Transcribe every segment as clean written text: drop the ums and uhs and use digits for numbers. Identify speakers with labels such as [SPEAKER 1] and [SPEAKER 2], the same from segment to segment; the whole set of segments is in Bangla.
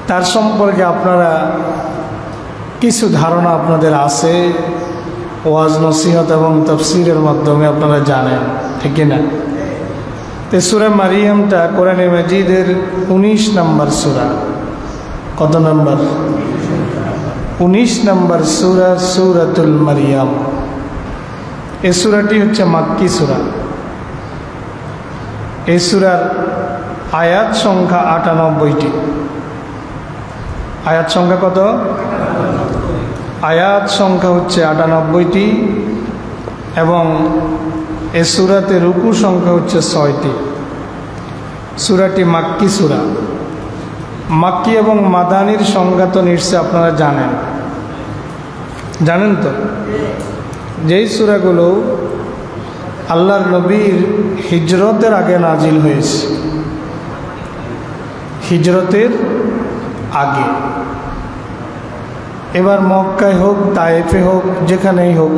[SPEAKER 1] তার সম্পর্কে আপনারা কিছু ধারণা আপনাদের আছে, ওয়াজ নসিহত এবং তাফসীরের মাধ্যমে আপনারা জানেন, ঠিক না? তো সূরা মারিয়ামটা কোরআনে মাজিদের 19 নম্বর সূরা। কত নম্বর? 19 নম্বর সূরা, সূরাতুল মারিয়াম। এই সূরাটি হচ্ছে মাক্কি সূরা। এই সূরার আয়াত সংখ্যা 98টি। আয়াত সংখ্যা কত? আয়াত সংখ্যা হচ্ছে 98টি এবং এই সূরাতে রুকু সংখ্যা হচ্ছে 6টি। সূরাটি মাক্কি সূরা। মাক্কি এবং মাদানির সংজ্ঞা তো নিশ্চয় আপনারা জানেন, জানেন তো? যেই সূরাগুলো আল্লাহর নবীর হিজরতের আগে নাজিল হয়েছে, হিজরতের আগে। এবার মক্কায় হোক, তায়েফে হোক, যেখানেই হোক,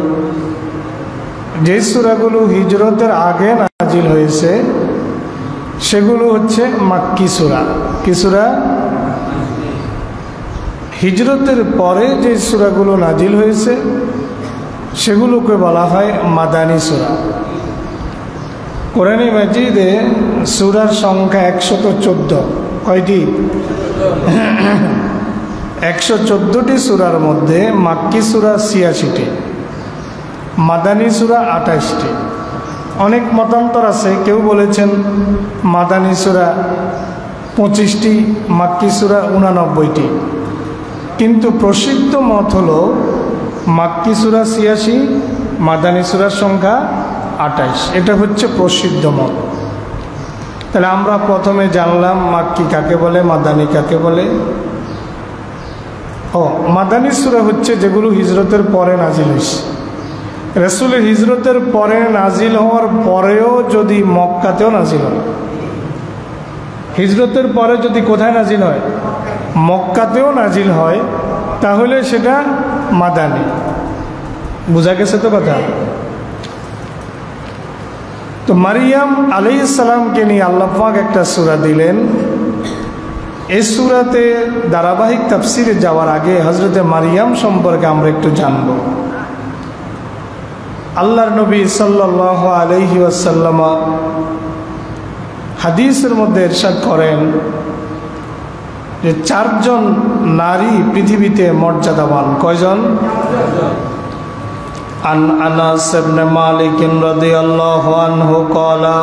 [SPEAKER 1] যে সূরাগুলো হিজরতের আগে নাজিল হয়েছে সেগুলো হচ্ছে মাক্কি সূরা। কি সূরা? হিজরতের পরে যে সূরাগুলো নাজিল হয়েছে সেগুলোকে বলা হয় মাদানী সূরা। কোরআনে মাজিদে সূরার সংখ্যা 114। কয়টি? 114টি সূরার মধ্যে মাক্কি সূরা 86টি, মাদানী সূরা 28টি। অনেক মতান্তর আছে, কেউ বলেছেন মাদানী সূরা 25টি, মাক্কি সূরা 89টি। কিন্তু প্রসিদ্ধ মত হলো মাক্কি সূরা 86, মাদানী সূরার সংখ্যা 28। এটা হচ্ছে প্রসিদ্ধ মত। তাহলে আমরা প্রথমে জানলাম মাক্কি কাকে বলে, মাদানী কাকে বলে। মাদানী সূরা হচ্ছে যেগুলো হিজরতের পরে নাজিল হয়েছে। রাসূলের হিজরতের পরে নাজিল হওয়ার পরেও যদি মক্কাতেও নাজিল হয়, হিজরতের পরে যদি কোথায় নাজিল হয়? মক্কাতেও নাজিল হয়, তাহলে সেটা মাদানী। বুঝা গেছে তো কথা? তো মারিয়াম আলাইহিস সালামকে নিয়ে আল্লাহ পাক একটা সূরা দিলেন। এই সূরাতে ধারাবাহিক তাফসিরে যাওয়ার আগে হযরতে মারিয়াম সম্পর্কে আমরা একটু জানব। আল্লাহর নবী সাল্লাল্লাহু আলাইহি ওয়াসাল্লাম হাদিসের মধ্যে ইরশাদ করেন যে 4 জন নারী পৃথিবীতে মর্যাদাবান। কয়জন? আন আনাস ইবনে মালিক রাদিয়াল্লাহু আনহু ক্বালা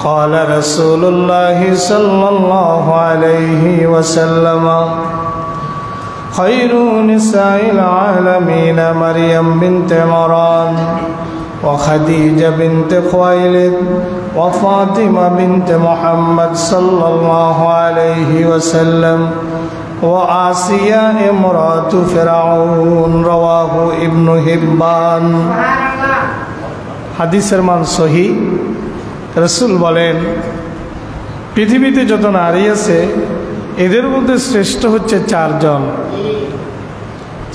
[SPEAKER 1] قال رسول الله صلى الله عليه وسلم خير نساء العالمين مريم بنت عمران وخديجة بنت خويلد وفاطمة بنت محمد صلى الله عليه وسلم وآسيا امرأة فرعون رواه ابن حبان। হাদিসের মান সহিহ। রাসূল বলেন পৃথিবীতে যত নারী আছে এদের মধ্যে শ্রেষ্ঠ হচ্ছে 4 জন।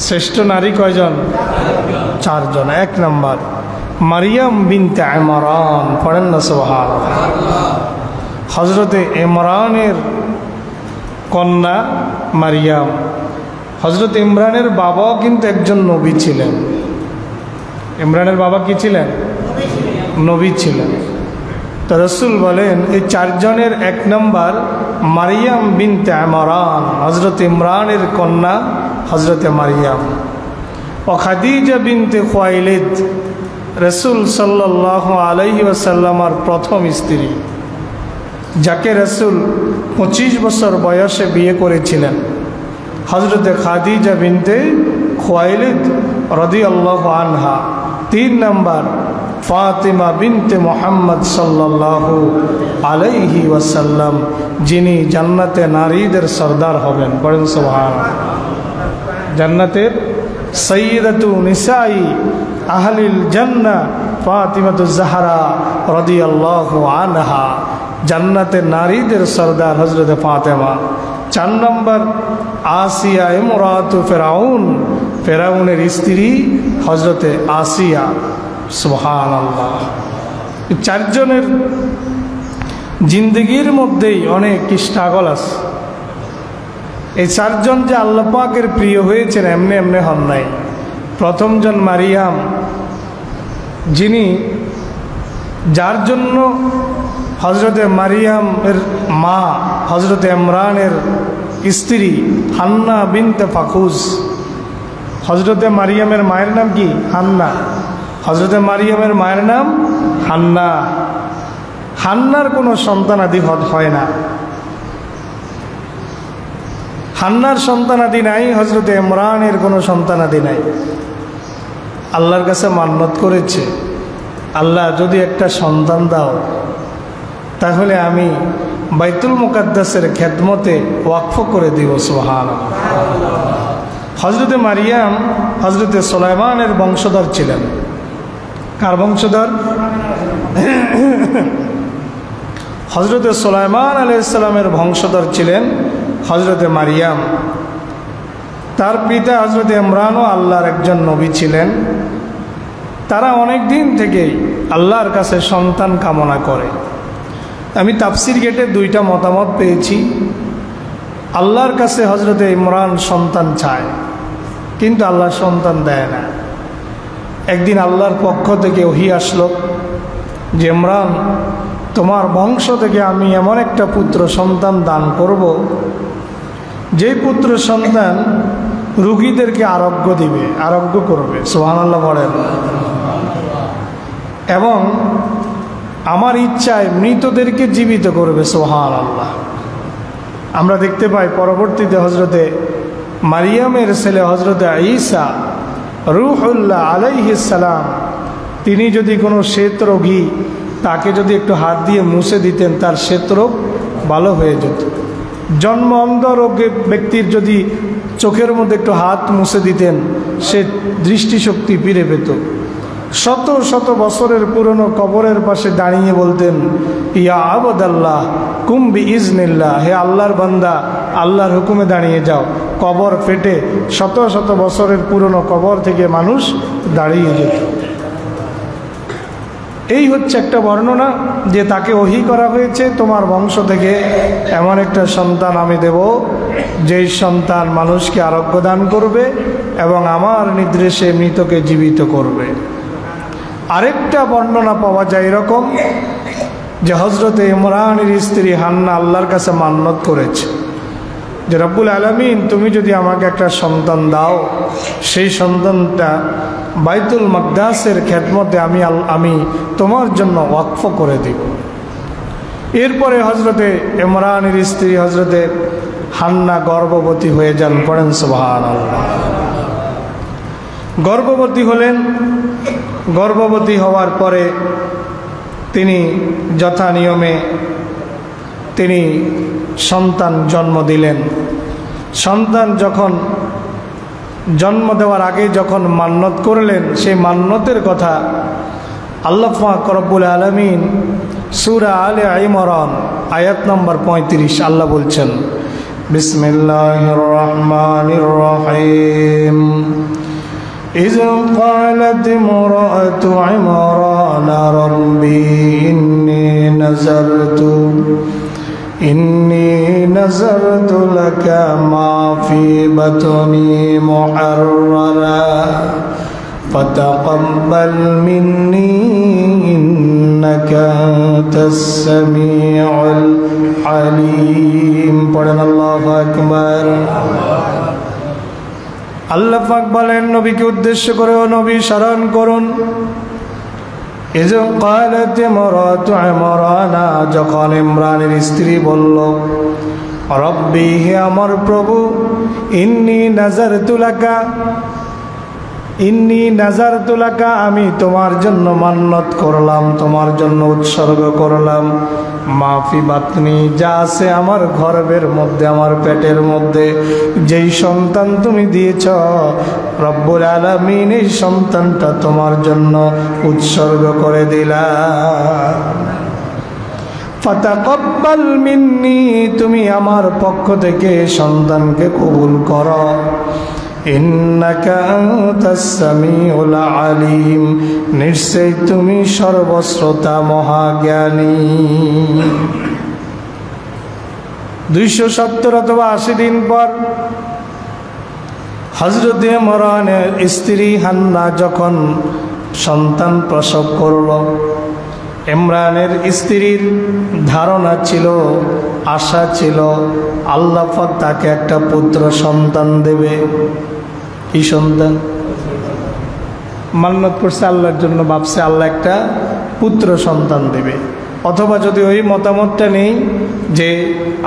[SPEAKER 1] শ্রেষ্ঠ নারী কয়জন? 4 জন। 1 নম্বর মারিয়াম বিনতে ইমরান। পড়েন না সুবহানাল্লাহ। হযরতে ইমরানের কন্যা মারিয়াম। হযরত ইমরানের বাবাও কিন্তু একজন নবী ছিলেন। ইমরানের বাবা কি ছিলেন? নবী ছিলেন। তো রাসূল বলেন এই 4 জনের 1 নম্বর মারিয়াম বিনতে ইমরান, হযরত ইমরানের কন্যা হযরতে মারিয়াম। ও খাদিজা বিনতে খুয়াইলিদ, রাসূল সাল্লাল্লাহু আলাইহি ওয়াসাল্লামের প্রথম স্ত্রী, যাকে রাসূল 25 বছর বয়সে বিয়ে করেছিলেন। হযরতে খাদিজা বিনতে খুয়াইলিদ রাদিয়াল্লাহু আনহা। 3 নম্বর ফাতিমা বিনতে মুহাম্মদ সাল্লাল্লাহু আলাইহি ওয়াসাল্লাম, যিনি জান্নাতে নারীদের সরদার হবেন। পড়েন সুবহানাল্লাহ। জান্নাতের সাইয়্যিদাতু নিসাই আহলিল জান্নাহ ফাতিমাতুজ জাহরা রাদিয়াল্লাহু আনহা, জান্নাতের নারীদের সরদার হযরতে ফাতেমা। 4 নম্বর আসিয়া ইমরাতু ফিরাউন, ফেরাউনের স্ত্রী হযরতে আসিয়া। সুবহানাল্লাহ। 4 জনের জিন্দগির মধ্যেই অনেক স্ট্রাগল আছে, এই চারজন যে আল্লাহ পাকের প্রিয় হয়েছেন এমনি এমনি হন নাই। প্রথমজন মারিয়াম, যিনি যার জন্য হজরতে মারিয়ামের মা হজরতে ইমরানের স্ত্রী হান্না বিনতে ফাকুস, হজরতে মারিয়ামের মায়ের নাম কি? হান্না। হজরতে মারিয়ামের মায়ের নাম হান্না। হান্নার কোনো সন্তানাদি হয় না, হান্নার সন্তানাদি নাই, হজরতে ইমরানের কোনো সন্তানাদি নাই। আল্লাহর কাছে মান্নত করেছে, আল্লাহ যদি একটা সন্তান দাও তাহলে আমি বাইতুল মুকাদ্দাসের খেদমতে ওয়াকফ করে দিব। সুবহানাল্লাহ। হজরতে মারিয়াম হজরতে সুলাইমানের বংশধর ছিলেন। কার বংশধর? হজরতে সুলাইমান আলাইহিস সালামের বংশধর ছিলেন হজরতে মারিয়াম। তার পিতা হজরতে ইমরানও আল্লাহর একজন নবী ছিলেন। তারা অনেক দিন থেকেই আল্লাহর কাছে সন্তান কামনা করে। আমি তাফসির গেটে দুইটা মতামত পেয়েছি। আল্লাহর কাছে হজরতে ইমরান সন্তান চায়, কিন্তু আল্লাহ সন্তান দেয় না। একদিন আল্লাহর পক্ষ থেকে ওহী আসলো যে ইমরান, তোমার বংশ থেকে আমি এমন একটা পুত্র সন্তান দান করব, যেই পুত্র সন্তান রোগীদেরকে আরোগ্য দিবে, আরোগ্য করবে। সুবহানাল্লাহ বলেন। এবং আমার ইচ্ছায় মৃতদেরকে জীবিত করবে। সুবহানাল্লাহ। আমরা দেখতে পাই পরবর্তীতে হজরতে মারিয়ামের ছেলে হজরতে ঈসা রূহুল্লাহ আলাইহিস সালাম, তিনি যদি কোনো শ্বেত রোগী তাকে যদি একটু হাত দিয়ে মুছে দিতেন, তার শ্বেত রোগ ভালো হয়ে যেত। জন্ম অন্ধ রোগে ব্যক্তির যদি চোখের মধ্যে একটু হাত মুছে দিতেন, সে দৃষ্টিশক্তি ফিরে পেত। শত শত বছরের পুরনো কবরের পাশে দাঁড়িয়ে বলতেন, ইয়া আবদাল্লাহ কুম বিইজনিল্লাহ, হে আল্লাহর বান্দা, আল্লাহর হুকুমে দাঁড়িয়ে যাও। কবর ফেটে শত শত বছরের পুরনো কবর থেকে মানুষ দাঁড়িয়ে যেত। এই হচ্ছে একটা বর্ণনা যে তাকে ওহী করা হয়েছে, তোমার বংশ থেকে এমন একটা সন্তান আমি দেব, যেই সন্তান মানুষকে আরোগ্য দান করবে এবং আমার নির্দেশে মৃতকে জীবিত করবে। আরেকটা বর্ণনা পাওয়া যায় এরকম যে হজরতে ইমরানের স্ত্রী হান্না আল্লাহর কাছে মান্নত করেছে যে রব্বুল আলামিন, তুমি যদি আমাকে একটা সন্তান দাও, সেই সন্তানটা বাইতুল মাকদাসের খেদমতে আমি তোমার জন্য ওয়াকফ করে দিব। এরপরে হজরতে ইমরানের স্ত্রী হজরতে হান্না গর্ভবতী হয়ে যান। পড়েন সুবহানাল্লাহ। গর্ভবতী হলেন। গর্ভবতী হওয়ার পরে তিনি যথা নিয়মে তিনি সন্তান জন্ম দিলেন। সন্তান যখন জন্ম দেওয়ার আগে যখন মান্নত করলেন, সেই মান্নতের কথা আল্লাহ পাক রব্বুল আলামিন সূরা আলে ইমরান আয়াত নম্বর 35 আল্লাহ বলছেন, বিসমিল্লাহির রহমানির রহিম, إذ قالت امرأة عمران ربي إني نذرت لك ما في بطني محررا فتقبل مني إنك أنت السميع العليم। পড়েন আল্লাহু আকবার। আল্লাহ পাক বলেন নবীকে উদ্দেশ্য করে, ও নবী স্মরণ করুন, ইয ক্বালাত ইমরাতু ইমরানা, যখন ইমরানের স্ত্রী বলল, রব্বি, হে আমার প্রভু, ইন্নী নাযারতু লাকা, আমি তোমার জন্য মান্নত করলাম, তোমার জন্য উৎসর্গ করলাম, মাফি বাতনি, যা আছে আমার গর্ভের মধ্যে, আমার পেটের মধ্যে, যেই সন্তান তুমি দিয়েছ রব্বুল আলামিন, এই সন্তানটা তোমার জন্য উৎসর্গ করে দিলাম। ফাতাকাব্বাল মিন্নি, তুমি আমার পক্ষ থেকে সন্তানকে কবুল করো। ইন্নাকা আনতাস সামিউল আলিম, নিশ্চয় তুমি সর্বশ্রোতা মহাজ্ঞানী। 270 অথবা 80 দিন পর হযরত ইমরানের স্ত্রী হান্না যখন সন্তান প্রসব করল, ইমরানের স্ত্রীর ধারণা ছিল, আশা ছিল আল্লাহ পাক তাকে একটা পুত্র সন্তান দেবে। কি সন্তান? মান্নত করছে আল্লাহর জন্য, ভাবছে আল্লাহ একটা পুত্র সন্তান দেবে। অথবা যদি ওই মতামতটা নেই যে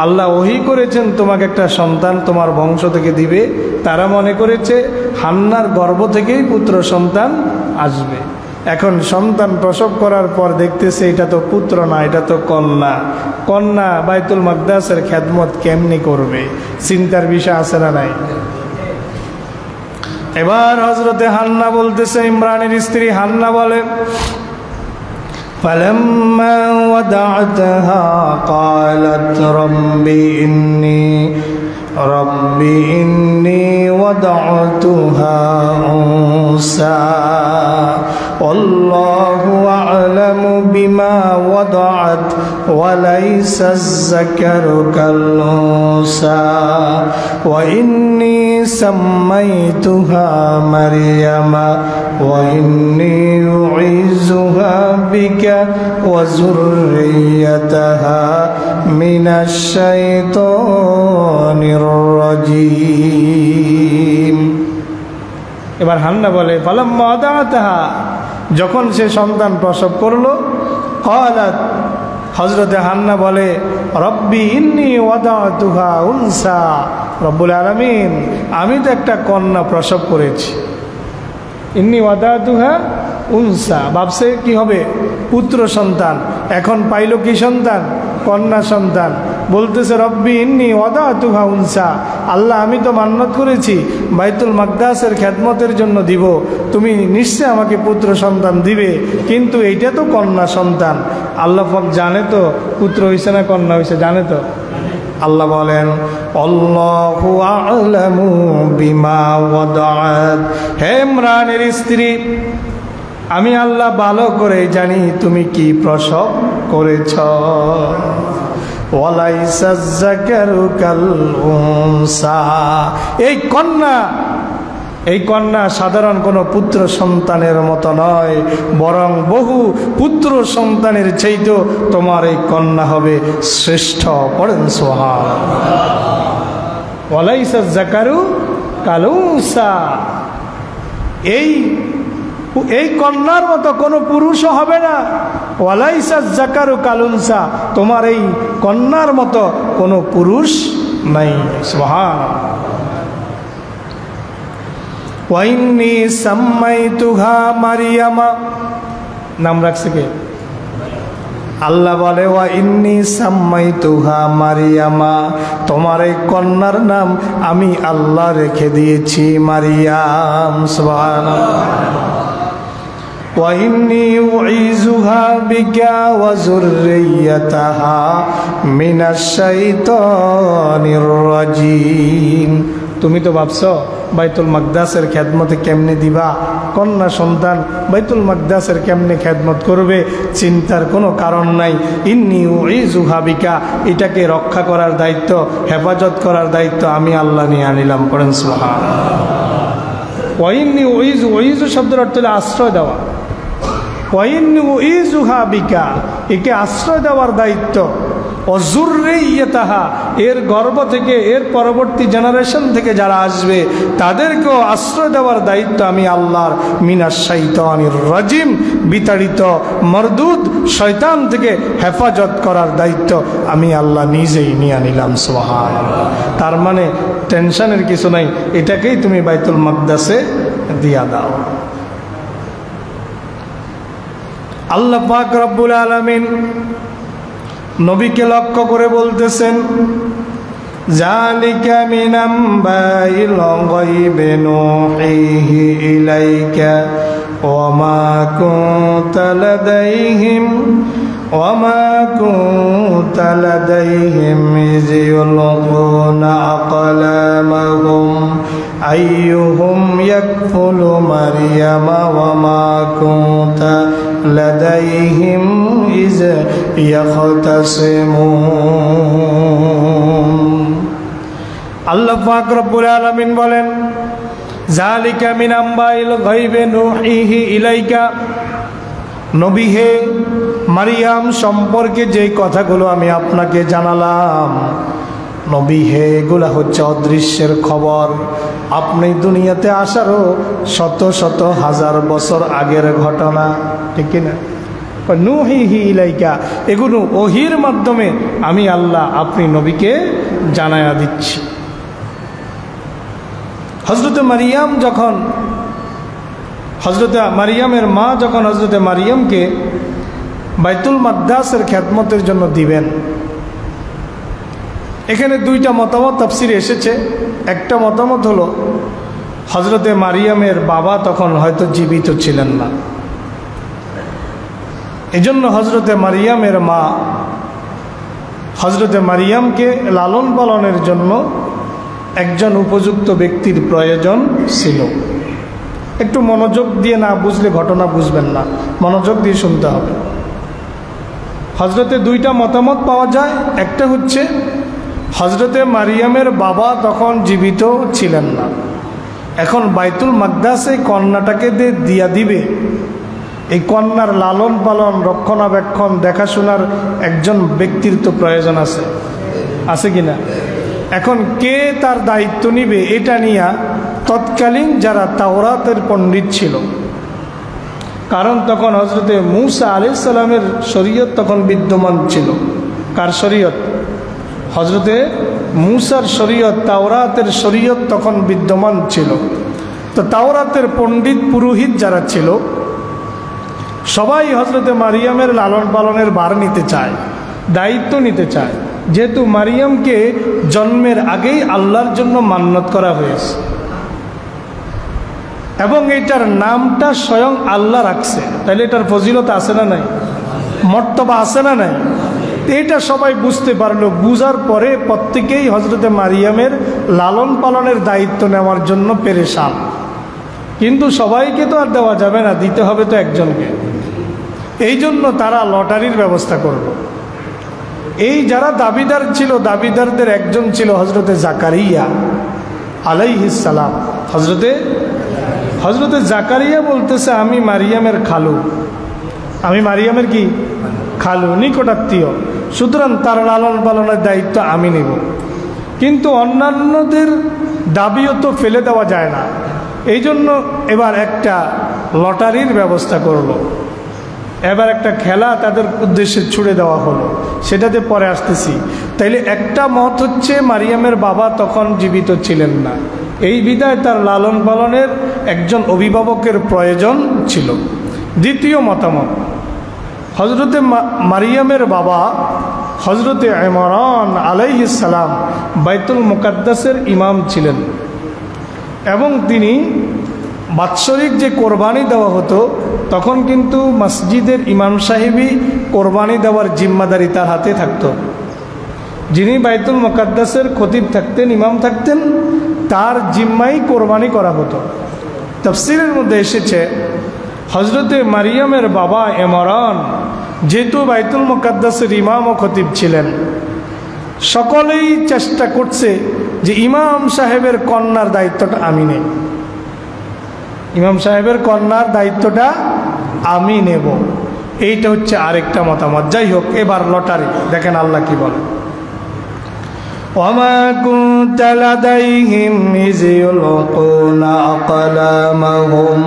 [SPEAKER 1] আল্লাহ ওহী করেছেন তোমাকে একটা সন্তান তোমার বংশ থেকে দিবে, তারা মনে করেছে হান্নার গর্ভ থেকেই পুত্র সন্তান আসবে। এখন সন্তান প্রসব করার পর দেখতেছে এটা তো পুত্র না, এটা তো কন্যা। কন্যা বাইতুল মাকদাসের খেদমত কেমনি করবে? চিন্তার বিষয় আছে না নাই? এবার হযরতে হান্না বলতেছে, ইমরানের স্ত্রী হান্না বলে, فلما وضعتها قالت رب إني وضعتها أنثى والله أعلم بما وضعت وليس الذكر كالأنثى وإني سميتها مريم وإني أعيذها بك وذريتها من الشيطان الرجيم। এবার হান্না বলে, ফালাম্মা ওয়াদাআতাহা, যখন সে সন্তান প্রসব করলো, ক্বালাত, হযরতে হান্না বলে, রব্বি ইন্নী ওয়াদাতুহা উনসা, রব্বুল আলামিন আমি তো একটা কন্যা প্রসব করেছি। ইন্নী ওয়াদাতুহা উনসা, ভাবছে কি হবে? পুত্র সন্তান। এখন পাইল কি সন্তান? কন্যা সন্তান। বলতেছে রব্বি ইন্নী ওয়াদাতুহা উনসা, আল্লাহ আমি তো মান্নত করেছি বাইতুল মাকদাসের খেদমতের জন্য দিব, তুমি নিশ্চয় আমাকে পুত্র সন্তান দিবে, কিন্তু এইটা তো কন্যা সন্তান। আল্লাহ পাক জানে তো পুত্র হইছে না কন্যা হইছে, জানে তো। আল্লাহ বলেন, আল্লাহু আ'লামু বিমা ওয়াদাআত, হে ইমরানের স্ত্রী আমি আল্লাহ ভালো করে জানি তুমি কি প্রসব করেছ। ওয়ালাইসা যাকারু কাল উনসা, এই কন্যা সাধারণ কোনো পুত্র সন্তানের মতো নয়, বরং বহু পুত্র সন্তানের চাইতে তোমার এই কন্যা হবে শ্রেষ্ঠ। পড়েন সুবহানাল্লাহ। ওয়ালাইসা যাকারু কাল উনসা, এই কন্যার মতো কোনো পুরুষও হবে না। ওয়ালাইসা যাকারু কাল উনসা, তোমার এই কন্যার মতো কোনো পুরুষ নাই। সুবহানাল্লাহ। ওয়াইন্নী সাম্মাইতুহা মারিয়ামা, নাম রাখছে কে? আল্লাহ বলে, ওয়াইন্নী সাম্মাইতুহা মারিয়ামা, তোমার এই কন্যার নাম আমি আল্লাহ রেখে দিয়েছি মারিয়াম। সুবহানাল্লাহ। ওয়াইন্নী উঈযুহা বিকা ওয়া যুররিয়াতাহা মিনাশ শাইতানির রাজীম। তুমি তো ভাবছো বাইতুল মাকদাসের খেদমতে কেমনে দিবা, কন্যা সন্তান বাইতুল মাকদাসের কেমনে খেদমত করবে, চিন্তার কোনো কারণ নাই। ইন্নী উঈযুহা বিকা, এটাকে রক্ষা করার দায়িত্ব, হেফাজত করার দায়িত্ব আমি আল্লাহ নিয়ে আনিলাম। পড়েন সুবহানাল্লাহ। ওয়াইন্নী উঈযু শব্দের অর্থ হলো আশ্রয় দেওয়া। ওয়াইন্নী উঈযুহা বিকা, একে আশ্রয় দেওয়ার দায়িত্ব। অযুররিয়াতাহা, এর গর্ভ থেকে এর পরবর্তী জেনারেশন থেকে যারা আসবে তাদেরকেও আশ্রয় দেওয়ার দায়িত্ব আমি আল্লাহর। মিনাশ শাইতানির রাজিম, বিতাড়িত মরদুদ শয়তান থেকে হেফাজত করার দায়িত্ব আমি আল্লাহ নিজেই নিয়ে নিলাম। সুবহানাল্লাহ। তার মানে টেনশনের কিছু নাই, এটাকেই তুমি বাইতুল মাকদাসে দিয়া দাও। আল্লাহ পাক রব্বুল আলামিন নবীকে লক্ষ্য করে বলতেছেন, যালিকা মিন আম্বাইল গায়বি নূহিহি ইলাইকা ওয়া মা কুনতা লাদাইহিম ইয ইউলকুনা আকলামাহুম আইয়ুহুম ইয়াকফুলু মারইয়ামা ওয়া মা কুনতা লাদাইহিম ইয ইয়াখতাসিমুন। পাক রব্বুল আলামিন বলেন, যালিকা মিন আম্বাইল গায়বি নুহিহি ইলাইকা, নবী হে, মারিয়াম সম্পর্কে যেই কথাগুলো আমি আপনাকে জানালাম, নবী হে, এগুলা হচ্ছে অদৃশ্যের খবর। আপনি দুনিয়াতে আসারও শত শত হাজার বছর আগের ঘটনা, ঠিক কিনা? নুহিহি ইলাইকা, এগুলো ওহির মাধ্যমে আমি আল্লাহ আপনি নবীকে জানায়া দিচ্ছি। হযরতে মারিয়াম যখন, হযরতে মারিয়ামের মা যখন হযরতে মারিয়ামকে বাইতুল মাকদাসের খেদমতের জন্য দিবেন, এখানে দুইটা মতামত তাফসিরে এসেছে। একটা মতামত হলো হযরতে মারিয়ামের বাবা তখন হয়তো জীবিত ছিলেন না, এজন্য হযরতে মারিয়ামের মা হযরতে মারিয়ামকে লালন পালনের জন্য একজন উপযুক্ত ব্যক্তির প্রয়োজন ছিল। একটু মনোযোগ দিয়ে না বুঝলে ঘটনা বুঝবেন না, মনোযোগ দিয়ে শুনতে হবে। হযরতে দুইটা মতামত পাওয়া যায়। একটা হচ্ছে হযরতে মারিয়ামের বাবা তখন জীবিত ছিলেন না, এখন বাইতুল মাকদাসে কন্যাটাকে দিয়া দিবে, এই কন্যার লালন পালন রক্ষণাবেক্ষণ দেখাশোনার একজন ব্যক্তির তো প্রয়োজন আছে, আছে কিনা? এখন কে তার দায়িত্ব নিবে, এটা নিয়ে তৎকালীন যারা তাওরাতের পণ্ডিত ছিল, কারণ তখন হযরতে মূসা আলাইহিস সালামের শরীয়ত তখন বিদ্যমান ছিল। কার শরীয়ত? হযরতে মূসার শরীয়ত, তাওরাতের শরীয়ত তখন বিদ্যমান ছিল। তো তাওরাতের পণ্ডিত পুরোহিত যারা ছিল সবাই হযরতে মারিয়ামের লালন পালনের ভার নিতে চায়, দায়িত্ব নিতে চায়, যেহেতু মারিয়ামকে জন্মের আগেই আল্লাহর জন্য মান্নত করা হয়েছে এবং এটার নামটা স্বয়ং আল্লাহ রাখছে, তাহলে এটার ফজিলত আছে না নাই, মর্তবা আছে না নাই? এটা সবাই বুঝতে পারলো। বুঝার পরে প্রত্যেকেই হযরতে মারিয়ামের লালন পালনের দায়িত্ব নেওয়ার জন্য পেরেশান, কিন্তু সবাইকে তো আর দেওয়া যাবে না, দিতে হবে তো একজনকে। এই জন্য তারা লটারির ব্যবস্থা করলো। এই যারা দাবিদার ছিল, দাবিদারদের একজন ছিল হযরতে জাকারিয়া আলাইহিস সালাম। হযরতে জাকারিয়া বলতেছে, আমি মারিয়ামের খালু, আমি মারিয়ামের কি খালু, নিকটাত্মীয়, সুতরাং তার লালন পালনের দায়িত্ব আমি নেব। কিন্তু অন্যান্যদের দাবিও তো ফেলে দেওয়া যায় না, এই জন্য এবার একটা লটারির ব্যবস্থা করলো। এবার একটা খেলা তাদের উদ্দেশ্যে ছুড়ে দেওয়া হলো, সেটাতে পরে আসতেছি। তাইলে একটা মত হচ্ছে মারিয়ামের বাবা তখন জীবিত ছিলেন না, এই বিধায় তার লালন পালনের একজন অভিভাবকের প্রয়োজন ছিল। দ্বিতীয় মতামত, হযরতে মারিয়ামের বাবা হযরতে ইমরান আলাইহিস সালাম বাইতুল মুকাদ্দাসের ইমাম ছিলেন এবং তিনি বাৎসরিক যে কোরবানি দেওয়া হতো তখন কিন্তু মসজিদের ইমাম সাহেবই কোরবানি দেওয়ার জিম্মাদারি তার হাতে থাকতো। যিনি বাইতুল মুকাদ্দাসের খতিব থাকতেন, ইমাম থাকতেন, তার জিম্মাই কোরবানি করা হতো। তাফসীরের মধ্যে এসেছে হযরতে মারিয়ামের বাবা ইমরান যেহেতু বাইতুল মুকাদ্দাসের ইমাম ও খতিব ছিলেন, সকলেই চেষ্টা করছে যে ইমাম সাহেবের কন্যার দায়িত্বটা আমি নেই, ইমাম সাহেবের কন্যার দায়িত্বটা আমি নেব। এইটা হচ্ছে আরেকটা মতামত। যাই হোক, এবার লটারি দেখেন আল্লাহ কি বলে, وما كنت لديهم إذ يلقون أقلامهم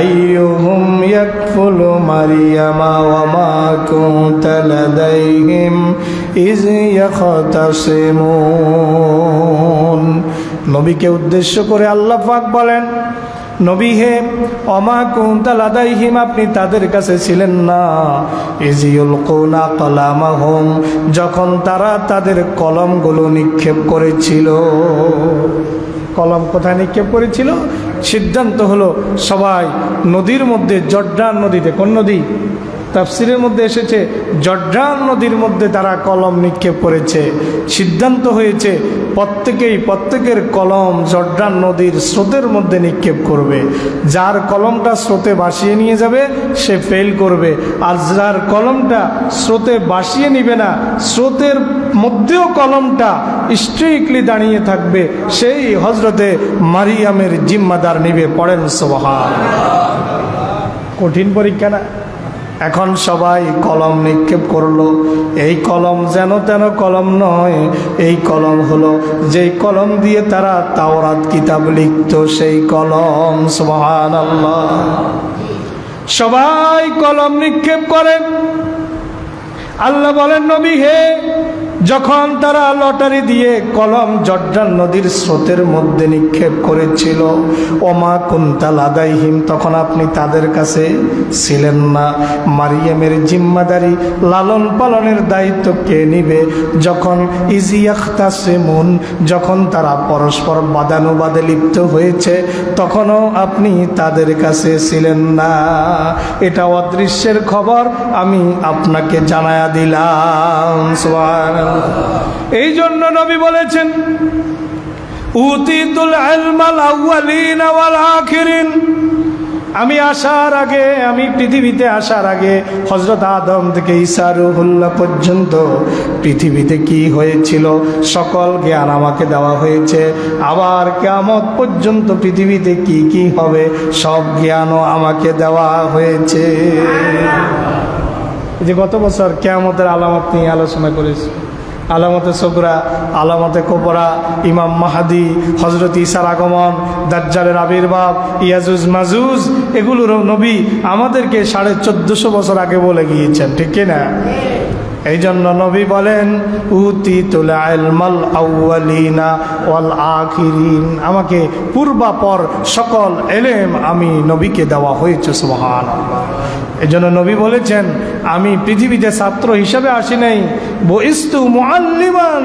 [SPEAKER 1] أيهم يكفل مريم وما كنت لديهم إذ يختصمون। নবীকে উদ্দেশ্য করে আল্লাহ পাক বলেন, নবী হে, অমা কুনতা লাদাইহিম, আপনি তাদের কাছে ছিলেন না, ইযিউলকুনা কলামাহুম, যখন তারা তাদের কলমগুলো নিক্ষেপ করেছিল। কলম কোথায় নিক্ষেপ করেছিল? সিদ্ধান্ত হলো সবাই নদীর মধ্যে, জর্ডান নদীতে, কোন নদী? তাফসিরের মধ্যে এসেছে জর্ডান নদীর মধ্যে তারা কলম নিক্ষেপ করেছে। সিদ্ধান্ত হয়েছে প্রত্যেকের কলম জর্ডান নদীর স্রোতের মধ্যে নিক্ষেপ করবে। যার কলমটা স্রোতে ভাসিয়ে নিয়ে যাবে সে ফেল করবে, আর যার কলমটা স্রোতে ভাসিয়ে নিবে না, স্রোতের মধ্যেও কলমটা স্ট্রিক্টলি দাঁড়িয়ে থাকবে, সেই হজরতে মারিয়ামের জিম্মাদার নিবে। পড়েন সুবহানাল্লাহ। কঠিন পরীক্ষা না? এখন সবাই কলম নিক্ষেপ করলো। এই কলম যেন তেন কলম নয়, এই কলম হলো যেই কলম দিয়ে তারা তাওরাত কিতাব লিখত, সেই কলম। সুবহানাল্লাহ। সবাই কলম নিক্ষেপ করে। আল্লাহ বলেন, নবী হে, যখন তারা লটারি দিয়ে কলম জর্ডান নদীর স্রোতের মধ্যে নিক্ষেপ করেছিল, ওমা কুনতা লাদাইহিম, তখন আপনি তাদের কাছে ছিলেন না। মারিয়ামের জিম্মাদারি, লালন পালনের দায়িত্ব কে নিবে? যখন ইজিয়াখতাসিমুন, যখন তারা পরস্পর বাদানুবাদে লিপ্ত হয়েছে, তখনও আপনি তাদের কাছে ছিলেন না। এটা অদৃশ্যের খবর, আমি আপনাকে জানায়া দিলাম। সুবহানাল্লাহ। এই জন্য নবী বলেছেন, উতিতুল ইলমাল আউয়ালিন ওয়াল আখিরিন, আমি আসার আগে, আমি পৃথিবীতে আসার আগে হযরত আদম থেকে ঈসা রূহুল্লাহ পর্যন্ত পৃথিবীতে কি হয়েছিল সকল জ্ঞান আমাকে দেওয়া হয়েছে। আবার কিয়ামত পর্যন্ত পৃথিবীতে কি কি হবে সব জ্ঞানও আমাকে দেওয়া হয়েছে। এই যে গত বছর কিয়ামতের আলামত নিয়ে আলোচনা করেছি, আলামতে সগরা, আলামতে কোবরা, ইমাম মাহাদি, হজরত ঈসার আগমন, দাজ্জালের আবির্ভাব, ইয়াজুজ মাজুজ, এগুলোর নবী আমাদেরকে 1450 বছর আগে বলে গিয়েছেন, ঠিক কিনা? এই জন্য নবী বলেন, উতিতুল ইলমাল আউয়ালিনা ওয়াল আখিরিন, আমাকে পূর্বাপর সকল এলেম আমি নবীকে দেওয়া হয়েছে। সুবহানাল্লাহ। এই জন্য নবী বলেছেন, আমি পৃথিবীতে ছাত্র হিসাবে আসি নাই, বুইস্তু মুআল্লিমান,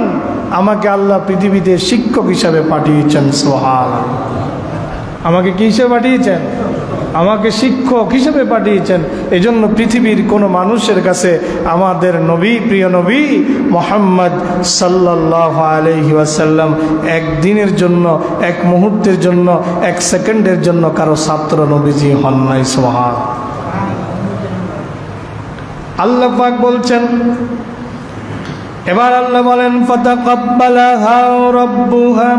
[SPEAKER 1] আমাকে আল্লাহ পৃথিবীতে শিক্ষক হিসাবে পাঠিয়েছেন। সুবহানাল্লাহ। আমাকে কি হিসেবে পাঠিয়েছেন? আমাকে শিক্ষক হিসেবে পাঠিয়েছেন। এই জন্য পৃথিবীর কোনো মানুষের কাছে আমাদের নবী, প্রিয় নবী মুহাম্মদ সাল্লাল্লাহু আলাইহি ওয়াসাল্লাম একদিনের জন্য, এক মুহূর্তের জন্য, এক সেকেন্ডের জন্য কারো ছাত্র নবীজি হন নাই। সুবহানাল্লাহ। আল্লাহ পাক বলছেন, এবার আল্লাহ বলেন, ফাতাকাব্বালাহা রাব্বুহা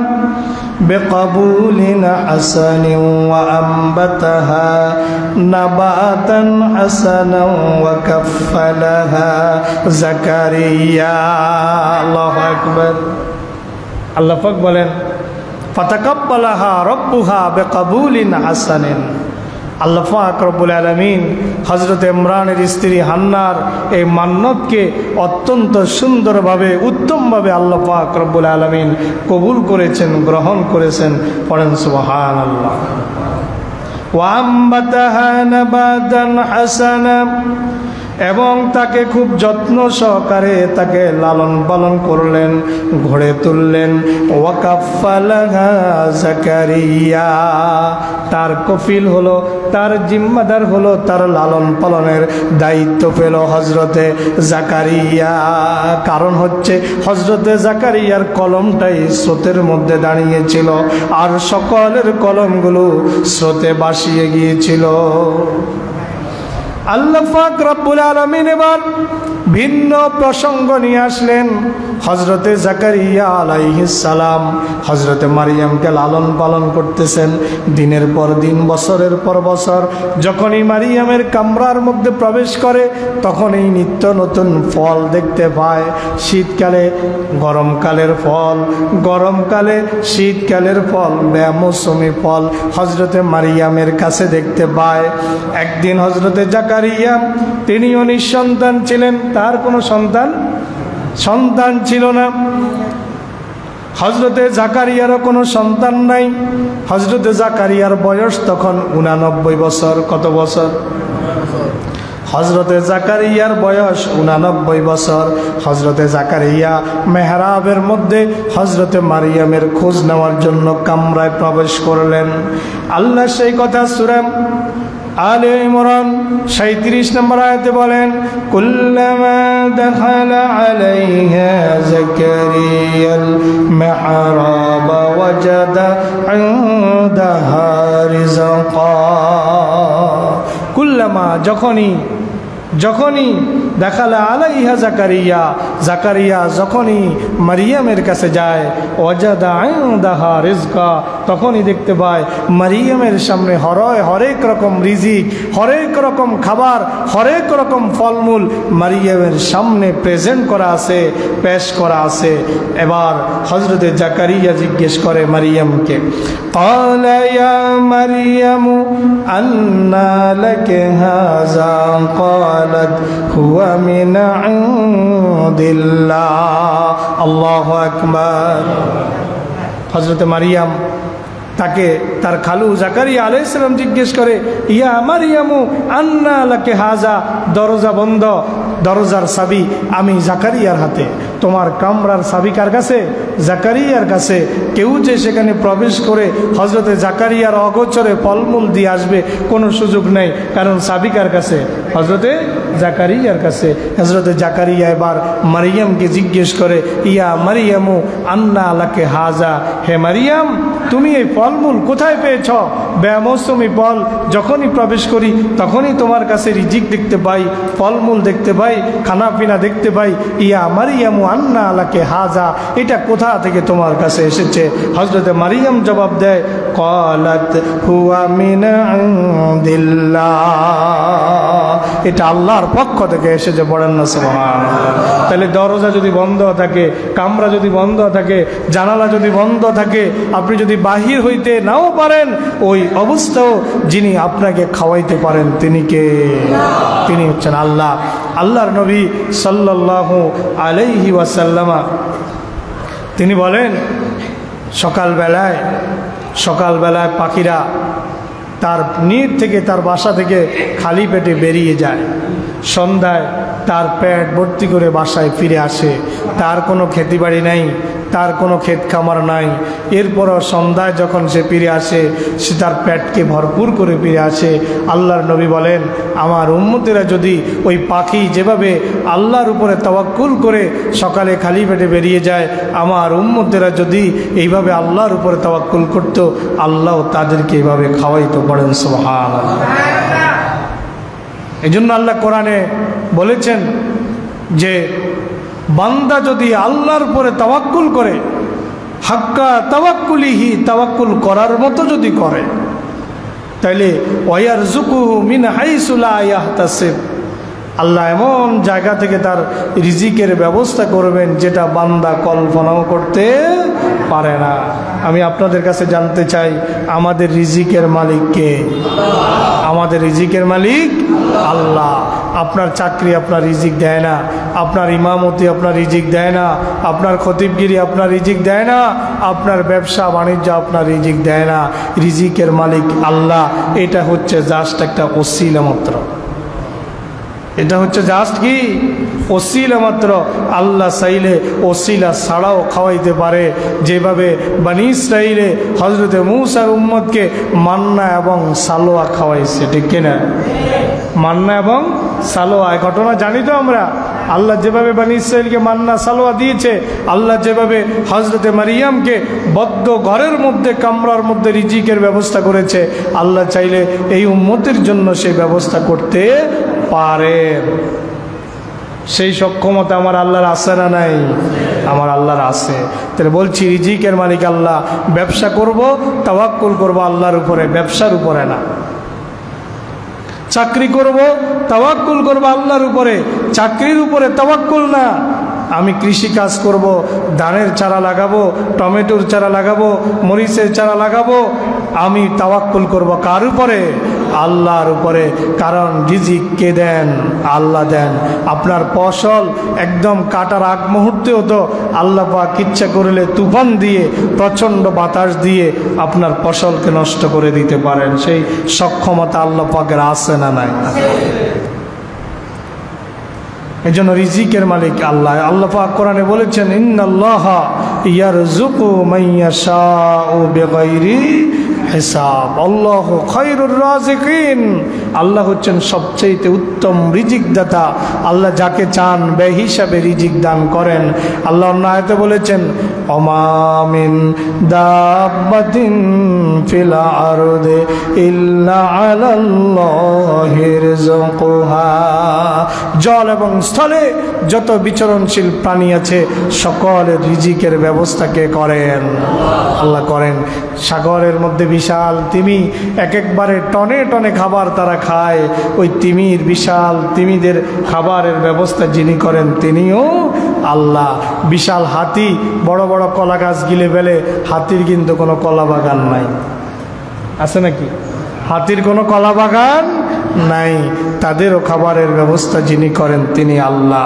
[SPEAKER 1] বিকাবুলিন হাসানিন ওয়া আম্বাতাহা নাবাতান হাসানান ওয়া কাফফালাহা যাকারিয়া। আল্লাহু আকবার। আল্লাহ পাক বলেন, ফাতাকাব্বালাহা রাব্বুহা বিকাবুলিন হাসানিন। আল্লাহ পাক রব্বুল আলামিন হযরত ইমরানের স্ত্রী হান্নার এই মান্যতকে অত্যন্ত সুন্দরভাবে, উত্তমভাবে আল্লাহ পাক রব্বুল আলামিন কবুল করেছেন, গ্রহণ করেছেন। পড়েন সুবহানাল্লাহ। ওয়া আম্বাতাহা নাবাতান হাসানা, এবং তাকে খুব যত্ন সহকারে তাকে লালন পালন করলেন, গড়ে তুললেন। ওয়াকাফালাহা যাকারিয়া, তার কফিল হলো, তার জিম্মাদার হলো, তার লালন পালনের দায়িত্ব পেল হজরতে জাকারিয়া। কারণ হচ্ছে হজরতে জাকারিয়ার কলমটাই স্রোতের মধ্যে দাঁড়িয়েছিল, আর সকলের কলমগুলো স্রোতে ভাসিয়ে গিয়েছিল। আল্লাহ পাক রব্বুল আলামিন এবার ভিন্ন প্রসঙ্গ নিয়ে আসলেন। হজরতে জাকারিয়া আলাইহিস সালাম হজরতে মারিয়ামকে লালন পালন করতেছেন দিনের পর দিন, বছরের পর বছর। যখনই মারিয়ামের কামরার মধ্যে প্রবেশ করে তখনই নিত্য নতুন ফল দেখতে পায়। শীতকালে গরমকালের ফল, গরমকালে শীতকালের ফল, বেমৌসুমি ফল হজরতে মারিয়ামের কাছে দেখতে পায়। একদিন হজরতে জাকারিয়া, তিনিও নিঃসন্তান ছিলেন, তার কোনো সন্তান ছিল না। হজরতে জাকারিয়ারও কোনো সন্তান নাই। হজরতে জাকারিয়ার বয়স তখন 89 বছর। কত বছর? হজরতে জাকারিয়ার বয়স 89 বছর। হজরতে জাকারিয়া মেহরাবের মধ্যে হজরতে মারিয়ামের খোঁজ নেওয়ার জন্য কামরায় প্রবেশ করলেন। আল্লাহ সেই কথা সূরা আলে ইমরান 37 নম্বর আয়াতে বলেন কুল্লামা দাখালা আলাইহা যাকারিয়াল মিহরাবা ওয়াজাদা ইনদাহা রিজকা। কুল্লামা যখনই দেখালা আলাইহা জাকারিয়া, জাকারিয়া যখনই মারিয়ামের কাছে যায়, ওয়াজাদা ইনদাহা রিজকা, তখনই দেখতে পায় মারিয়ামের সামনে হরেক রকম রিজিক, হরেক রকম খাবার, হরেক রকম ফলমূল মারিয়ামের সামনে প্রেজেন্ট করা আছে, পেশ করা আছে। এবার হযরতে জাকারিয়া জিজ্ঞেস করে মারিয়ামকে, ক্বালা ইয়া মারিয়ামু আন্না লাকি হাযা, ক্বালাত হুয়া মিন ইনদিল্লাহ। আল্লাহু আকবার। হযরতে মারিয়াম তাকে তার খালু জাকারিয়া আলাইহিস সালাম জিজ্ঞেস করে, ইয়া মারিয়ামু আন্না লাকি হাযা, দরজা বন্ধ, দরজার চাবি আমি জাকারিয়ার হাতে। তোমার কামরার চাবি কার কাছে? জাকারিয়ার কাছে। কেউ যে সেখানে প্রবেশ করে হযরতে জাকারিয়ার অগোচরে ফলমূল দিয়ে আসবে কোনো সুযোগ নেই, কারণ চাবি কার কাছে? হযরতে জাকারিয়ার কাছে। হযরতে জাকারিয়া এবার মারিয়ামকে জিজ্ঞেস করে, ইয়া মারিয়ামু আন্না লাকি হাযা, হে মারিয়াম তুমি এই ফলমূল কোথায় পেয়েছ? বেমৌসুমি ফল যখনই প্রবেশ করি তখনই তোমার কাছে রিজিক দেখতে পাই, ফলমূল দেখতে পাই, খানা পিনা দেখতে পাই। ইয়া মারিয়ামু আন্না লাকি হাযা, এটা কোথা থেকে তোমার কাছে এসেছে? হযরতে মারিয়াম জবাব দেয়, ক্বালাত হুয়া মিন ইনদিল্লাহ, এটা আল্লাহর পক্ষ থেকে এসেছে। পড়েন না সুবহানাল্লাহ। তাহলে দরজা যদি বন্ধ থাকে, কামরা যদি বন্ধ থাকে, জানালা যদি বন্ধ থাকে, আপনি যদি বাহির হইতে নাও পারেন, ওই অবস্থাও যিনি আপনাকে খাওয়াইতে পারেন তিনি কে? তিনি হচ্ছেন আল্লাহ। আল্লাহর নবী সাল্লাল্লাহু আলাইহি ওয়াসাল্লাম তিনি বলেন, সকালবেলায় পাখিরা তার নির থেকে, তার বাসা থেকে খালি পেটে বেরিয়ে যায়, সন্ধ্যায় তার পেট ভর্তি করে বাসায় ফিরে আসে। তার কোনো খেতিবাড়ি নাই, তার কোনো ক্ষেত খামার নাই। এরপরও সন্ধ্যায় যখন সে ফিরে আসে, সে তার পেটকে ভরপুর করে ফিরে আসে। আল্লাহর নবী বলেন, আমার উম্মতেরা যদি ওই পাখি যেভাবে আল্লাহর উপরে তাওয়াক্কুল করে সকালে খালি পেটে বেরিয়ে যায়, আমার উম্মতেরা যদি এইভাবে আল্লাহর উপরে তাওয়াক্কুল করত, আল্লাহ তাদেরকে এইভাবে খাওয়াইতো। পড়েন সুবহানাল্লাহ। এই জন্য আল্লাহ কোরআনে বলেছেন যে বান্দা যদি আল্লাহর উপরে তাওয়াক্কুল করে, হাক্কা তাওয়াক্কুলিহি, তাওয়াক্কুল করার মতো যদি করে, তাইলে ওয়ারযুকুহু মিন হাইসু লা ইয়াহতাসিব, আল্লাহ এমন জায়গা থেকে তার রিজিকের ব্যবস্থা করবেন যেটা বান্দা কল্পনাও করতে পারে না। আমি আপনাদের কাছে জানতে চাই, আমাদের রিজিকের মালিক কে? আমাদের রিজিকের মালিক আল্লাহ। আপনার চাকরি আপনার রিজিক দেয় না, আপনার ইমামতি আপনার রিজিক দেয় না, আপনার খতিবগিরি আপনার রিজিক দেয় না, আপনার ব্যবসা বাণিজ্য আপনার রিজিক দেয় না। রিজিকের মালিক আল্লাহ। এটা হচ্ছে জাস্ট একটা ওসিলা মাত্র, এটা হচ্ছে জাস্ট কি ওসিলা মাত্র। আল্লাহ চাইলে ওসিলা ছাড়াও খাওয়াইতে পারে, যেভাবে বনি ইসরাইলে হযরতে মূসার উম্মতকে মান্না এবং সালোয়া খাওয়াইছে, ঠিক কিনা? মান্না এবং সালোয়া এই ঘটনা জানি তো আমরা। আল্লাহ যেভাবে বনি ইসরাইলকে মান্না সালোয়া দিয়েছে, আল্লাহ যেভাবে হযরতে মারিয়ামকে বদ্ধ ঘরের মধ্যে, কামরার মধ্যে রিজিকের ব্যবস্থা করেছে, আল্লাহ চাইলে এই উম্মতের জন্য সেই ব্যবস্থা করতে পারেন। সেই সক্ষমতা আমার আল্লাহর আছে না নাই? আমার আল্লাহর আছে। তাহলে বলছি, রিজিকের মালিক আল্লাহ। ব্যবসা করব, তাওয়াক্কুল করব আল্লাহর উপরে, ব্যবসার উপরে না। চাকরি করব, তাওয়াক্কুল করব আল্লাহর উপরে, চাকরির উপরে তাওয়াক্কুল না। আমি কৃষি কাজ করব, ধানের চারা লাগাবো, টমেটোর চারা লাগাবো, মরিচের চারা লাগাবো, আমি তাওয়াক্কুল করব কার উপরে? আল্লাহর উপরে। কারণ রিজিক কে দেন? আল্লাহ দেন। আপনার ফসল একদম কাটার আগ মুহূর্তেও তো আল্লাহ পাক ইচ্ছা করলে তুফান দিয়ে, প্রচণ্ড বাতাস দিয়ে আপনার ফসলকে নষ্ট করে দিতে পারেন। সেই সক্ষমতা আল্লাহ পাকের আছে না নাই? এই জন্য রিজিকের মালিক আল্লাহ। আল্লাহ পাক কোরআনে বলেছেন, ইন্নাল্লাহা ইয়ারযুকু মান ইয়াশাউ বিগাইরি হিসাব। আল্লাহু খায়রুর রাযিকিন, আল্লাহ হচ্ছেন সবচেয়ে উত্তম রিজিক দাতা। আল্লাহ যাকে চান বেহিসাবে রিজিক দান করেন। আল্লাহ অন্য আয়াতে বলেছেন ওমা মিন দাব্বাতিন ফিল আরদি ইল্লা আলাল্লাহি রিজকুহা, জল এবং স্থলে যত বিচরণশীল প্রাণী আছে সকলের রিজিকের ব্যবস্থা কে করেন? আল্লাহ করেন। সাগরের মধ্যে বিশাল তিমি, এক একবারে টনে টনে খাবার তারা খায়। ওই তিমির বিশাল তিমিদের খাবারের ব্যবস্থা যিনি করেন তিনিও আল্লাহ। বিশাল হাতি বড় বড় কলা গাছ গিলে ফেলে, হাতির কিন্তু কোনো কলা বাগান নাই, আছে নাকি? হাতির কোনো কলা বাগান নাই, তাদেরও খাবারের ব্যবস্থা যিনি করেন তিনি আল্লাহ।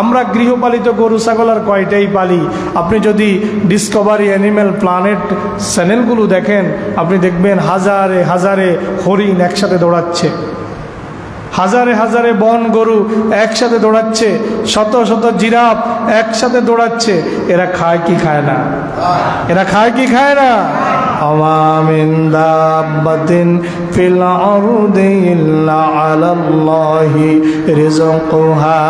[SPEAKER 1] আমরা গৃহপালিত গরু ছাগল আর কয়টাই পালি। আপনি যদি ডিসকভারি অ্যানিম্যাল প্ল্যানেট চ্যানেলগুলো দেখেন, আপনি দেখবেন হাজারে হাজারে হরিণ একসাথে দৌড়াচ্ছে, হাজারে হাজারে বন গরু একসাথে দৌড়াচ্ছে, শত শত জিরাফ একসাথে দৌড়াচ্ছে। এরা খায় কি খায় না? এরা খায় কি খায় না? ওমা মিন দাব্বাতিন ফিল আরদি ইল্লা আলাল্লাহি রিজকুহা,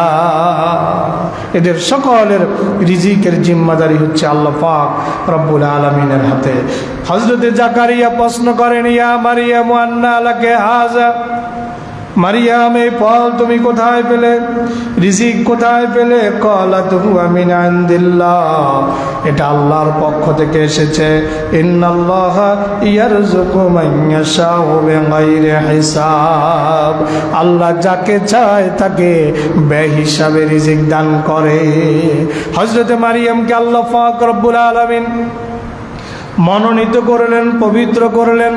[SPEAKER 1] এদের সকলের রিজিকের জিম্মাদারি হচ্ছে আল্লাহ পাক রব্বুল আলামিনের হাতে। হযরতে জাকারিয়া প্রশ্ন করেন, ইয়া মারইয়াম আন্না লাকি হাযা, মারিয়াম এই ফল তুমি কোথায় পেলে? রিজিক কোথায় পেলে? ক্বালাত হুয়া মিন ইনদিল্লাহ, এটা আল্লাহর পক্ষ থেকে এসেছে। ইন্নাল্লাহা ইয়ারযুকু মান ইয়াশাউ বিগাইরি হিসাব, আল্লাহ যাকে চায় তাকে বেহিসাবে রিজিক দান করে। হযরতে মারিয়ামকে আল্লাহ পাক রব্বুল আলামিন মনোনীত করলেন, পবিত্র করলেন।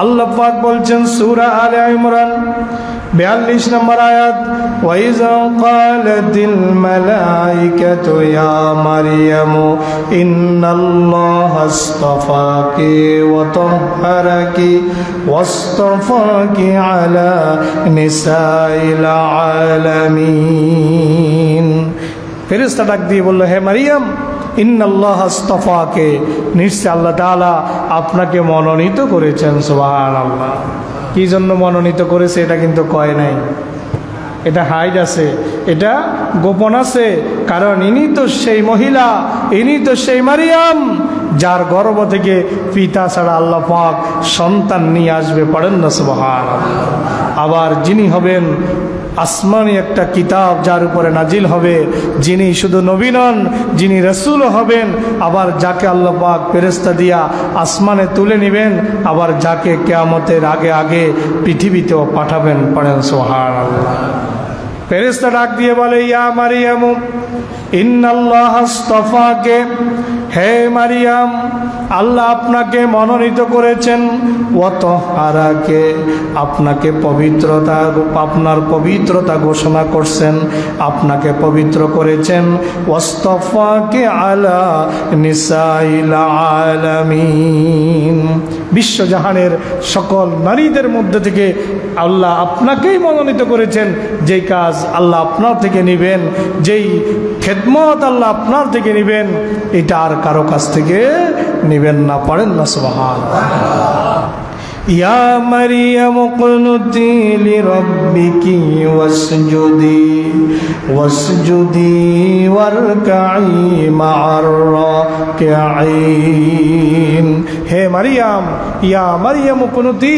[SPEAKER 1] আল্লাহ পাক বলছেন সূরা আলে ইমরান 42 নম্বর আয়াত, ওয়াইযা ক্বালাতিল মালাইকাতু ইয়া মারইয়াম ইন্নাল্লাহা আসতাফাকি ওয়া তাহহারাকি ওয়াসতাফাকি আলা নিসাইল আলামিন। ফেরেশতা ডাক দিয়ে বলল, হে মারিয়াম, ইন্নাল্লাহ আস্তাফাকে, নিশ্চয় আল্লাহ তাআলা আপনাকে মনোনীত করেছেন। সুবহানাল্লাহ। কি জন্য মনোনীত করেছে এটা কিন্তু কয় নাই, এটা হাইড আছে, এটা গোপন আছে। কারণ ইনি তো সেই মহিলা, ইনি তো সেই মারিয়াম যার গর্ভ থেকে পিতা ছাড়া আল্লাহ পাক সন্তান নিয়ে আসবে। পড়েন না সুবহানাল্লাহ। আবার যিনি হবেন আসমানি একটা কিতাব যার উপরে নাজিল হবে, যিনি শুধু নবী নন, যিনি রাসূল হবেন। আবার যাকে আল্লাহ পাক ফেরেশতা দিয়া আসমানে তুলে নেবেন, আবার যাকে কিয়ামতের আগে আগে পৃথিবীতেও পাঠাবেন। পড়েন সুবহানাল্লাহ। ফেরেশতা ডাক দিয়ে বলে, ইয়া মারিয়াম ইন্নাল্লাহ আস্তাফাকে, হে মারিয়াম, আল্লাহ আপনাকে মনোনীত করেছেন। ওয়া তাহহারাকে, আপনাকে পবিত্রতা, আপনার পবিত্রতা ঘোষণা করছেন, আপনাকে পবিত্র করেছেন। ওয়াসতাফাকে আলা নিসাইল আলামিন, বিশ্বজাহানের সকল নারীদের মধ্যে থেকে আল্লাহ আপনাকেই মনোনীত করেছেন। যেই কাজ আল্লাহ আপনার থেকে নেবেন, যেই খেদমত আল্লাহ আপনার থেকে নেবেন, এটা আর কারো কাছ থেকে নেবেন না। পড়েন না সুবহানাল্লাহ। ইয়া মারিয়াম কুনুতি লিরাব্বিকি ওয়াসজুদি ওয়াসজুদি ওয়ারকাই মা'আর রাকিঈন। হে মারিয়াম, ইয়া মারিয়াম কুনুতি,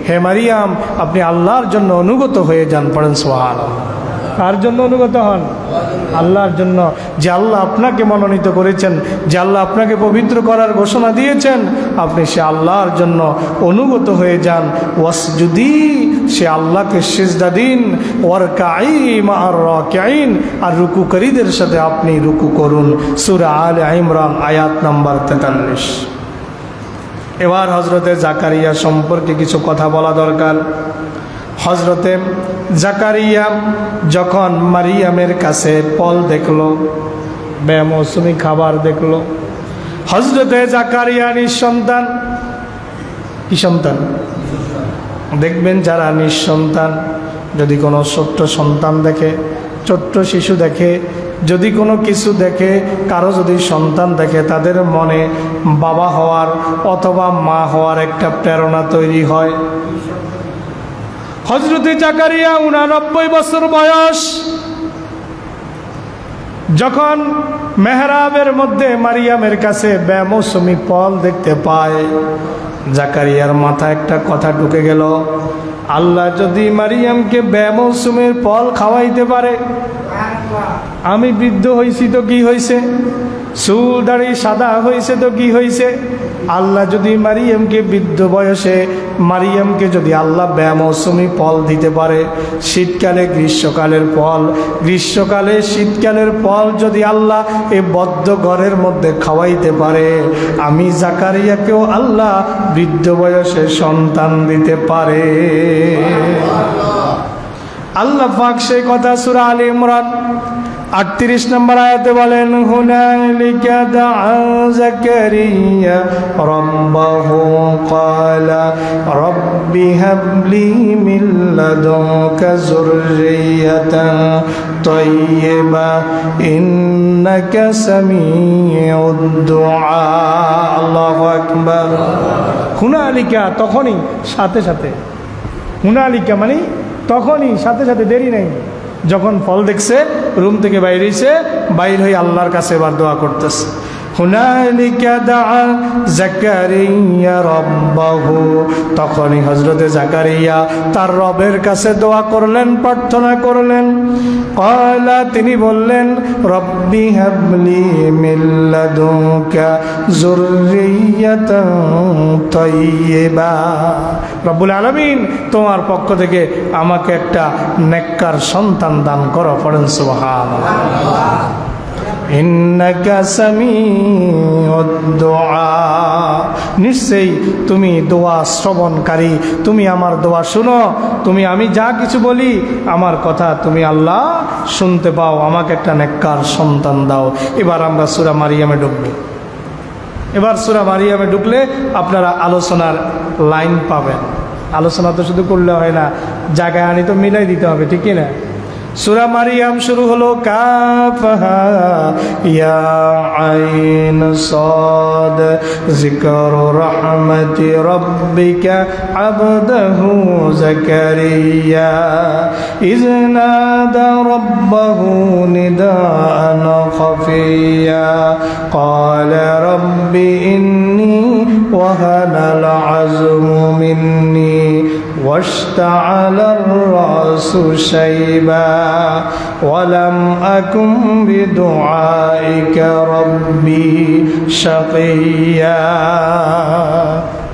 [SPEAKER 1] হে মারিয়াম আপনি আল্লাহর জন্য অনুগত হয়ে যান। পড়েন সুবহানাল্লাহ। কার জন্য অনুগত হন? আল্লাহর জন্য। যে আল্লাহ আপনাকে মনোনীত করেছেন, যে আল্লাহ আপনাকে পবিত্র করার ঘোষণা দিয়েছেন, আপনি সে আল্লাহর জন্য অনুগত হয়ে যান। ওয়াসজুদি, সে আল্লাহকে সিজদা দিন। ওয়ারকাই মা'আর রাকিঈন, আর রুকুকারীদের সাথে আপনি রুকু করুন। সূরা আলে ইমরান আয়াত নাম্বার 43। এবার হযরতে জাকারিয়া সম্পর্কে কিছু কথা বলা দরকার। হযরতে জাকারিয়া যখন মারিয়ামের কাছে ফল দেখলো, বেমৌসুমি খাবার দেখলো, হযরতে জাকারিয়া নিঃসন্তান। কি সন্তান? দেখবেন যারা নিঃসন্তান, যদি কোনো ছোট্ট সন্তান দেখে, ছোট্ট শিশু দেখে, যদি কোনো কিছু দেখে, কারো যদি সন্তান দেখে, তাদের মনে বাবা হওয়ার অথবা মা হওয়ার একটা প্রেরণা তৈরি হয়। হযরত জাকারিয়া 89 বছর বয়স, যখন মেহরাবের মধ্যে মারিয়ামের কাছে বেমৌসুমি ফল দেখতে পায়, জাকারিয়ার মাথায় একটা কথা ঢুকে গেল, আল্লাহ যদি মারিয়ামকে বেমৌসুমের ফল খাওয়াইতে পারে, আমি বৃদ্ধ হয়েছি তো কি হয়েছে, চুল দাড়ি সাদা হয়েছে তো কি হয়েছে, আল্লাহ যদি মারিয়ামকে বৃদ্ধ বয়সে মারিয়ামকে যদি আল্লাহ বেমৌসুমি ফল দিতে পারে, শীতকালে গ্রীষ্মকালের ফল, গ্রীষ্মকালে শীতকালের ফল যদি আল্লাহ এই বদ্ধ ঘরের মধ্যে খাওয়াইতে পারে, আমি জাকারিয়াকেও আল্লাহ বৃদ্ধ বয়সে সন্তান দিতে পারে। আল্লাহ পাক সেই কথা সূরা আলে ইমরান 38 নম্বর আয়াতে বলেন, হুনালিকা দাআ জাকারিয়া রাব্বাহু ক্বালা রাব্বি হাবলি মিন লাদুনকা যুররিয়াতান তাইয়্যিবা ইন্নাকা সামিউদ দুআ। আল্লাহু আকবার। হুনালিকা তখনই, সাথে সাথে, হুনালিকা মানে তখনই, সাথে সাথে, দেরি নেই। যখন ফল দেখছে, রুম থেকে বাইরে হয়েছে, বাইর হয়ে আল্লাহর কাছে এবার দোয়া করতেছে। হুনালিকা দাআ জাকারিয়া রাব্বাহু, তখনই হযরতে জাকারিয়া তার রবের কাছে দোয়া করলেন, প্রার্থনা করলেন। ক্বালা, তিনি বললেন, রব্বি হাবলি মিন লাদুনকা যুররিয়াতান তাইয়্যিবা, রব্বুল আলামিন তোমার পক্ষ থেকে আমাকে একটা নেককার সন্তান দান করো। পড়েন সুবহানাল্লাহ। ইন্নাকা সামিউদ দুআ, নিশ্চয়ই তুমি দোয়া শ্রবণকারী, তুমি আমার দোয়া শুনো, তুমি আমি যা কিছু বলি আমার কথা তুমি আল্লাহ শুনতে পাও, আমাকে একটা নেককার সন্তান দাও। এবার আমরা সূরা মারিয়ামে ঢুকবো। এবার সূরা মারিয়ামে ঢুকলে আপনারা আলোচনার লাইন পাবেন। আলোচনা তো শুধু করলে হয় না, জায়গায় আনি তো মিলাই দিতে হবে, ঠিক না? সূরা মারিয়াম শুরু হলো কাফহা ইয়া আইন সাদ, যিকরু রাহমাতি রাব্বিকা আবদাহু জাকারিয়া ইয নাদা রাব্বাহু নিদাআন খাফিয়া ক্বালা রাব্বি ইন্নী ওয়াহানাল আযমু মিন্নী واشتعل الرأس شيبا ولم أكن بدعائك ربي شقيا।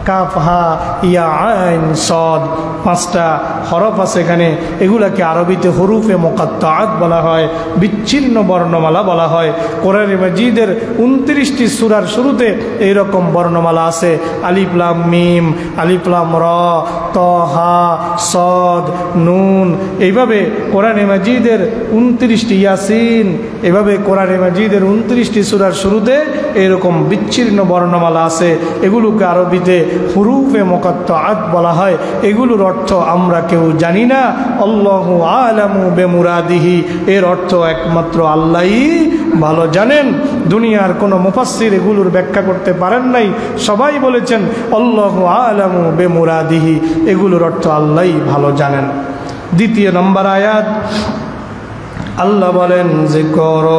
[SPEAKER 1] কাফহা ইয়া আইন সাদ, 5টা হরফ আছে এখানে। এগুলাকে আরবিতে হরুফে মুকাত্তাআত বলা হয়, বিচ্ছিন্ন বর্ণমালা বলা হয়। কোরআন মাজিদের 29টি সূরার শুরুতে এইরকম বর্ণমালা আছে, আলিফ লাম মিম, আলিফ লাম র, তহা, সদ, নুন। এইভাবে কোরআন মাজিদের 29টি, ইয়াসিন, এভাবে কোরআন মাজিদের 29টি সূরার শুরুতে এরকম বিচ্ছিন্ন বর্ণমালা আছে। এগুলোকে আরবিতে হুরুফে মুকাত্তাআত বলা হয়। এগুলোর অর্থ আমরা কেউ জানি না, আল্লাহু আলামু বিমুরাদিহি, এর অর্থ একমাত্র আল্লাহই ভালো জানেন। দুনিয়ার কোনো মুফাসসির এগুলোর ব্যাখ্যা করতে পারেন নাই, সবাই বলেছেন আল্লাহু আলামু বিমুরাদিহি, এগুলোর অর্থ আল্লাহই ভালো জানেন। 2 নম্বর আয়াত, আল্লাহ বলেন, যিকরু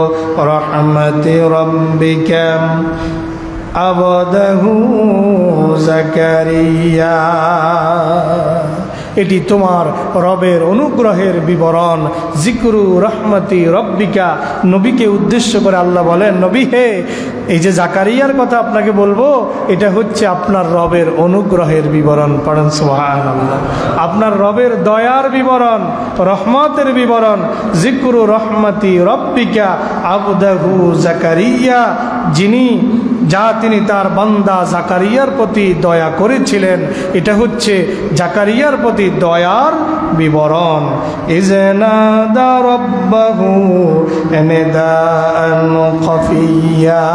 [SPEAKER 1] রাহমাতি রাব্বিকা আবদাহু জাকারিয়া, এটি তোমার রবের অনুগ্রহের বিবরণ। জিকরু রহমতি রব্বিকা, নবীকে উদ্দেশ্য করে আল্লাহ বলেন, নবী হে, এই যে জাকারিয়ার কথা আপনাকে বলবো, এটা হচ্ছে আপনার রবের অনুগ্রহের বিবরণ। পড়েন সুবহানাল্লাহ। আপনার রবের দয়ার বিবরণ, রহমতের বিবরণ। জিকরু রহমতি রব্বিকা আবদাহু জাকারিয়া, তিনি তার বান্দা জাকারিয়ার প্রতি দয়া করেছিলেন, এটা হচ্ছে জাকারিয়ার প্রতি দয়ার বিবরণ। ইজনাদা রাব্বাহু নিদাআন খাফিয়া,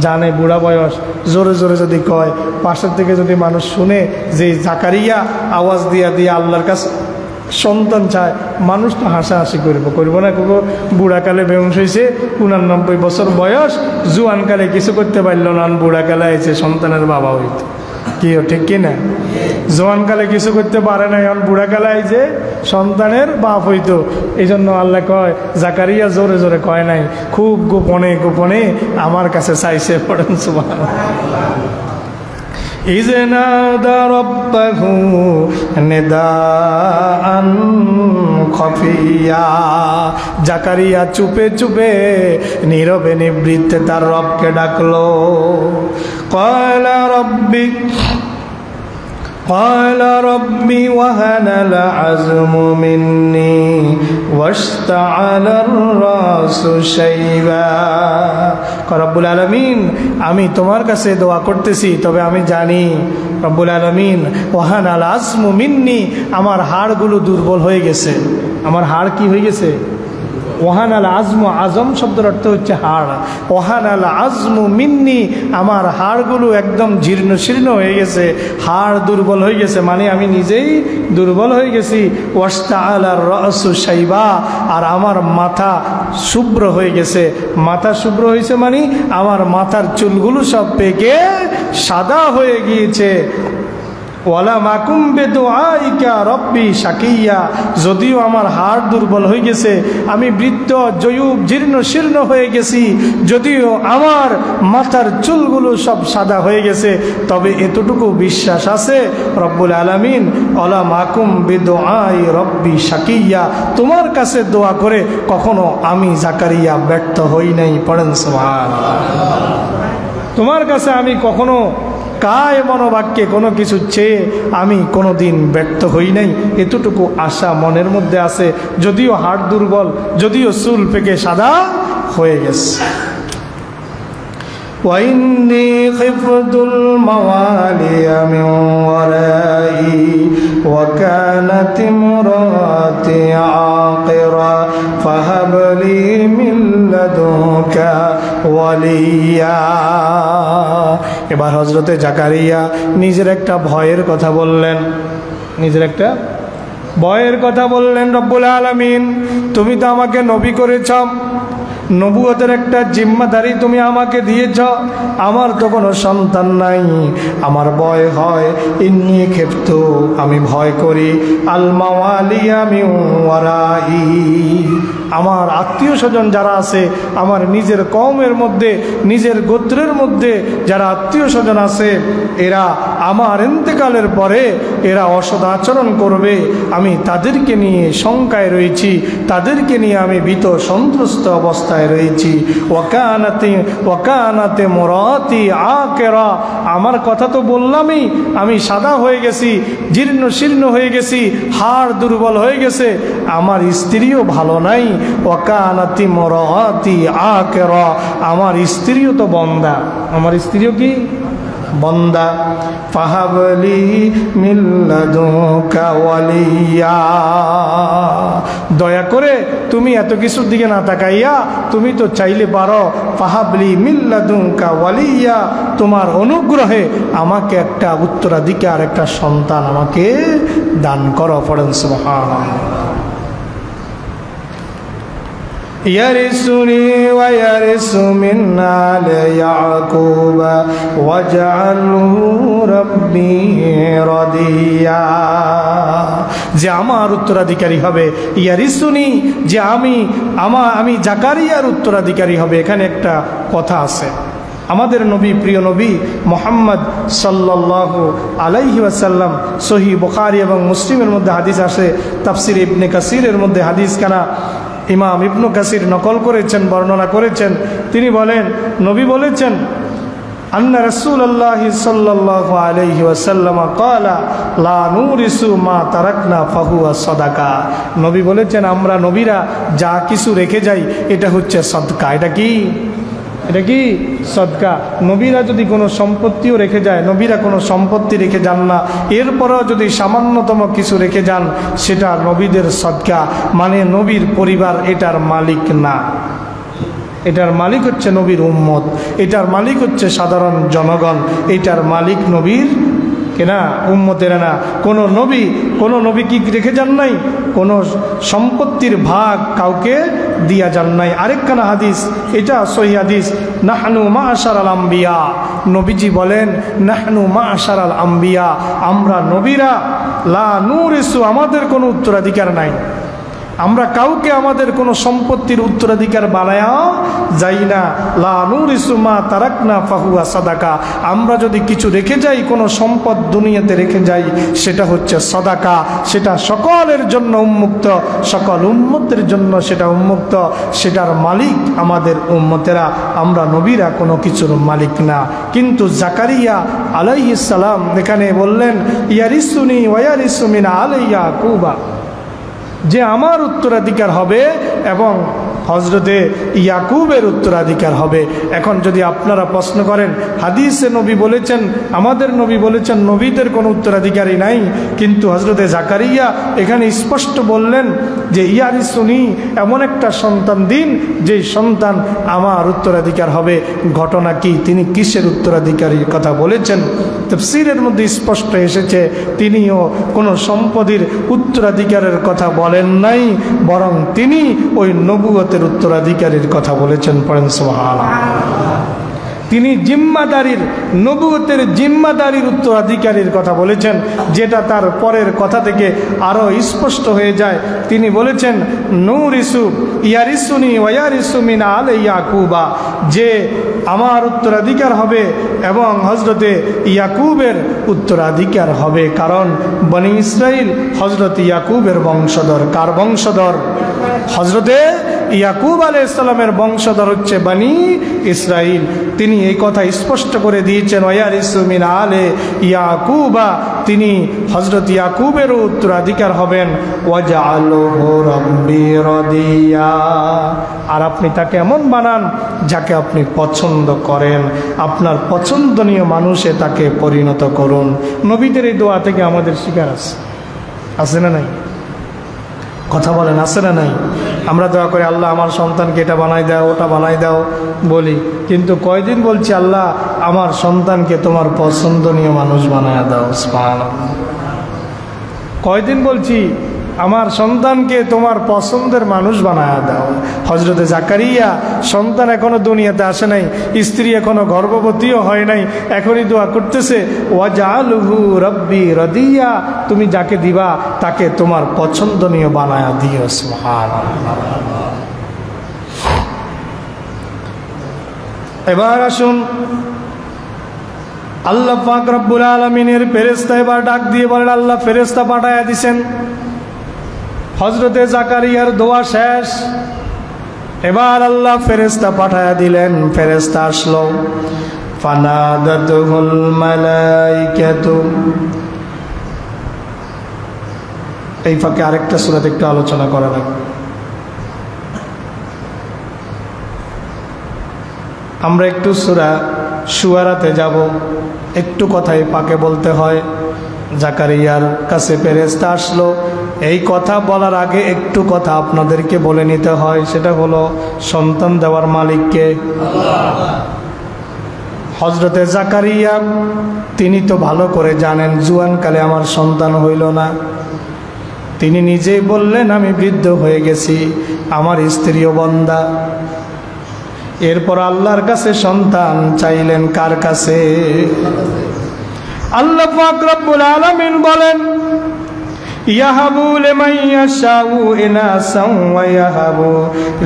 [SPEAKER 1] জানে বুড়া বয়স, জোরে জোরে যদি কয়, পাশের থেকে যদি মানুষ শুনে যে জাকারিয়া আওয়াজ দিয়া আল্লাহর কাছে সন্তান চায় মানুষ তো হাসাহাসি করবো না, কোনো বুড়াকালে বেউন্স হয়েছে, 89 বছর বয়স, জুয়ানকালে কিছু করতে পারল না, বুড়াকালে আছে সন্তানের বাবা হইতো, কি ঠিক কিনা? জোয়ানকালে কিছু করতে পারে না, এখন বুড়াকালে আইছে সন্তানের বাপ হইতো। এই জন্য আল্লাহ কয়, জাকারিয়া জোরে জোরে কয় নাই, খুব গোপনে গোপনে আমার কাছে চাইছে। পড়েন সুবহানাল্লাহ। إذ نادى ربه نداء خفيا, জাকারিয়া চুপে চুপে নীরবে নিবৃত্তে তার রবকে ডাকলো। قال ربي وهن العزم مني واشتعل الرأس شيبا. রব্বুল আলামিন, আমি তোমার কাছে দোয়া করতেছি, তবে আমি জানি রব্বুল আলামিন ওয়াহান আল আজমু মিন্নি, আমার হাড়গুলো দুর্বল হয়ে গেছে। আমার হাড় কি হয়ে গেছে? ওয়াহান আল আজমু, আজম শব্দের অর্থ হচ্ছে হাড়। ওয়াহান আল আজমু মিন্নি, আমার হাড়গুলো একদম জীর্ণ শীর্ণ হয়ে গেছে, হাড় দুর্বল হয়ে গেছে, মানে আমি নিজেই দুর্বল হয়ে গেছি। ওয়াস্তাআল আর রাসু শাইবা, আর আমার মাথা শুভ্র হয়ে গেছে। মাথা শুভ্র হয়েছে মানে আমার মাথার চুলগুলো সব পেকে সাদা হয়ে গিয়েছে। ওয়ালা মাকুম বেদুআইকা রব্বি শাকিয়া, যদিও আমার হাড় দুর্বল হয়ে গেছে, আমি বৃদ্ধ জয়ুব জীর্ণ শীর্ণ হয়ে গেছি, যদিও আমার মাথার চুলগুলো সব সাদা হয়ে গেছে, তবে এতটুকু বিশ্বাস আছে রব্বুল আলামিন ওয়ালা মাকুম বেদুআই রব্বি শাকিয়া, তোমার কাছে দোয়া করে কখনো আমি জাকারিয়া ব্যর্থ হই নাই। পড়েন সুবহানাল্লাহ। তোমার কাছে আমি কখনো কায় মনোবাক্যে কোনো কিছু চেয়ে আমি কোনো দিন ব্যর্থ হই নাই, এতটুকু আশা মনের মধ্যে আছে, যদিও হাড় দুর্বল, যদিও চুল পেকে সাদা হয়ে গেছে। وإني خفت الموالي من ورائي وكانت امرأتي عاقرا فهب لي من لدنك وليا. এবার হযরতে জাকারিয়া নিজের একটা ভয়ের কথা বললেন, নিজের একটা ভয়ের কথা বললেন। রব্বুল আলামিন, তুমি তো আমাকে নবী করেছ, নবুয়তের একটা জিম্মাদারি তুমি আমাকে দিয়েছ, আমার তো কোনো সন্তান নাই, আমার ভয় হয়। ইন্নী খেপ্তু, আমি ভয় করি, আল মাওয়ালিয়া মিন ওয়ারাই, আমার আত্মীয় স্বজন যারা আছে, আমার নিজের কওমের মধ্যে, নিজের গোত্রের মধ্যে যারা আত্মীয় স্বজন আছে, এরা আমার ইন্তেকালের পরে এরা অসৎ আচরণ করবে, আমি তাদেরকে নিয়ে শঙ্কায় রয়েছি, তাদেরকে নিয়ে আমি ভীত সন্ত্রস্ত অবস্থায় রয়েছি। ওয়াকানাতে মুরাতি আকেরা, আমার কথা তো বললামই, আমি সাদা হয়ে গেছি, জীর্ণ শীর্ণ হয়ে গেছি, হাড় দুর্বল হয়ে গেছে, আমার স্ত্রীও ভালো নাই। ওয়াকানাতি মুরাতি আকেরা, আমার স্ত্রীও তো বন্দা, আমার স্ত্রীও কি বন্দা। ফাহাবলি মিন লাদুনকা ওয়ালিয়া, দয়া করে তুমি এত কিছুর দিকে না তাকাইয়া তুমি তো চাইলে পারো, ফাহাবলি মিন লাদুনকা ওয়ালিয়া, তোমার অনুগ্রহে আমাকে একটা উত্তরাধিকার, একটা সন্তান আমাকে দান করো। পড়েন সুবহানাল্লাহ। يرثني ويرث من آل يعقوب واجعله ربي رضيا, যে আমার উত্তরাধিকারী হবে। ইয়ারিসুনি, যে আমি জাকারিয়ার উত্তরাধিকারী হবে। এখানে একটা কথা আছে, আমাদের নবী, প্রিয় নবী মুহাম্মদ সাল্লাল্লাহু আলাইহি ওয়াসাল্লাম, সহিহ বুখারী এবং মুসলিমের মধ্যে হাদিস আসে, তাফসীর ইবনে কাসিরের মধ্যে হাদিস কানা ইমাম ইবনু কাসির নকল করেছেন, বর্ণনা করেছেন। তিনি বলেন, নবী বলেছেন, আন্না রাসূলুল্লাহি সাল্লাল্লাহু আলাইহি ওয়াসাল্লাম ক্বালা লা নুরিসু মা তারাকনা ফাহুয়া সাদাকা। নবী বলেছেন, আমরা নবীরা যা কিছু রেখে যাই এটা হচ্ছে সদকা। এটা কি? এটা কি সদকা। নবীরা যদি কোনো সম্পত্তিও রেখে যায়, নবীরা কোনো সম্পত্তি রেখে যান না, এরপরেও যদি সামান্যতম কিছু রেখে যান, সেটা নবীদের সদকা, মানে নবীর পরিবার এটার মালিক না, এটার মালিক হচ্ছে নবীর উম্মত, এটার মালিক হচ্ছে সাধারণ জনগণ, এটার মালিক নবীর কিনা উম্মতেরা না। কোনো নবী কি রেখে যান নাই? কোনো সম্পত্তির ভাগ কাউকে দিয়া যান নাই। আরেকখানা হাদিস, এটা সহিহ হাদিস, নাহনু মাআশারাল আম্বিয়া, নবীজি বলেন নাহনু মাআশারাল আম্বিয়া, আমরা নবীরা লা নুরিসু, আমাদের কোনো উত্তরাধিকার নাই। আমরা কাউকে আমাদের কোনো সম্পত্তির উত্তরাধিকার বানায়া যাই না। লা নুরিসু মা তারাকনা ফাহুয়া সাদাকা, আমরা যদি কিছু রেখে যাই, কোনো সম্পদ দুনিয়াতে রেখে যাই, সেটা হচ্ছে সাদাকা, সেটা সকলের জন্য উন্মুক্ত, সকল উম্মতের জন্য সেটা উন্মুক্ত, সেটার মালিক আমাদের উম্মতেরা, আমরা নবীরা কোনো কিছুর মালিক না। কিন্তু জাকারিয়া আলাইহিস সালাম এখানে বললেন ইয়ারিসুনি ওয়া ইয়ারিসু মিন আলি ইয়াকুবা, যে আমার উত্তরাধিকার হবে এবং হজরতে ইয়াকুবের উত্তরাধিকার হবে। এখন যদি আপনারা প্রশ্ন করেন, হাদিসে নবী বলেছেন, আমাদের নবী বলেছেন নবীদের কোনো উত্তরাধিকারী নাই, কিন্তু হজরতে জাকারিয়া এখানে স্পষ্ট বললেন যে ইয়ারিসুনি, এমন একটা সন্তান দিন যেই সন্তান আমার উত্তরাধিকার হবে। ঘটনা কি? তিনি কিসের উত্তরাধিকারীর কথা বলেছেন? তাফসীরের মধ্যে স্পষ্ট এসেছে তিনিও কোনো সম্পদের উত্তরাধিকারের কথা বলেন নাই, বরং তিনি ওই নবুয়তের উত্তরাধিকারীর কথা বলেছেন। পড়েন সুবহানাল্লাহ। তিনি জিম্মাদারির, নবুয়তের জিম্মাদারির উত্তরাধিকারীর কথা বলেছেন, যেটা তার পরের কথা থেকে আরও স্পষ্ট হয়ে যায়। তিনি বলেছেন নুরিসু ইয়ারিসুনি ওয়া ইয়ারিসু মিন আলি ইয়াকুবা, যে আমার উত্তরাধিকার হবে এবং হজরতে ইয়াকুবের উত্তরাধিকার হবে। কারণ বনি ইসরাইল হজরত ইয়াকুবের বংশধর। কার বংশধর? হজরতে ইয়াকুব আলাইহিস সালামের বংশধর হচ্ছে বনি ইসরাইল। তিনি এই কথা স্পষ্ট করে দিয়েছেন ওয়ারিসু মিন আলে ইয়াকুবা, তিনি হযরত ইয়াকুবের উত্তরাধিকার হবেন। ওয়াজআলহু রাব্বি রাদিয়া, আর আপনি তাকে এমন বানান যাকে আপনি পছন্দ করেন, আপনার পছন্দনীয় মানুষে তাকে পরিণত করুন। নবীদের এই দোয়া থেকে আমাদের শিকার আছে না নাই? কথা বলেন, আছে না নাই? আমরা দোয়া করে আল্লাহ আমার সন্তানকে এটা বানাই দাও, ওটা বানাই দাও বলি, কিন্তু কয়দিন বলছি আল্লাহ আমার সন্তানকে তোমার পছন্দনীয় মানুষ বানায় দাও? সুবহানাল্লাহ। কয়দিন বলছি আমার সন্তানকে তোমার পছন্দের মানুষ বানায় দাও। হজরতে জাকারিয়া সন্তান এখনো দুনিয়াতে আসে নাই, স্ত্রী এখনো গর্ভবতীও হয় নাই, এখনই দোয়া করতেছে ওয়াজআলহু রাব্বি রাদিয়া, তুমি যাকে দিবা তাকে তোমার পছন্দনীয় বানায়া দিও। সুবহানাল্লাহ। এবার আসুন আল্লাহ পাক রব্বুল আলামিনের ফেরেশতা এবার ডাক দিয়ে বলেন, আল্লাহ ফেরেশতা পাঠায়া দিছেন। হজরতে জাকারিয়ার দোয়া শেষ, এবার আল্লাহ ফেরেশতা পাঠায়া দিলেন। ফেরেশতা আসলো, ফানাদাতুহুল মালাইকাতু। এই ফাঁকে আরেকটা সূরাতে একটু আলোচনা করা লাগবে। আমরা একটু সূরা শুআরাতে যাব, একটু কথাই পাকে বলতে হয়। জাকারিয়ার কাছে ফেরেশতা আসলো, এই কথা বলার আগে একটু কথা আপনাদেরকে বলে নিতে হয়, সেটা হলো সন্তান দেওয়ার মালিককে আল্লাহ। হজরতে জাকারিয়া তিনি তো ভালো করে জানেন জুয়ানকালে আমার সন্তান হইল না। তিনি নিজেই বললেন আমি বৃদ্ধ হয়ে গেছি, আমার স্ত্রীও বন্দা। এরপর আল্লাহর কাছে সন্তান চাইলেন, কার কাছে? আল্লাহ পাক রব্বুল আলামিন বলেন ইয়াহাবু লিমান ইয়াশাউ ইনাসান ওয়া ইয়াহাবু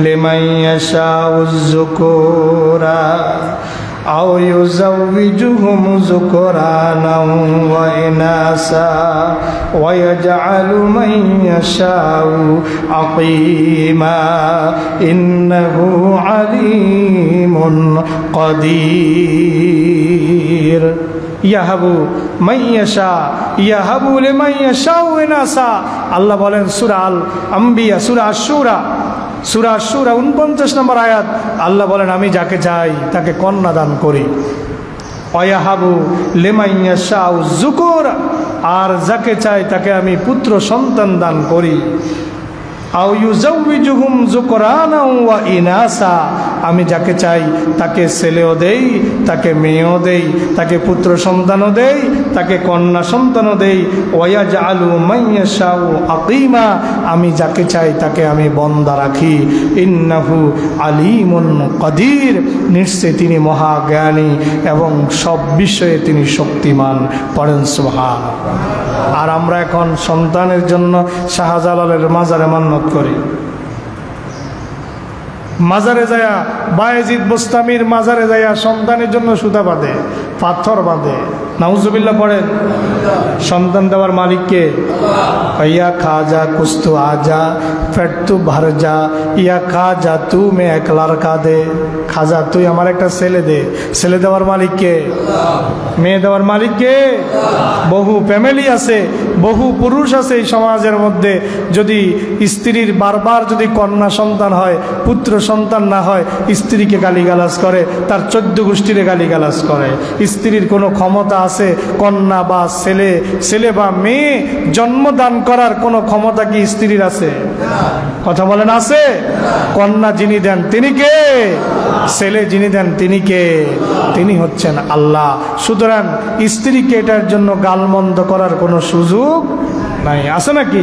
[SPEAKER 1] লিমান ইয়াশাউ যুকুরা আও ইউযাওয়িজুহুম যুকরানাও ওয়া ইনাসা ওয়া ইয়াজআলু মান ইয়াশাউ আকিমা ইন্নাহু আলিমুন কাদির। ইয়াহাবু মাইয়াশা ইয়াহাবু লিমাইয়াশা ইনাসা। আল্লাহ বলেন সূরা আল আম্বিয়া, সূরা আশ-শুরা, সূরা আশ-শুরা 49 নম্বর আয়াত। আল্লাহ বলেন আমি যাকে চাই তাকে কন্যা দান করি। ওয়ায়াহাবু লিমাইয়াশা যুকুর, আর যাকে চাই তাকে আমি পুত্র সন্তান দান করি। আও ইউযাওয়িজুহুম যুকরানা ওয়া ইনাসা, আমি যাকে চাই তাকে ছেলেও দেই, তাকে মেয়েও দেই, তাকে পুত্র সন্তানও দেই, তাকে কন্যা সন্তানও দেই। ওয়ায়াজআলু মাইয়াশাউ আকিমা, আমি যাকে চাই তাকে আমি বন্দা রাখি। ইন্নাহু আলিমুন কাদির, নিশ্চয় তিনি মহাজ্ঞানী এবং সব বিষয়ে তিনি শক্তিমান। পড়েন সুবহানাল্লাহ। আর আমরা এখন সন্তানের জন্য শাহজালালের মাজারে মান্নত করি, মাজারে যায়া বায়েজিদ বোস্তামির মাজারে যায়া সন্তানের জন্য সুতা বাঁধে, পাথর বাঁধে। নাউজুবিল্লাহ পড়েন। সন্তান দেওয়ার মালিককে? ইয়া খাজা কুস্তু আজা পেট তু ভর যা, ইয়া খাজা তু মে এক লড়কা দে। খাজা তুই আমার একটা ছেলে দে। ছেলে দেওয়ার মালিককে? মেয়ে দেওয়ার মালিককে? বহু ফ্যামিলি আছে, বহু পুরুষ আছে এই সমাজের মধ্যে, যদি স্ত্রীর বারবার যদি কন্যা সন্তান হয়, পুত্র সন্তান না হয়, স্ত্রীকে গালিগালাজ করে, তার 14 গোষ্ঠীরে গালিগালাজ করে। স্ত্রীর কোনো ক্ষমতা আছে কন্যা বা ছেলে, ছেলে বা মেয়ে জন্মদান করার কোনো ক্ষমতা কি স্ত্রীর আছে? কথা বলেন আছে? কন্যা যিনি দেন তিনি কে? ছেলে যিনি দেন তিনি কে? তিনি হচ্ছেন আল্লাহ। সুতরাং স্ত্রীকে এটার জন্য গালমন্দ করার কোনো সুযোগ নাই। আছে নাকি?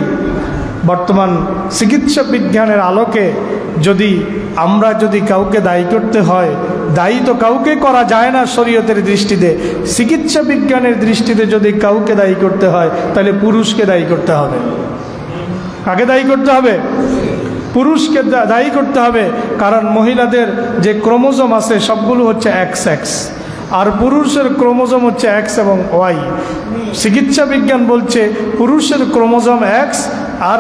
[SPEAKER 1] বর্তমান চিকিৎসা বিজ্ঞানের আলোকে আমরা যদি কাউকে দায়ী করতে হয়, দায়ী তো কাউকে করা যায় না শরীয়তের দৃষ্টিতে। চিকিৎসা বিজ্ঞানের দৃষ্টিতে যদি কাউকে দায়ী করতে হয়, তাহলে পুরুষকে দায়ী করতে হবে। কাকে দায়ী করতে হবে? পুরুষকে দায়ী করতে হবে। কারণ মহিলাদের যে ক্রোমোজোম আছে সবগুলো হচ্ছে XX, আর পুরুষের ক্রোমোজোম হচ্ছে X এবং Y। চিকিৎসা বিজ্ঞান বলছে পুরুষের ক্রোমোজোম X আর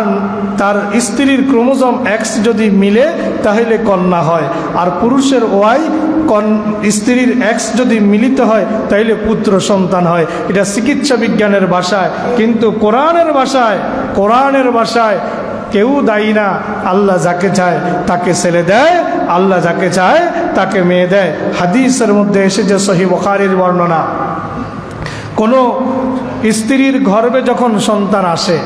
[SPEAKER 1] তার স্ত্রীর ক্রোমোজোম X যদি মিলে তাহলে কন্যা হয়, আর পুরুষের Y স্ত্রীর X যদি মিলিত হয় তাহলে পুত্র সন্তান হয়। এটা চিকিৎসা বিজ্ঞানের ভাষায়। কিন্তু কোরআনের ভাষায় কেউ দায়ী না। আল্লাহ যাকে চায় তাকে ছেলে দেয়, আল্লাহ যাকে চায় তাকে মেয়ে দেয়। হাদিসের মধ্যে এসেছে সহিহ বুখারীর বর্ণনা, কোনো স্ত্রীর গর্ভে যখন সন্তান আসে,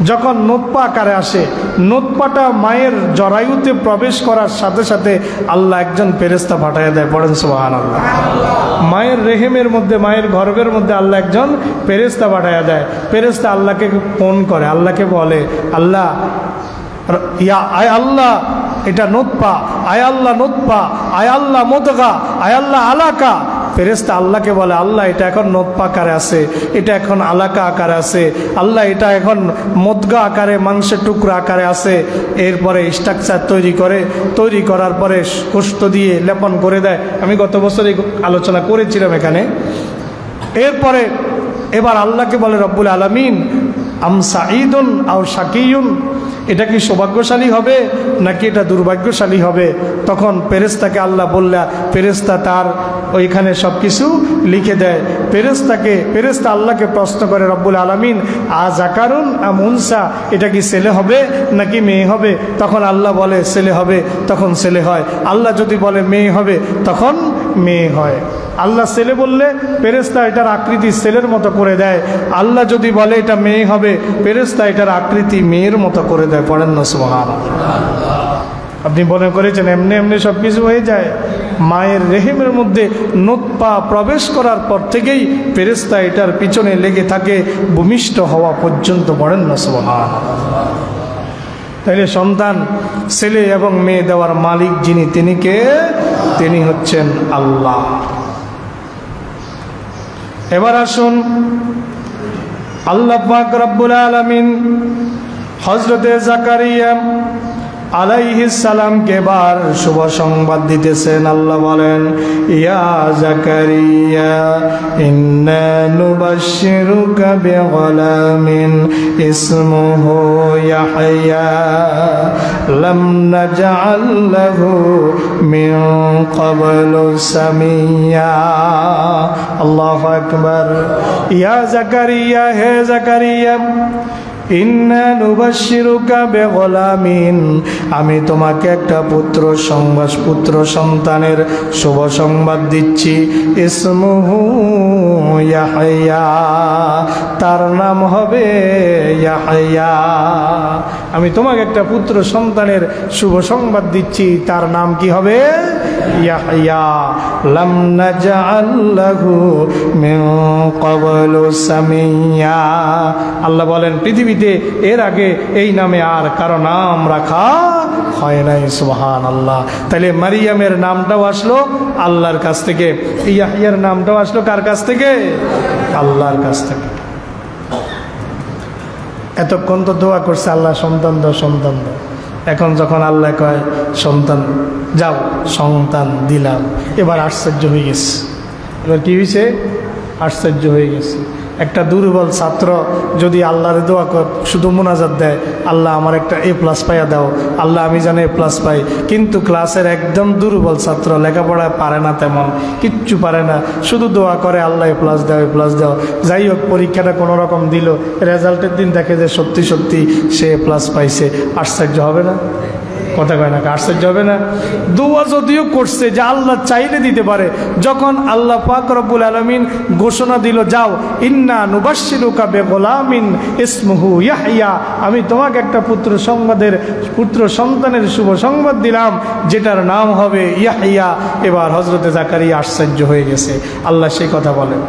[SPEAKER 1] যখন নুতফা আকারে আসে, নুতফাটা মায়ের জরায়ুতে প্রবেশ করার সাথে সাথে আল্লাহ একজন ফেরেশতা পাঠিয়ে দেয়। পড়েন সুবহানাল্লাহ। মায়ের রেহেমের মধ্যে, মায়ের গর্ভের মধ্যে আল্লাহ একজন ফেরেশতা পাঠিয়ে দেয়। ফেরেশতা আল্লাহকে ফোন করে, আল্লাহকে বলে, আল্লাহ আয় আল্লাহ এটা নুতফা, আয় আল্লাহ নুতফা, আয় আল্লাহ মুদগা, আয় আল্লাহ আলাকা। ফেরেশতা আল্লাহকে বলে, আল্লাহ এটা এখন নুতফা আকারে আছে, এটা এখন আলাকা আকারে আছে, আল্লাহ এটা এখন মুদগা আকারে, মাংসের টুকরা আকারে আছে। এরপরে স্ট্রাকচার তৈরি করার পরে গোশত দিয়ে লেপন করে দেয়। আমি গত বছর এই আলোচনা করেছিলাম এখানে। এরপরে এবার আল্লাহকে বলে, রব্বুল আলামিন আম সাঈদুন আও শাকিয়ুন, এটা কি সৌভাগ্যশালী হবে নাকি এটা দুর্ভাগ্যশালী হবে? তখন ফেরেশতাকে আল্লাহ বললে, ফেরেশতা তার ওইখানে সব কিছু লিখে দেয়। ফেরেশতা আল্লাহকে প্রশ্ন করে, রব্বুল আলামিন আযাকারুন আম উনসা, এটা কি ছেলে হবে নাকি মেয়ে হবে? তখন আল্লাহ বলে ছেলে হবে, তখন ছেলে হয়। আল্লাহ যদি বলে মেয়ে হবে, তখন মেয়ে হয়। আল্লাহ ছেলে বললে ফেরেশতা এটার আকৃতি ছেলের মতো করে দেয়। আল্লাহ যদি বলে এটা মেয়ে হবে, ফেরেশতা এটার আকৃতি মেয়ের মতো করে দেয়। পড়েন না সুবহানাল্লাহ। আপনি মনে করেছেন এমনি এমনি সব কিছু হয়ে যায়? মায়ের রেহেমের মধ্যে নুতফা প্রবেশ করার পর থেকেই ফেরেশতা এটার পিছনে লেগে থাকে ভূমিষ্ঠ হওয়া পর্যন্ত। পড়েন না সুবহানাল্লাহ। তাইলে সন্তান ছেলে এবং মেয়ে দেওয়ার মালিক যিনি, তিনি কে? তিনি হচ্ছেন আল্লাহ। এবার আসুন, আল্লাহ পাক রব্বুল আলামিন হযরতে জাকারিয়া আলাইহিস সালামকে এবার শুভ সংবাদ দিতেছেন। আল্লাহ বলেন, ইয়া জাকারিয়া ইন্না নুবাশশিরুকা বিগুলামিন ইসমুহু ইয়াহইয়া লাম নাজআল লাহু মিন ক্বাবলু সামিয়্যা। আল্লাহু আকবার। ইয়া জাকারিয়া, হে জাকারিয়া, ইন্না নুবাশশিরুকা বিগুলামিন, আমি তোমাকে একটা পুত্র সন্তানের শুভ সংবাদ দিচ্ছি। ইসমুহু ইয়াহইয়া, তার নাম হবে ইয়াহইয়া। আমি তোমাকে একটা পুত্র সন্তানের শুভ সংবাদ দিচ্ছি, তার নাম কি হবে? ইয়াহইয়া। লাম নাজআল লাহু মিন ক্বাবলু সামিয়্যা, আল্লাহ বলেন পৃথিবীতে এর আগে এই নামে আর কারো নাম রাখা হয় নাই। সুবহানাল্লাহ। তাহলে মারিয়ামের নামটাও আসলো আল্লাহর কাছ থেকে, ইয়াহইয়ার নামটাও আসলো কার কাছ থেকে? আল্লাহর কাছ থেকে। এতক্ষণ তো দোয়া করছে আল্লাহ সন্তান দাও, সন্তান দাও। এখন যখন আল্লাহ কয় সন্তান যাও, সন্তান দিলাম, এবার আশ্চর্য হয়ে গেছে। এবার কি হয়েছে? আশ্চর্য হয়ে গেছে। একটা দুর্বল ছাত্র যদি আল্লাহর দোয়া শুধু মোনাজাত দেয়, আল্লাহ আমার একটা A+ পাইয়া দাও, আল্লাহ আমি যেন A+ পাই, কিন্তু ক্লাসের একদম দুর্বল ছাত্র, লেখাপড়া পারে না, তেমন কিচ্ছু পারে না, শুধু দোয়া করে আল্লাহ A+ দাও, A+ দাও। যাই হোক পরীক্ষাটা কোনো রকম দিল, রেজাল্টের দিন দেখে যে সত্যি সত্যি সে A+ পাইছে। আশ্চর্য হবে না? কথা কয় না? আশ্চর্য হবে না? দোয়া যদিও করছে যে আল্লাহ চাইলে দিতে পারে, যখন আল্লাহ পাক রব্বুল আলামিন ঘোষণা দিল যাও ইন্না নুবাশশিরুকা বিগুলামিন ইসমুহু ইয়াহইয়া, আমি তোমাকে একটা পুত্র সন্তানের শুভ সংবাদ দিলাম যেটার নাম হবে ইয়াহইয়া। এবার হযরতে জাকারিয়া আশ্চর্য হয়ে গেছে। আল্লাহ সেই কথা বলেন।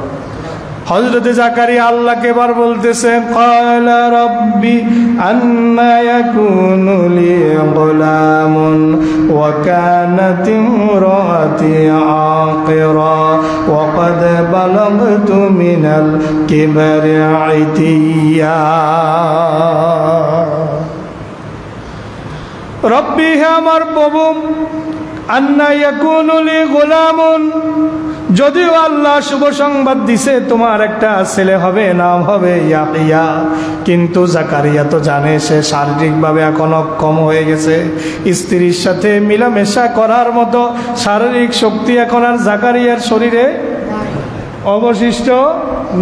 [SPEAKER 1] হযরতে জাকারিয়া আল্লাহকে এবার বলতেছেন ক্বালা রাব্বি আন্না ইয়াকুনু লি গুলামুন ওয়া কানাত ইমরাতি আকিরা ওয়া ক্বাদ বালাগতু মিনাল কিবারি ইতিয়া। রব্বি, হে আমার প্রভু, আন্না ইয়াকুনু লি গুলামুন, যদিও আল্লাহ শুভ সংবাদ দিছে তোমার একটা ছেলে হবে, নাম হবে ইয়াহইয়া, কিন্তু জাকারিয়া তো জানে সে শারীরিকভাবে এখন অক্ষম হয়ে গেছে। স্ত্রীর সাথে মিলামেশা করার মতো শারীরিক শক্তি এখন আর জাকারিয়ার শরীরে অবশিষ্ট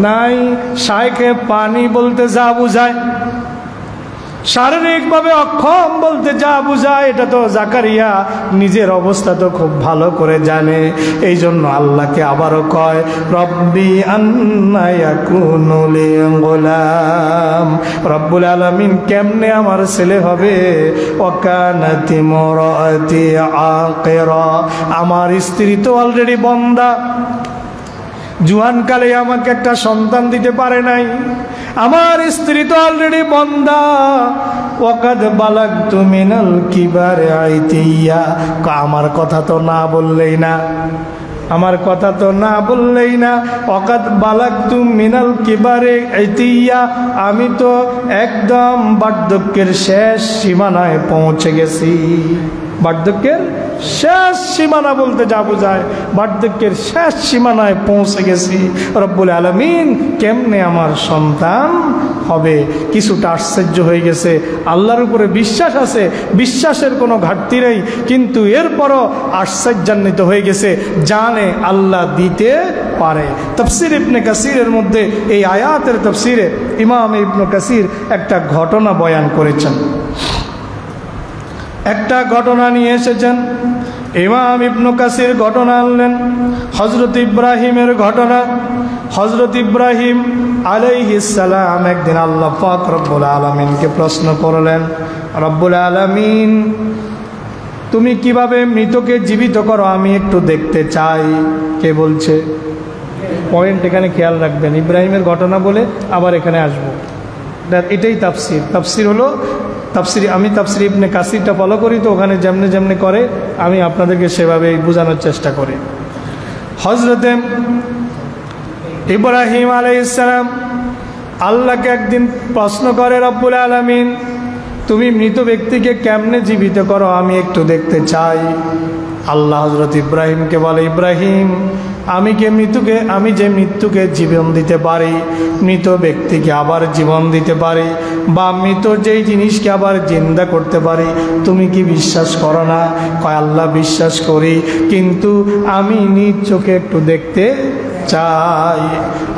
[SPEAKER 1] নাই। শাইখে পানি বলতে যা বুঝায়, শারীরিকভাবে অক্ষম বলতে যা বুঝায়, এটা তো জাকারিয়া নিজের অবস্থা তো খুব ভালো করে জানে। এই জন্য আল্লাহকে আবারও কয় রব্বি আন্না ইয়াকুনু লি গুলাম, রব্বুল আলামিন কেমনে আমার ছেলে হবে? ওয়া কানাত ইমরাতি আকিরা, আমার স্ত্রী তো অলরেডি বন্দা, জুয়ানকালে আমাকে একটা সন্তান দিতে পারে নাই, আমার স্ত্রী তো অলরেডি বন্দা। ওয়াকাদ বালাগতু মিনাল কিবারি ইতিয়া, আমার কথা তো না বললেই না, আমার কথা তো না বললেই না। ওয়াকাদ বালাগতু মিনাল কিবারি ইতিয়া, আমি তো একদম বার্ধক্যের শেষ সীমানায় পৌঁছে গেছি। বার্ধক্যের শেষ সীমানা বলতে যা বোঝায়, বার্ধক্যের শেষ সীমানায় পৌঁছে গেছি। রব্বুল আলামিন কেমনে আমার সন্তান হবে? কিছুটা আশ্চর্য হয়ে গেছে। আল্লাহর উপরে বিশ্বাস আছে, বিশ্বাসের কোনো ঘাটতি নেই, কিন্তু এরপরও আশ্চর্যান্বিত হয়ে গেছে, জানে আল্লাহ দিতে পারে। তাফসীর ইবনে কাসিরের মধ্যে এই আয়াতের তাফসীরে ইমাম ইবনে কাসির একটা ঘটনা বয়ান করেছেন, একটা ঘটনা নিয়ে এসেছেন। ইমাম ইবনে কাসির ঘটনা আনলেন হযরত ইব্রাহিমের ঘটনা। হযরত ইব্রাহিম আলাইহিস সালাম একদিন আল্লাহ পাক রব্বুল আলামিনকে প্রশ্ন করলেন, রব্বুল আলামিন তুমি কিভাবে মৃতকে জীবিত করো আমি একটু দেখতে চাই। কে বলছে? পয়েন্ট এখানে খেয়াল রাখবেন, ইব্রাহিমের ঘটনা বলে আবার এখানে আসবো। এটাই তাফসীর। তাফসীর হলো তাফসীর, আমি তাফসীর ইবনে কাসিরটা ফলো করি, তো ওখানে যেমনে যেমনে করে আমি আপনাদেরকে সেভাবে বোঝানোর চেষ্টা করি। হযরতে ইব্রাহিম আলাইহিস সালাম আল্লাহকে একদিন প্রশ্ন করে, রব্বুল আলামিন তুমি মৃত ব্যক্তিকে কেমনে জীবিত করো আমি একটু দেখতে চাই। আল্লাহ হযরত ইব্রাহিমকে বলে, ইব্রাহিম আমি যে মৃত্যুকে জীবন দিতে পারি, মৃত ব্যক্তিকে আবার জীবন দিতে পারি, বা মৃত যেই জিনিসকে আবার জিন্দা করতে পারি, তুমি কি বিশ্বাস করো না? কয় আল্লাহ বিশ্বাস করি, কিন্তু আমি নিজ চোখে একটু দেখতে চাই।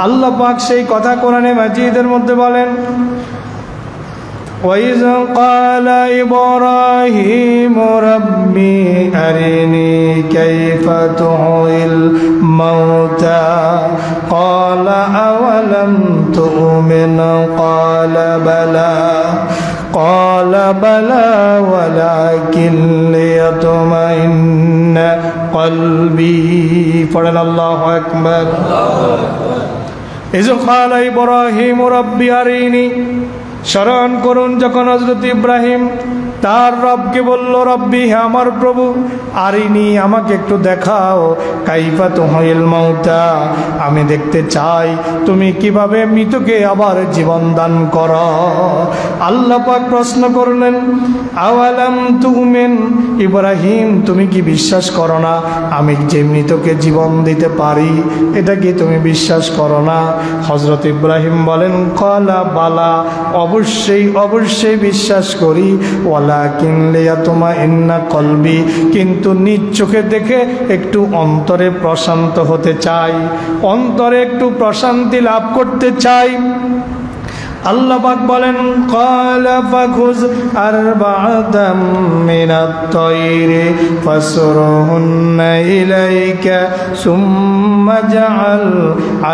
[SPEAKER 1] আল্লাহ পাক সেই কথা কোরআনে মাজিদের মধ্যে বলেন, وإذ قال إبراهيم ربي أرني كيف تحيي الموتى قال أولم تؤمن قال بلى ولكن ليطمئن قلبي فقال الله أكبر إذ قال إبراهيم ربي أرني স্মরণ করুন যখন হযরত ইব্রাহিম তার রবকে বলল, রব্বি, হে আমার প্রভু, আরিনি, আমাকে একটু দেখাও, কাইফা তুহিল মাউতা, আমি দেখতে চাই তুমি কিভাবে মৃতকে আবার জীবন দান করো। আল্লাহ পাক প্রশ্ন করলেন, আওয়ালাম তুমিন, ইব্রাহিম তুমি কি বিশ্বাস করো না আমি যে মৃতকে জীবন দিতে পারি? এটা কি তুমি বিশ্বাস করো না? হযরত ইব্রাহিম বলেন, ক্বালা বালা, অবশ্যই অবশ্যই বিশ্বাস করি, ওয়ালাকিন লিয়াতমাইন্না কলবি, কিন্তু নিজ চোখে দেখে একটু অন্তরে প্রশান্ত হতে চাই, অন্তরে একটু প্রশান্তি লাভ করতে চাই। আল্লাহ পাক বলেন, ক্বালা ফাখুয আরবাআতাম মিনাত তায়রি ফাসরুহুন্না ইলাইকা সুম্মা জাআল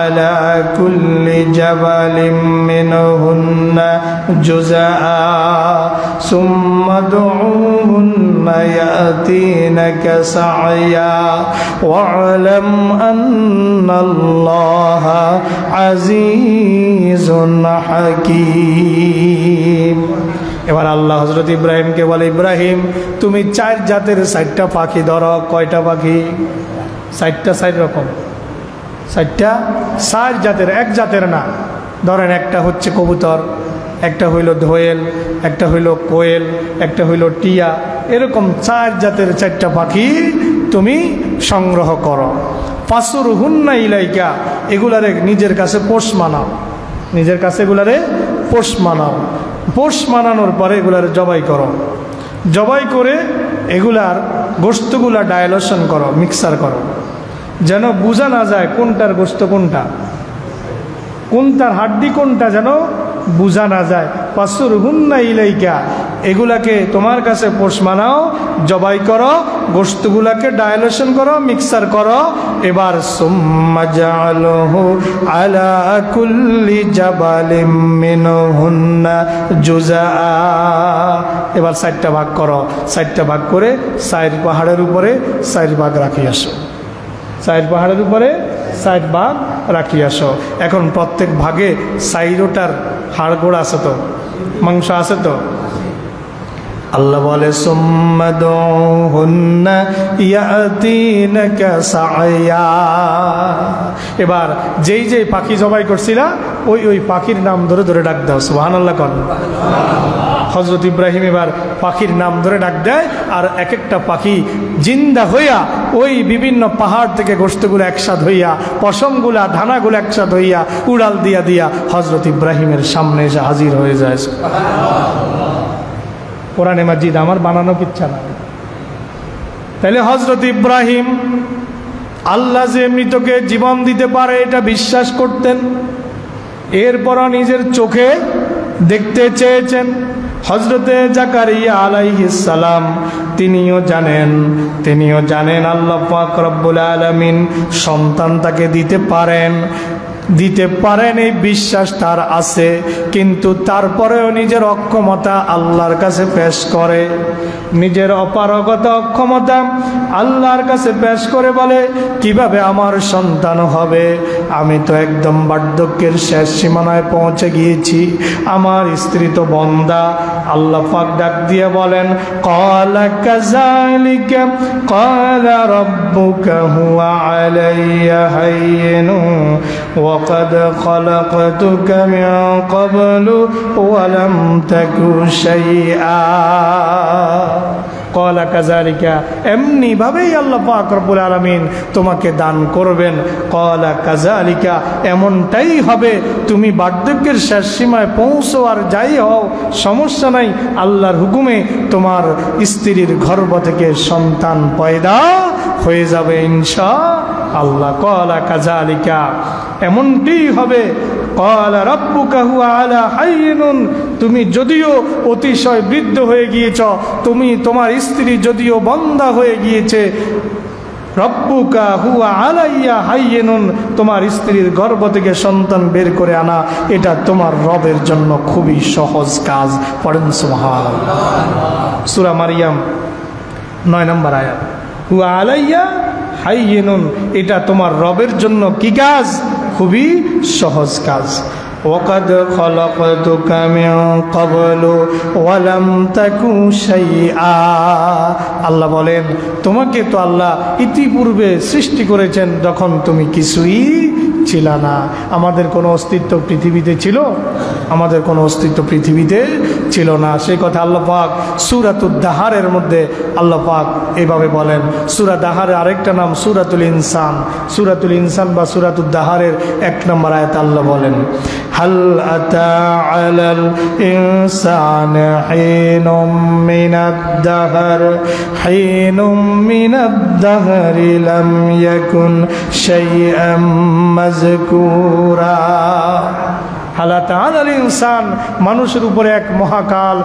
[SPEAKER 1] আলা কুল্লি জাবালিম মিনহুন্না জুযআ সুম্মা দুউহুন্না ইয়াতিনাকা সা'য়া ওয়া'লাম আন্নাল্লাহা আজিজুন হাকীম। এবার আল্লাহ হযরত ইব্রাহিমকে বলে, ইব্রাহিম তুমি 4 জাতের 4টা পাখি ধরো। কয়টা পাখি? 4টা, 4 রকম, 4টা, 4 জাতের, এক জাতের না। ধরেন একটা হচ্ছে কবুতর, একটা হইল দোয়েল, একটা হইল কোয়েল, একটা হইল টিয়া, এরকম 4 জাতের 4টা পাখি তুমি সংগ্রহ করো। ফাসরুহুন্না ইলাইকা, এগুলারে নিজের কাছে পোষ মানাও, নিজের কাছে এগুলারে পোষ মানাও। পোষ মানানোর পরে এগুলার জবাই করো, জবাই করে এগুলার গোশতগুলা ডাইলেশন করো, মিক্সার করো, যেন বোঝা না যায় কোনটার গোশত কোনটা, কোনটার হাড্ডি কোনটা, যেন বোঝা না যায়। ফাসরুহুন্না ইলাইকা, এগুলাকে তোমার কাছে পোষ মানাও, জবাই করো, গোশতগুলাকে ডাইলেশন করো, মিক্সার করো। এবার সুম্মা জাআলহু আলা কুল্লি জাবালিম মিনহুন্না জুযআ, এবার 4টা ভাগ করো, 4টা ভাগ করে 4 পাহাড়ের উপরে 4 ভাগ রাখি আসো, 4 পাহাড়ের উপরে 4 ভাগ রাখি আসো। এখন প্রত্যেক ভাগে 4টার হাড় গোড়া আছে তো, মাংস আছে তো। আল্লাহ বলে, সুম্মা দুহুন্না ইয়াতিনাকা সা'য়া, এবার যেই যেই পাখি জবাই করছিলা ওই পাখির নাম ধরে ধরে ডাক দাও। সুবহানাল্লাহ কোন। হযরত ইব্রাহিম এবার পাখির নাম ধরে ডাক দেয়, আর এক একটা পাখি জিন্দা হইয়া ওই বিভিন্ন পাহাড় থেকে গোশতগুলো একসাথ হইয়া, পশমগুলা ধানাগুলো একসাথ হইয়া উড়াল দিয়া দিয়া হযরত ইব্রাহিমের সামনে এসে হাজির হয়ে যায়। কোরআনে মাজিদ আমার বানানো কিচ্ছা না। তাহলে হযরত ইব্রাহিম আল্লাহ যে মৃতকে জীবন দিতে পারে এটা বিশ্বাস করতেন, এরপরও নিজের চোখে দেখতে চেয়েছেন। হযরতে জাকারিয়া আলাইহিস সালাম তিনিও জানেন আল্লাহ পাক রব্বুল আলামিন সন্তান তাকে দিতে পারেন, এই বিশ্বাস তার আছে, কিন্তু তারপরেও নিজের অক্ষমতা আল্লাহর কাছে পেশ করে, নিজের অপারগতা অক্ষমতা আল্লাহর কাছে পেশ করে বলে, কিভাবে আমার সন্তান হবে? আমি তো একদম বার্ধক্যের শেষ সীমানায় পৌঁছে গিয়েছি, আমার স্ত্রী তো বন্দা। আল্লাহ পাক ডাক দিয়ে বলেন, ক্বালা কাযালিকা ক্বালা রাব্বুকা হুয়া আলাইয়া হাইয়্যিন وقد خلقتك من قبل ولم تك شيئا ক্বালা কাযালিকা, এমনি ভাবেই আল্লাহ পাক রব্বুল আলামিন তোমাকে দান করবেন। ক্বালা কাযালিকা, এমনটাই হবে, তুমি বার্ধক্যের শেষ সীমায় পৌঁছো আর যাই হও সমস্যা নাই, আল্লাহর হুকুমে তোমার স্ত্রীর গর্ভ থেকে সন্তান পয়দা হয়ে যাবে ইনশাআল্লাহ। ক্বালা কাযালিকা, এমনটি হবে। ক্বালা রাব্বুকা হুয়া আলা হাইয়িনুন, তুমি যদিও অতিশয় বৃদ্ধ হয়ে গিয়েছ, তোমার স্ত্রী যদিও বন্ধা হয়ে গিয়েছে, রব্বুকা হুয়া আলাইয়া হাইয়িনুন, তোমার স্ত্রীর গর্ভ থেকে সন্তান বের করে আনা এটা তোমার রবের জন্য খুবই সহজ কাজ। পড়েন সুবহানাল্লাহ। সূরা মারইয়াম 9 নম্বর আয়াত। হুয়া আলাইয়া হাইয়িনুন, এটা তোমার রবের জন্য কি কাজ? খুবই সহজ কাজ। ওয়াকাদ খলাকতুকা মিন ক্বাবলু ওয়া লাম তাকু শাইআ, আল্লাহ বলেন তোমাকে তো আল্লাহ ইতিপূর্বে সৃষ্টি করেছেন যখন তুমি কিছুই ছিল না। আমাদের কোনো অস্তিত্ব পৃথিবীতে ছিল? আমাদের কোনো অস্তিত্ব পৃথিবীতে ছিল না। সেই কথা আল্লাহ পাক সূরাতুদ দাহারের মধ্যে আল্লাহ পাক এইভাবে বলেন। সূরা দাহারের আরেকটা নাম সূরাতুল ইনসান। সূরাতুল ইনসান বা সূরাতুদ দাহারের 1 নম্বর আয়াতে আল্লাহ বলেন, হাল আতা আলাল ইনসানি হিনুম মিনাদ দাহরি লাম ইয়াকুন শাইআম মাযকুরা। হালা তাআলাল ইনসান, মানুষের উপরে এক মহাকাল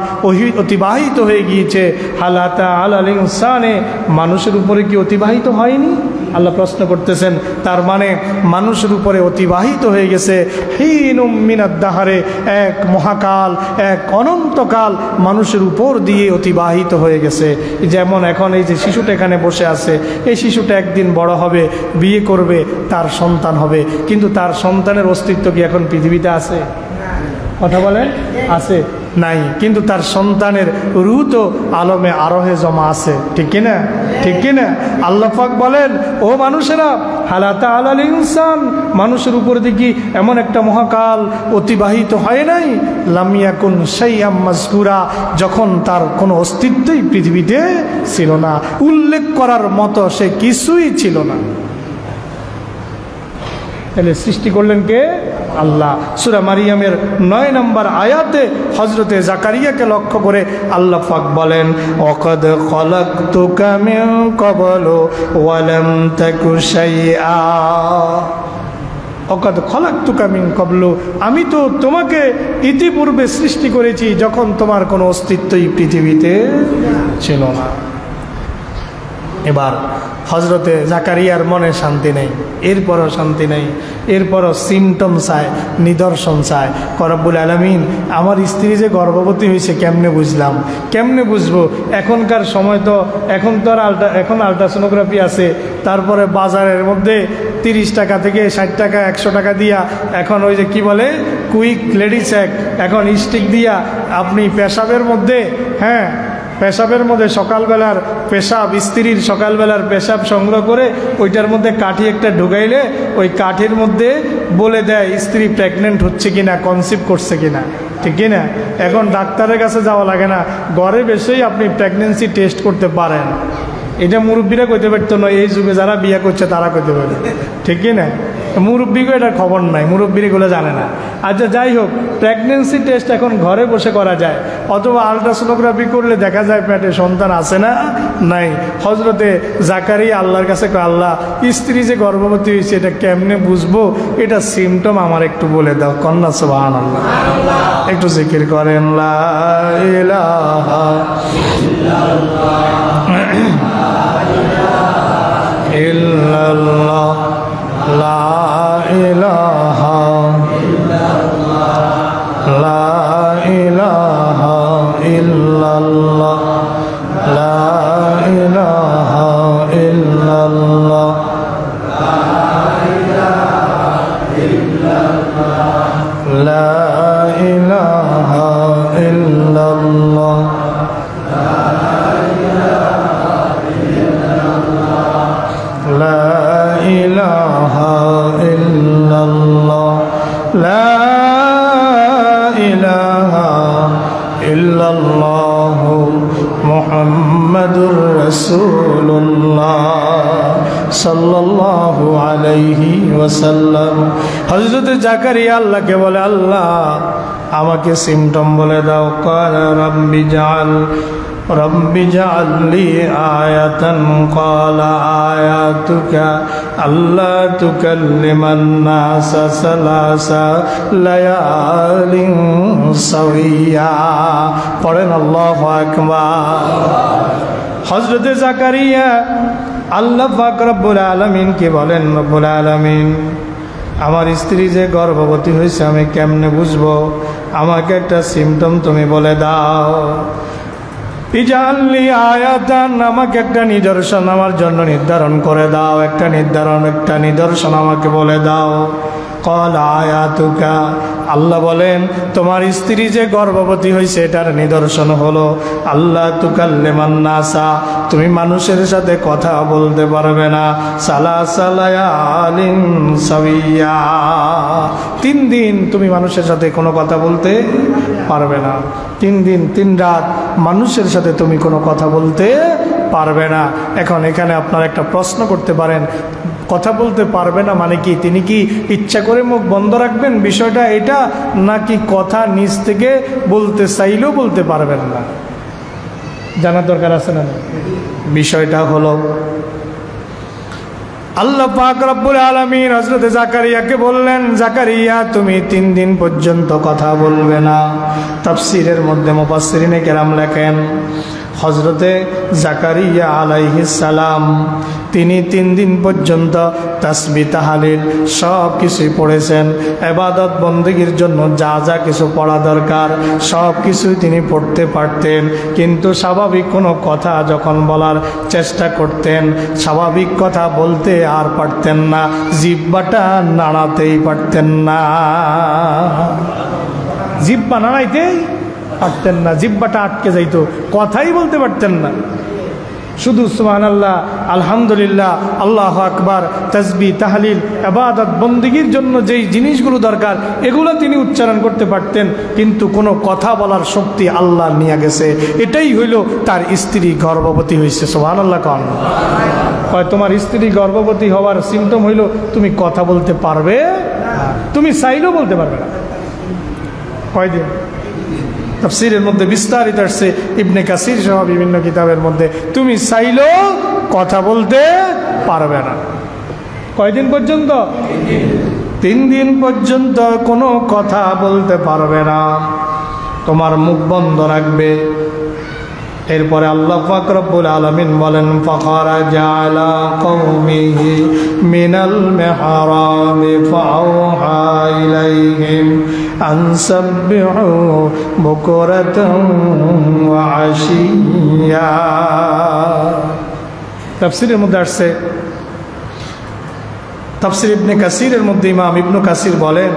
[SPEAKER 1] অতিবাহিত হয়ে গিয়েছে। হালা তাআলাল ইনসানে, মানুষের উপরে কি অতিবাহিত হয়নি? আল্লাহ প্রশ্ন করতেছেন, তার মানে মানুষের উপরে অতিবাহিত হয়ে গেছে হিনুম মিনাদ দাহারে, এক মহাকাল, এক অনন্তকাল মানুষের উপর দিয়ে অতিবাহিত হয়ে গেছে। যেমন এখন এই যে শিশুটা এখানে বসে আছে, এই শিশুটা একদিন বড় হবে, বিয়ে করবে, তার সন্তান হবে, কিন্তু তার সন্তানের অস্তিত্ব কি এখন পৃথিবীতে আছে? কথা বলেন, আছে? নাই। কিন্তু তার সন্তানের রূহ তো আলমে আরোহে জমা আছে, ঠিক কিনা? ঠিক কিনা? আল্লাহ পাক বলেন, ও মানুষেরা, হালা তাআলাল ইনসান, মানুষের উপর দিকে এমন একটা মহাকাল অতিবাহিত হয় নাই, লাম ইয়াকুন শাইআম মাযকুরা, যখন তার কোনো অস্তিত্বই পৃথিবীতে ছিল না, উল্লেখ করার মতো সে কিছুই ছিল না। তাহলে সৃষ্টি করলেন কে? আল্লাহ। সূরা মারইয়ামের 9 নম্বর আয়াতে হযরতে জাকারিয়াকে লক্ষ্য করে আল্লাহ পাক বলেন, ওয়াকাদ খলাকতুকা মিন ক্বাবলু ওয়া লাম তাকু শাইআ। ওয়াকাদ খলাকতুকা মিন ক্বাবলু, আমি তো তোমাকে ইতিপূর্বে সৃষ্টি করেছি যখন তোমার কোনো অস্তিত্বই পৃথিবীতে ছিল না। এবার হজরতে জাকারিয়ার মনে শান্তি নেই, এরপরও শান্তি নেই, এরপরও সিমটম চায়, নিদর্শন চায়। রব্বুল আলামিন, আমার স্ত্রী যে গর্ভবতী হয়েছে কেমনে বুঝলাম? কেমনে বুঝবো? এখনকার সময় তো এখন তো আর এখন আলট্রাসোনোগ্রাফি আছে, তারপরে বাজারের মধ্যে 30 টাকা থেকে 60 টাকা 100 টাকা দিয়া এখন ওই যে কি বলে কুইক লেডি চেক, এখন স্টিক দিয়া আপনি পেশাবের মধ্যে, হ্যাঁ পেশাবের মধ্যে সকালবেলার পেশাব, স্ত্রীর সকালবেলার পেশাব সংগ্রহ করে ওইটার মধ্যে কাঠি একটা ঢুকাইলে ওই কাঠির মধ্যে বলে দেয় স্ত্রী প্রেগনেন্ট হচ্ছে কিনা, কনসিভ করছে কিনা, ঠিক কিনা? এখন ডাক্তারের কাছে যাওয়া লাগে না, ঘরে বসেই আপনি প্রেগনেন্সি টেস্ট করতে পারেন। এটা মুরব্বীরা কইতে পারতো না, এই যুগে যারা বিয়ে করছে তারা কইতে পারে, ঠিক কিনা? মুরব্বীকে এটার খবর নাই, মুরব্বীরা এগুলো জানে না। আচ্ছা যাই হোক, প্রেগনেন্সি টেস্ট এখন ঘরে বসে করা যায়, অথবা আলট্রাসোনোগ্রাফি করলে দেখা যায় পেটে সন্তান আছে না নাই। হজরতে জাকারিয়া আল্লাহর কাছে কয়, আল্লাহ স্ত্রী যে গর্ভবতী হয়েছে এটা কেমনে বুঝবো? এটা সিমটম আমার একটু বলে দাও। কন্যা সুবহানাল্লাহ, একটু জিকির করেন, লা ইলাহা ইল্লাল্লাহ, লা ইলাহা ইল্লাল্লাহ, লা ইলাহা ইল্লাল্লাহ, লা ইলাহা ইল্লাল্লাহ, লা ইলাহা ইল্লাল্লাহ, লা ইলাহা ইল্লাল্লাহ, লা ইলাহা ইল্লাল্লাহ, মুহাম্মাদুর রাসূলুল্লাহ সাল্লাল্লাহু আলাইহি ওয়াসাল্লাম। হযরত জাকারিয়া আল্লাহকে বলে, আল্লাহ আমাকে সিমটম বলে দাও। ক্বালা রাব্বি জাআল رب اجعل لي آية قال آياتك ألا تكلم الناس ثلاث ليال سويا পড়েন আল্লাহু আকবার। হযরত জাকারিয়া আল্লাহ পাক রব্বুল আলামিন কে বলেন, রব্বুল আলামিন আমার স্ত্রী যে গর্ভবতী হয়েছে আমি কেমনে বুঝবো? আমাকে একটা সিমটম তুমি বলে দাও। ইজাল্লি আয়াতান, আমাকে একটা নিদর্শন আমার জন্য নির্ধারণ করে দাও, একটা নিদর্শন আমাকে বলে দাও। কল আয়াতুকা, আল্লাহ বলেন তোমার স্ত্রী যে গর্ভবতী হয়েছে এটার নিদর্শন হলো আল্লাহ তুকাল্লিমান নাসা, তুমি মানুষের সাথে কথা বলতে পারবে না। সালাসা লায়ালিন সাবিয়া, 3 দিন তুমি মানুষের সাথে কোনো কথা বলতে পারবে না। 3 দিন 3 রাত মানুষের সাথে তুমি কোনো কথা বলতে পারবে না। এখন এখানে আপনারা একটা প্রশ্ন করতে পারেন, কথা বলতে পারবে না মানে কি? তিনি কি ইচ্ছা করে মুখ বন্ধ রাখবেন, বিষয়টা এটা, নাকি কথা নিজ থেকে বলতে চাইলেও বলতে পারবেন না? জানার দরকার আছে না? বিষয়টা হলো আল্লাহ পাক রব্বুল আলামিন হযরত জাকারিয়াকে বললেন, জাকারিয়া তুমি 3 দিন পর্যন্ত কথা বলবে না। তাফসীরের মধ্যে মুফাসসিরিনে কেরাম লেখেন হযরতে জাকারিয়া আলাইহিস সালাম তিনি 3 দিন পর্যন্ত তাসবিহ তাহলিল সব কিছুই পড়েছেন। ইবাদত বন্দেগীর জন্য যা যা কিছু পড়া দরকার সব কিছুই তিনি পড়তে পারতেন, কিন্তু স্বাভাবিক কোনো কথা যখন বলার চেষ্টা করতেন স্বাভাবিক কথা বলতে আর পারতেন না, জিহ্বাটা নাড়াতেই পারতেন না, জিহ্বা নাড়াইতেই পারতেন না, জিহ্বাটা আটকে যাইতো, কথাই বলতে পারতেন না। শুধু সুবহানাল্লাহ, আলহামদুলিল্লাহ, আল্লাহু আকবার, তাসবিহ তাহলিল ইবাদত বন্দেগীর জন্য যেই জিনিসগুলো দরকার এগুলো তিনি উচ্চারণ করতে পারতেন, কিন্তু কোনো কথা বলার শক্তি আল্লাহ নিয়ে গেছে। এটাই হইল তার স্ত্রী গর্ভবতী হয়েছে। সুবহানাল্লাহ কোন হয় তোমার স্ত্রী গর্ভবতী হওয়ার সিমটম হইল তুমি কথা বলতে পারবে, তুমি চাইলেও বলতে পারবে না। কয়দিন? তাফসীরের মধ্যে বিস্তারিত আসছে, ইবনে কাসির সহ বিভিন্ন কিতাবের মধ্যে, তুমি চাইলেও কথা বলতে পারবে না। কয়দিন পর্যন্ত? 3 দিন পর্যন্ত কোনো কথা বলতে পারবে না, তোমার মুখ বন্ধ রাখবে। এরপরে আল্লাহ পাক রব্বুল আলামিন বলেন, ফাখারাজা আলা কওমিহি মিনাল মিহরাবি ফাআওহা ইলাইহিম আন সাব্বিহু বুকরাতান ওয়া আশিয়া। তাফসীরের মধ্যে আসছে, তাফসীর ইবনে কাসিরের মধ্যে ইমাম ইবনে কাসির বলেন,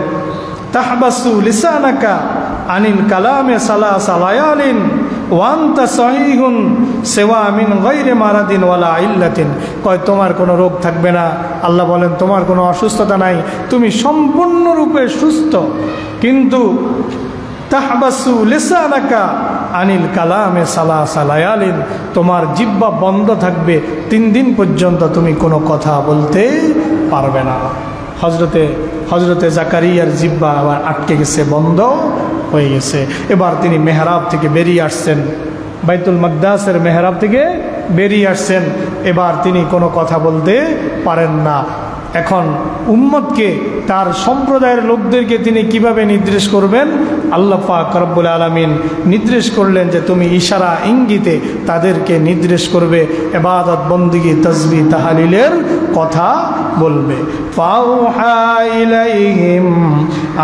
[SPEAKER 1] তাহবাসু লিসানাকা আনিল কালামে সালাসা লায়ালিন ওয়ান্তা সহিহুন সেওয়া মিন গায়রি মারাদিন ওয়ালা ইল্লাতিন। কয় তোমার কোনো রোগ থাকবে না, আল্লাহ বলেন তোমার কোনো অসুস্থতা নাই, তুমি সম্পূর্ণরূপে সুস্থ, কিন্তু তাহবাসু লিসানাকা আনিল কালামে সালাসা লায়ালিন, তোমার জিহ্বা বন্ধ থাকবে 3 দিন পর্যন্ত, তুমি কোনো কথা বলতে পারবে না। হজরতে জাকারিয়ার জিহ্বা আবার আটকে গেছে, বন্ধ হয়ে গেছে। এবার তিনি মেহরাব থেকে বেরিয়ে আসছেন, বাইতুল মাকদাসের মেহরাব থেকে বেরিয়ে আসছেন, এবার তিনি কোনো কথা বলতে পারেন না। এখন উম্মতকে, তার সম্প্রদায়ের লোকদেরকে তিনি কিভাবে নির্দেশ করবেন? আল্লাহ পাক রব্বুল আলামিন নির্দেশ করলেন যে তুমি ইশারা ইঙ্গিতে তাদেরকে নির্দেশ করবে, ইবাদত বন্দেগী তাসবিহ তাহলিলের কথা বলবে। ফাওহা ইলাইহিম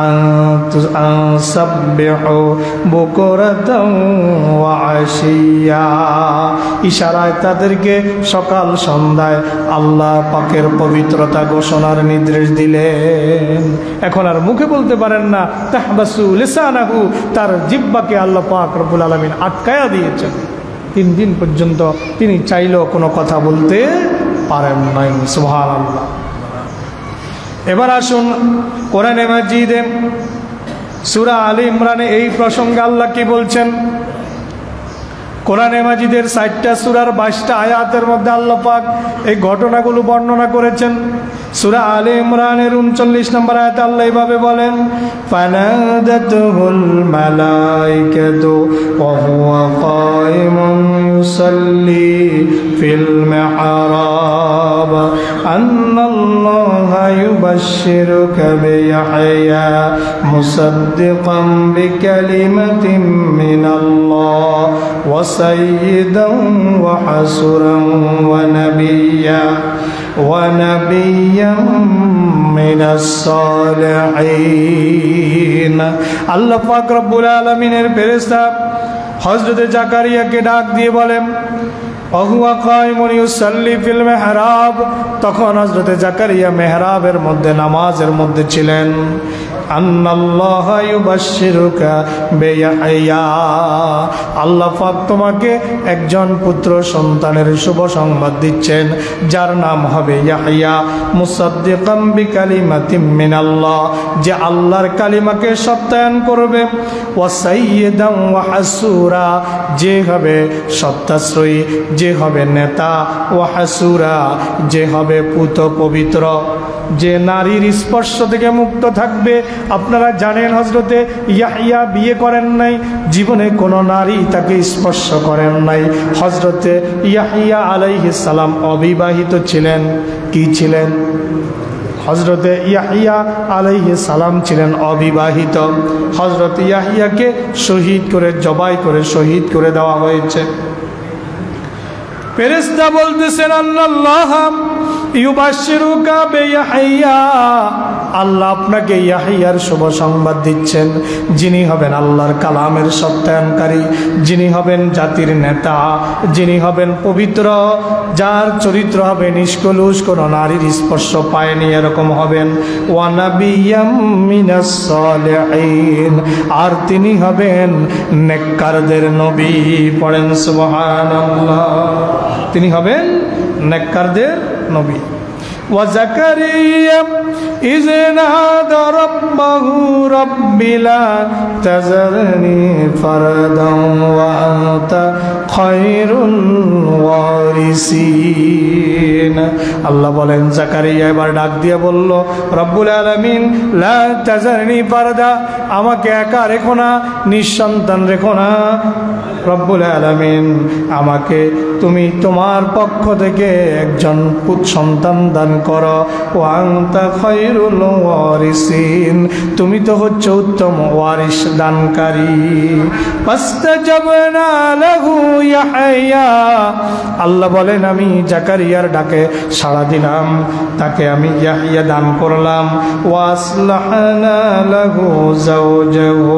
[SPEAKER 1] আন সাব্বিহু বুকরাতান ওয়া আশিয়া, ইশারায় তাদেরকে সকাল সন্ধ্যায় আল্লাহ পাকের পবিত্রতা ঘোষণার নির্দেশ দিলেন। এখন আর মুখে বলতে পারেন না, তাহবাসু লিসানাহু, তার জিহ্বাকে আল্লাহ পাক রব্বুল আলামিন আটকায়া দিয়েছেন। 3 দিন পর্যন্ত তিনি চাইলেও কোনো কথা বলতে পারেন নাই। সুবহানাল্লাহ। এবার আসুন কোরআনে মাজিদে সূরা আলে ইমরানে এই প্রসঙ্গে আল্লাহ কি বলছেন? কোরআনে মাজিদের 60টা সূরার 22টা আয়াতের মধ্যে আল্লাহ পাক এই ঘটনাগুলো বর্ণনা করেছেন। সূরা আলে ইমরানের 39 নম্বর আয়াতে আল্লাহ এইভাবে বলেন, ফানাদাতুহুল মালাইকাতু ওয়া হুয়া কায়িমুন ইউসাল্লি ফিল মিহরাব আন্নাল্লাহা ইউবাশশিরুকা বিয়াহইয়া মুসাদ্দিকাম বিকালিমাতিন মিনাল্লাহ ওয়া সাইয়্যিদান ওয়া হাসুরান ওয়া নাবিয়্যা মিনাস সালিহিন। আল্লাহ পাক রব্বুল আলামিনের ফেরেশতা হযরত জাকারিয়াকে ডাক দিয়ে বলেন, ওহুয়া কায়িমুন ইউসাল্লি ফিল মিহরাব, তখন হযরত জাকারিয়া মেহরাবের মধ্যে নামাজের মধ্যে ছিলেন। আন্নাল্লাহা ইউবাশশিরুকা বিয়াহইয়া, আল্লাহ পাক তোমাকে একজন পুত্র সন্তানের শুভ সংবাদ দিচ্ছেন যার নাম হবে ইয়াহইয়া, মুসাদ্দিকাম বিকালিমাতিন মিনাল্লাহ, যে আল্লাহর কালিমাকে সত্যায়ন করবে, ওয়া সাইয়্যিদান ওয়া হাসুরা, যে হবে সত্যাশ্রয়ী, যে হবে নেতা, ওয়া হাসুরা, যে হবে পুত পবিত্র, যে নারীর স্পর্শ থেকে মুক্ত থাকবে। আপনারা জানেন হযরতে ইয়াহইয়া বিয়ে করেন নাই, জীবনে কোনো নারী তাকে স্পর্শ করেন নাই। হযরতে ইয়াহইয়া আলাইহিস সালাম অবিবাহিত ছিলেন। কি ছিলেন? হযরতে ইয়াহইয়া আলাইহিস সালাম ছিলেন অবিবাহিত। হযরত ইয়াহইয়াকে শহীদ করে, জবাই করে শহীদ করে দেওয়া হয়েছে। ফেরেশতা বলতেছেন, আল্লাহ ইউবাশশিরুকা বিয়াহইয়া, আল্লাহ আপনাকে ইয়াহইয়ার শুভ সংবাদ দিচ্ছেন, যিনি হবেন আল্লাহর কালামের সত্যায়নকারী, যিনি হবেন জাতির নেতা, যিনি হবেন পবিত্র, যার চরিত্র হবে নিষ্কলুষ, কোনো নারীর স্পর্শ পায়নি এরকম হবেন। ওয়া নাবিয়্যাম মিনাস সালিহিন, আর তিনি হবেন নেককারদের নবী। পড়েন সুবহানাল্লাহ। তিনি হবেন নেককারদের নবী। ওয়া জাকারিয়া ইয নাদা রাব্বাহু রাব্বি লা তাযারনি ফারদান ওয়া আনতা খায়রুল ওয়ারিসিন। আল্লাহ বলেন, জাকারিয়া এবার ডাক দিয়ে বলল, রব্বুল আলামিন লা তাযারনি ফারদা, আমাকে একা রেখো না, নিঃসন্তান রেখো না। রব্বুল আলামিন আমাকে তুমি তোমার পক্ষ থেকে একজন পুত্র সন্তান দান করো। ওয়া আনতা খায়রুল ওয়ারিসিন, তুমি তো হচ্ছে উত্তম ওয়ারিস দানকারী। ফাস্তাজাবনা লাহু ইয়াহইয়া, আল্লাহ বলেন আমি জাকারিয়ার ডাকে সাড়া দিলাম, তাকে আমি ইয়াহইয়া দান করলাম। ওয়াসলাহনা লাহু যাওজাহু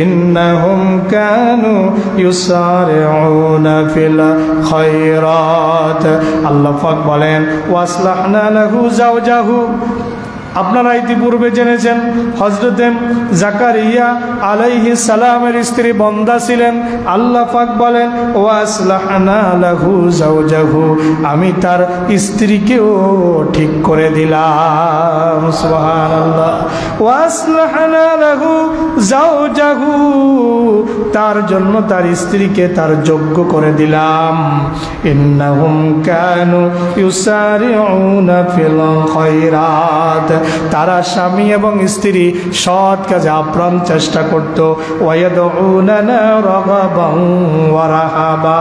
[SPEAKER 1] ইন্নাহুম কানু ইউসারিউনা ফিল খায়রাত। আল্লাহ পাক বলেন, ওয়াসলাহনা লাহু যাওজাহু, আপনারা ইতিপূর্বে জেনেছেন হযরতে জাকারিয়া আলাইহিস সালামের স্ত্রী বন্দা ছিলেন। আল্লাহ পাক বলেন, ওয়াসলাহনা লাহু যাওজাহু, আমি তার স্ত্রীকেও ঠিক করে দিলাম। সুবহানাল্লাহ। ওয়াসলাহনা লাহু যাওজাহু, তার জন্য তার স্ত্রীকে তার যোগ্য করে দিলাম। ইন্নাহুম কানু ইউসারিউনা ফিল খায়রাত, তারা স্বামী এবং স্ত্রী সৎ কাজে আপ্রাণ চেষ্টা করত। ওয়ায়াদউনানা রাগাবান ওয়া রাহাবা,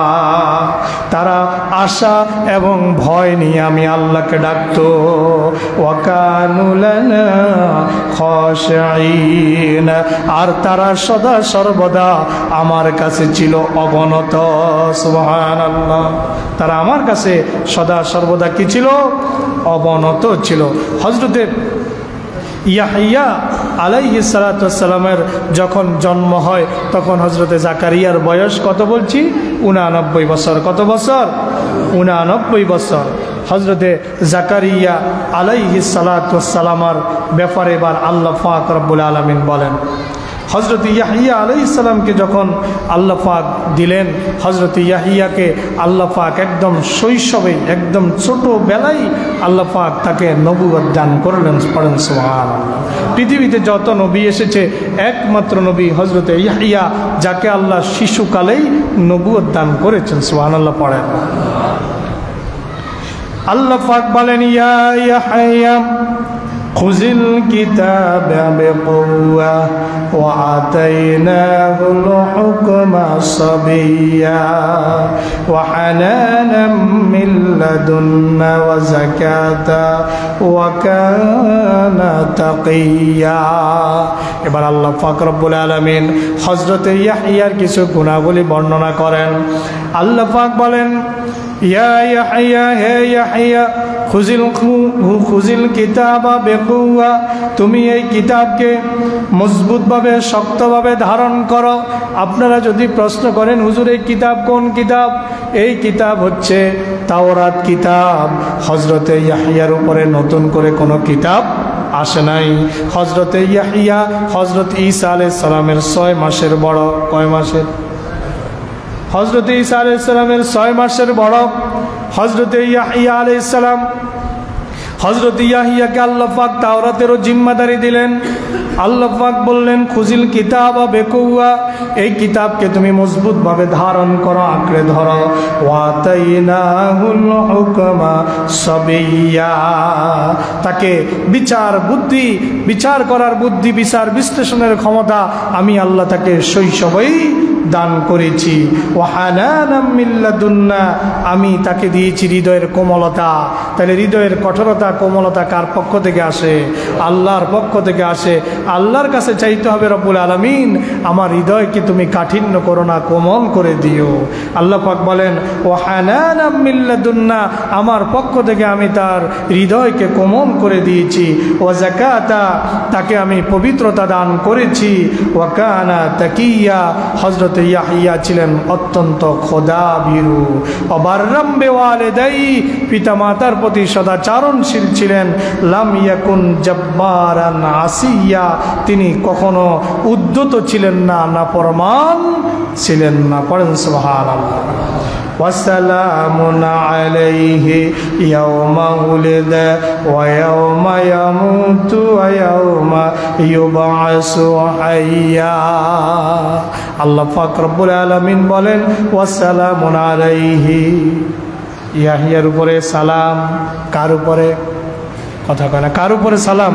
[SPEAKER 1] তারা আশা এবং ভয় নিয়ে আমি আল্লাহকে ডাকতো। ওয়া কানু লানা খাশিঈন, আর তারা সদা সর্বদা আমার কাছে ছিল অবনত। সুবহানাল্লাহ। তারা আমার কাছে সদা সর্বদা কি ছিল? অবনত ছিল। হযরতে ইয়াহইয়া আলাইহিস সালাতু ওয়াস সালামের যখন জন্ম হয় তখন হযরতে জাকারিয়ার বয়স কত বলছি? 89 বছর। কত বছর? 89 বছর। হযরতে জাকারিয়া আলাইহিস সালাতু ওয়াস সালামের ব্যাপারে এবার আল্লাহ পাক রব্বুল আলামিন বলেন, হযরত ইয়াহিয়া আলাইহিস সালামকে যখন আল্লাহ পাক দিলেন, হযরত ইয়াহিয়াকে আল্লাহ পাক একদম শৈশবে, একদম ছোটবেলায় আল্লাহ পাক তাকে নবুয়ত দান করলেন। পড়েন সুবহানাল্লাহ। পৃথিবীতে যত নবী এসেছে একমাত্র নবী হযরত ইয়াহিয়া, যাকে আল্লাহ শিশুকালেই নবুয়ত দান করেছেন। সুবহানাল্লাহ পড়েন। আল্লাহ পাক বলেন, ইয়া ইয়াহিয়া খুযিল কিতাবা বিকুওয়া ওয়া আতাইনাহুল হুকমা সাবিয়্যা ওয়া হানানাম মিন লাদুন্না ওয়া যাকাতা ওয়া কানা তাকিয়্যা। এবার আল্লাহ পাক রব্বুল আলামিন হযরত ইয়াহিয়ার কিছু গুণাবলী বর্ণনা করেন। আল্লাহ পাক বলেন, ইয়া ইয়াহিয়া, হে ইয়াহিয়া, খুযিল কিতাবা বিকুওয়া, তুমি এই কিতাবকে মজবুতভাবে, শক্তভাবে ধারণ করো। আপনারা যদি প্রশ্ন করেন, হুজুর এই কিতাব কোন কিতাব? এই কিতাব হচ্ছে তাওরাত কিতাব। হযরতে ইয়াহিয়ার উপরে নতুন করে কোনো কিতাব আসে নাই। হযরতে ইয়াহিয়া হযরত ঈসা আলাইহিস সালামের 6 মাসের বড়। কয় মাসের? হযরত ঈসা আলাইহিস সালামের 6 মাসের বড়। হযরত ইয়াহিয়া আলাইহিস সালাম, হযরত ইয়াহিয়াকে আল্লাহ পাক তাওরাতেরও জিম্মাদারি দিলেন। আল্লাহ পাক বললেন, খুযিল কিতাবা বিকুওয়া, এই কিতাবকে তুমি মজবুতভাবে ধারণ করো, আঁকড়ে ধরো। ওয়া আতাইনাহুল হুকমা সাবিয়্যা, তাকে বিচার করার বুদ্ধি, বিচার বিশ্লেষণের ক্ষমতা আমি আল্লাহ তাকে শৈশবেই দান করেছি। ওয়া হানানাম মিন লাদুন্না, আমি তাকে দিয়েছি হৃদয়ের কোমলতা। তাহলে হৃদয়ের কঠোরতা, কোমলতা কার পক্ষ থেকে আসে? আল্লাহর পক্ষ থেকে আসে। আল্লাহর কাছে চাইতে হবে, রব্বুল আলামিন আমার হৃদয়কে তুমি কাঠিন্য করো না, কোমল করে দিও। আল্লাহ পাক বলেন, ওয়া হানানাম মিন লাদুন্না, আমার পক্ষ থেকে আমি তার হৃদয়কে কোমল করে দিয়েছি। ওয়া যাকাতা, তাকে আমি পবিত্রতা দান করেছি। ওয়া কানা তাকিয়্যা, হযরত ইয়াহিয়া ছিলেন অত্যন্ত খোদাভীরু। অবাররাম বিওয়ালিদাই, পিতামাতার প্রতি সদাচরণশীল ছিলেন। লাম ইয়াকুন জব্বারান আসিয়া, তিনি কখনো উদ্ধত ছিলেন না, নাফরমান ছিলেন না। পড়েন সুবহানাল্লাহ। ওয়াসালামুন আলাইহি ইয়াওমা উলিদা ওয়া ইয়াওমা ইয়ামুতু ওয়া ইয়াওমা ইউবআসু হাইয়্যা। আল্লাহ পাক রব্বুল আলামিন বলেন, ওয়াসালামুন আলাইহি, ইয়াহিয়ার উপরে সালাম। কার উপরে? কথা কয় না, কার উপরে সালাম?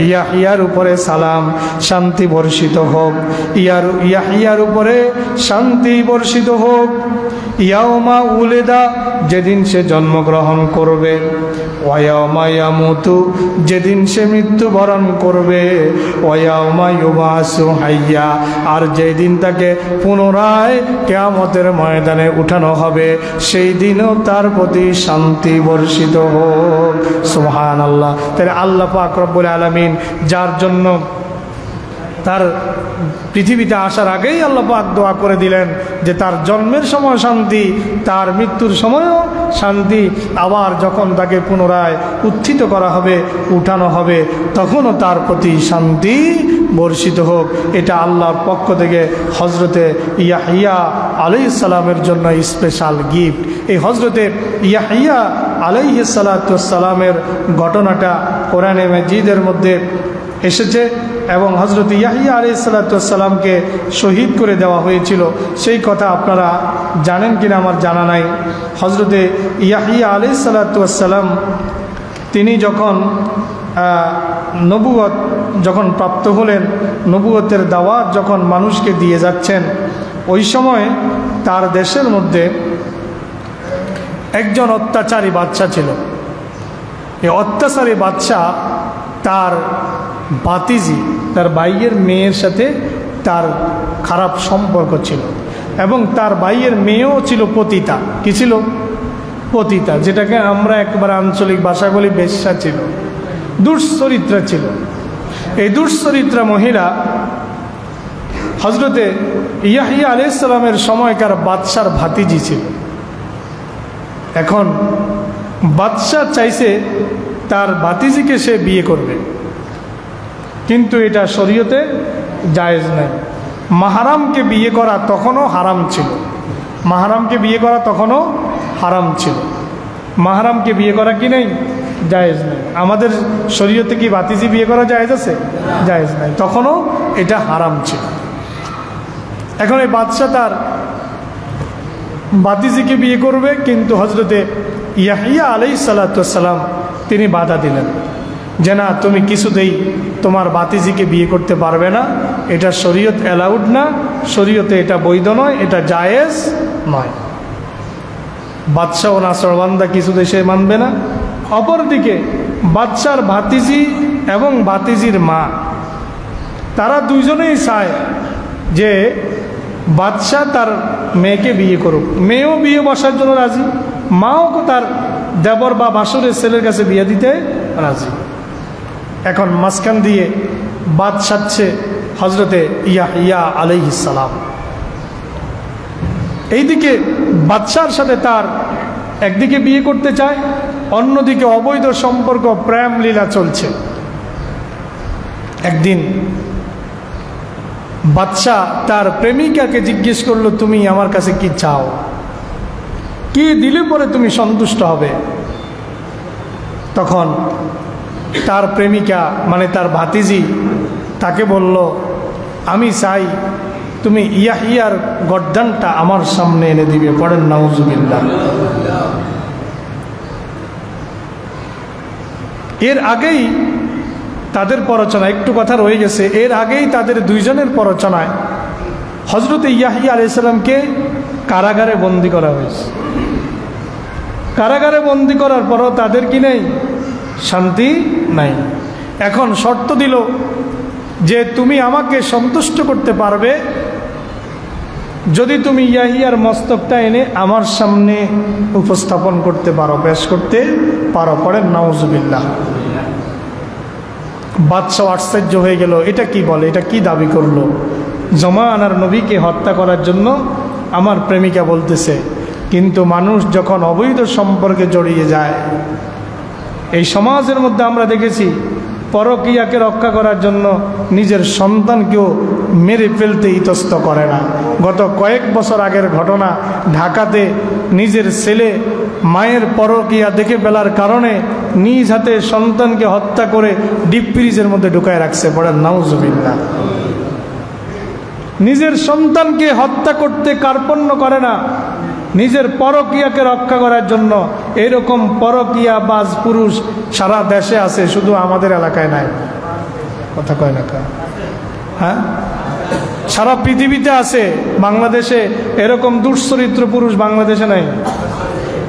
[SPEAKER 1] ইয়াহিয়ার উপরে সালাম, শান্তি বর্ষিত হোক। ইয়াহিয়ার উপরে শান্তি বর্ষিত হোক। ইয়াওমা উলিদা, যেদিন সে জন্মগ্রহণ করবে। ওয়া ইয়াওমা ইয়ামুতু, যেদিন সে মৃত্যুবরণ করবে। ওয়া ইয়াওমা ইউবআসু হাইয়্যা, আর যেদিন তাকে পুনরায় কিয়ামতের ময়দানে উঠানো হবে, সেই দিনও তার প্রতি শান্তি বর্ষিত হোক। সুবহানাল্লাহ। তাহলে আল্লাহ পাক রব্বুল আলামিন, যার জন্য তার পৃথিবীতে আসার আগেই আল্লাহ পাক দোয়া করে দিলেন যে তার জন্মের সময় শান্তি, তার মৃত্যুর সময়ও শান্তি, আবার যখন তাকে পুনরায় উত্থিত করা হবে, উঠানো হবে, তখনও তার প্রতি শান্তি বর্ষিত হোক। এটা আল্লাহর পক্ষ থেকে হযরতে ইয়াহিয়া আলাইহিস সালামের জন্য স্পেশাল গিফট। এই হযরতে ইয়াহিয়া আলাইহিস সালামের ঘটনাটা কোরআনে মাজিদের মধ্যে এসেছে এবং হযরত ইয়াহিয়া আলাইহিস সালামকে শহীদ করে দেওয়া হয়েছিল। সেই কথা আপনারা জানেন কিনা আমার জানা নাই। হযরতে ইয়াহিয়া আলাইহিস সালাম তিনি যখন নবুয়ত যখন প্রাপ্ত হলেন, নবুয়তের দাওয়াত যখন মানুষকে দিয়ে যাচ্ছেন, ওই সময় তার দেশের মধ্যে একজন অত্যাচারী বাদশা ছিল। এই অত্যাচারী বাদশা তার ভাতিজি, তার ভাইয়ের মেয়ের সাথে তার খারাপ সম্পর্ক ছিল এবং তার ভাইয়ের মেয়েও ছিল পতিতা। কি ছিল? পতিতা, যেটাকে আমরা একবার আঞ্চলিক ভাষা বলি বেশ্যা ছিল, দুশ্চরিত্রা ছিল। এই দুশ্চরিত্রা মহিলা হযরতে ইয়াহিয়া আলাইহিস সালামের সময়কার বাদশার ভাতিজি ছিল। এখন বাদশা চাইছে তার ভাতিজিকে সে বিয়ে করবে, কিন্তু এটা শরীয়তে জায়েজ নাই। মাহরামকে বিয়ে করা তখনও হারাম ছিল, মাহরামকে বিয়ে করা তখনও হারাম ছিল। মাহরামকে বিয়ে করা কি নেই? জায়েজ নেই। আমাদের শরীয়তে কি বাতিজি বিয়ে করা জায়েজ আছে? জায়েজ নাই, তখনও এটা হারাম ছিল। এখন এই বাদশা তার বাতিজিকে বিয়ে করবে, কিন্তু হজরতে ইয়াহিয়া আলাইহিস সালাম তিনি বাধা দিলেন যে না, তুমি কিছুতেই তোমার বাতিজিকে বিয়ে করতে পারবে না, এটা শরীয়ত অ্যালাউড না, শরীয়তে এটা বৈধ নয়, এটা জায়েজ নয়। বাদশা ও নাসরবান্দা কিছুতেই সে মানবে না। অপরদিকে বাদশার ভাতিজি এবং ভাতিজির মা, তারা দুইজনেই চায় যে বাদশা তার মেয়েকে বিয়ে করুক। মেয়েও বিয়ে বসার জন্য রাজি, মাও তার দেবর বা বাসুরের ছেলের কাছে বিয়ে দিতে রাজি। এখন মাঝখান দিয়ে বাদ সাধছে হজরতে ইয়াহিয়া আলাইহিস সালাম। এইদিকে বাদশার সাথে তার একদিকে বিয়ে করতে চায়, অন্যদিকে অবৈধ সম্পর্ক, প্রেম লীলা চলছে। একদিন বাদশা তার প্রেমিকাকে জিজ্ঞেস করলো, তুমি আমার কাছে কি চাও, কি দিলে পরে তুমি সন্তুষ্ট হবে? তখন তার প্রেমিকা মানে তার ভাতিজি তাকে বলল, আমি চাই তুমি ইয়াহিয়ার গর্দানটা আমার সামনে এনে দিবে। পড়েন নাউজুবিল্লাহ। এর আগেই তাদের পরচনা, একটু কথা রয়ে গেছে, এর আগেই তাদের দুইজনের পরচনায় হজরত ইয়াহিয়া আলাইহিস সালামকে কারাগারে বন্দি করা হয়েছে। কারাগারে বন্দি করার পরও তাদের কি নেই? শান্তি নাই। এখন শর্ত দিল যে তুমি আমাকে সন্তুষ্ট করতে পারবে যদি তুমি ইয়াহিয়ার মস্তকটা এনে আমার সামনে উপস্থাপন করতে পারো, পেশ করতে পারো। পড়েন নাউজুবিল্লাহ। বাদশা আশ্চর্য হয়ে গেল, এটা কি বলে, এটা কি দাবি করলো? জমানার নবীকে হত্যা করার জন্য আমার প্রেমিকা বলতেছে। কিন্তু মানুষ যখন অবৈধ সম্পর্কে জড়িয়ে যায়, এই সমাজের মধ্যে আমরা দেখেছি পরকীয়াকে রক্ষা করার জন্য নিজের সন্তানকেও মেরে ফেলতে ইতস্ত করে না। গত কয়েক বছর আগের ঘটনা, ঢাকাতে নিজের ছেলে মায়ের পরকীয়া দেখে ফেলার কারণে নিজ হাতে সন্তানকে হত্যা করে ডিপ ফ্রিজের মধ্যে ঢুকায় রাখছে। পড়েন নাউজুবিল্লাহ। নিজের সন্তানকে হত্যা করতে কার্পণ্য করে না, নিজের পরকীয়াকে রক্ষা করার জন্য। এরকম পরকীয়া বাজ পুরুষ সারা দেশে আছে, শুধু আমাদের এলাকায় নাই। কথা কয় না কা? হ্যাঁ, সারা পৃথিবীতে আছে। বাংলাদেশে এরকম দুশ্চরিত্র পুরুষ বাংলাদেশে নাই।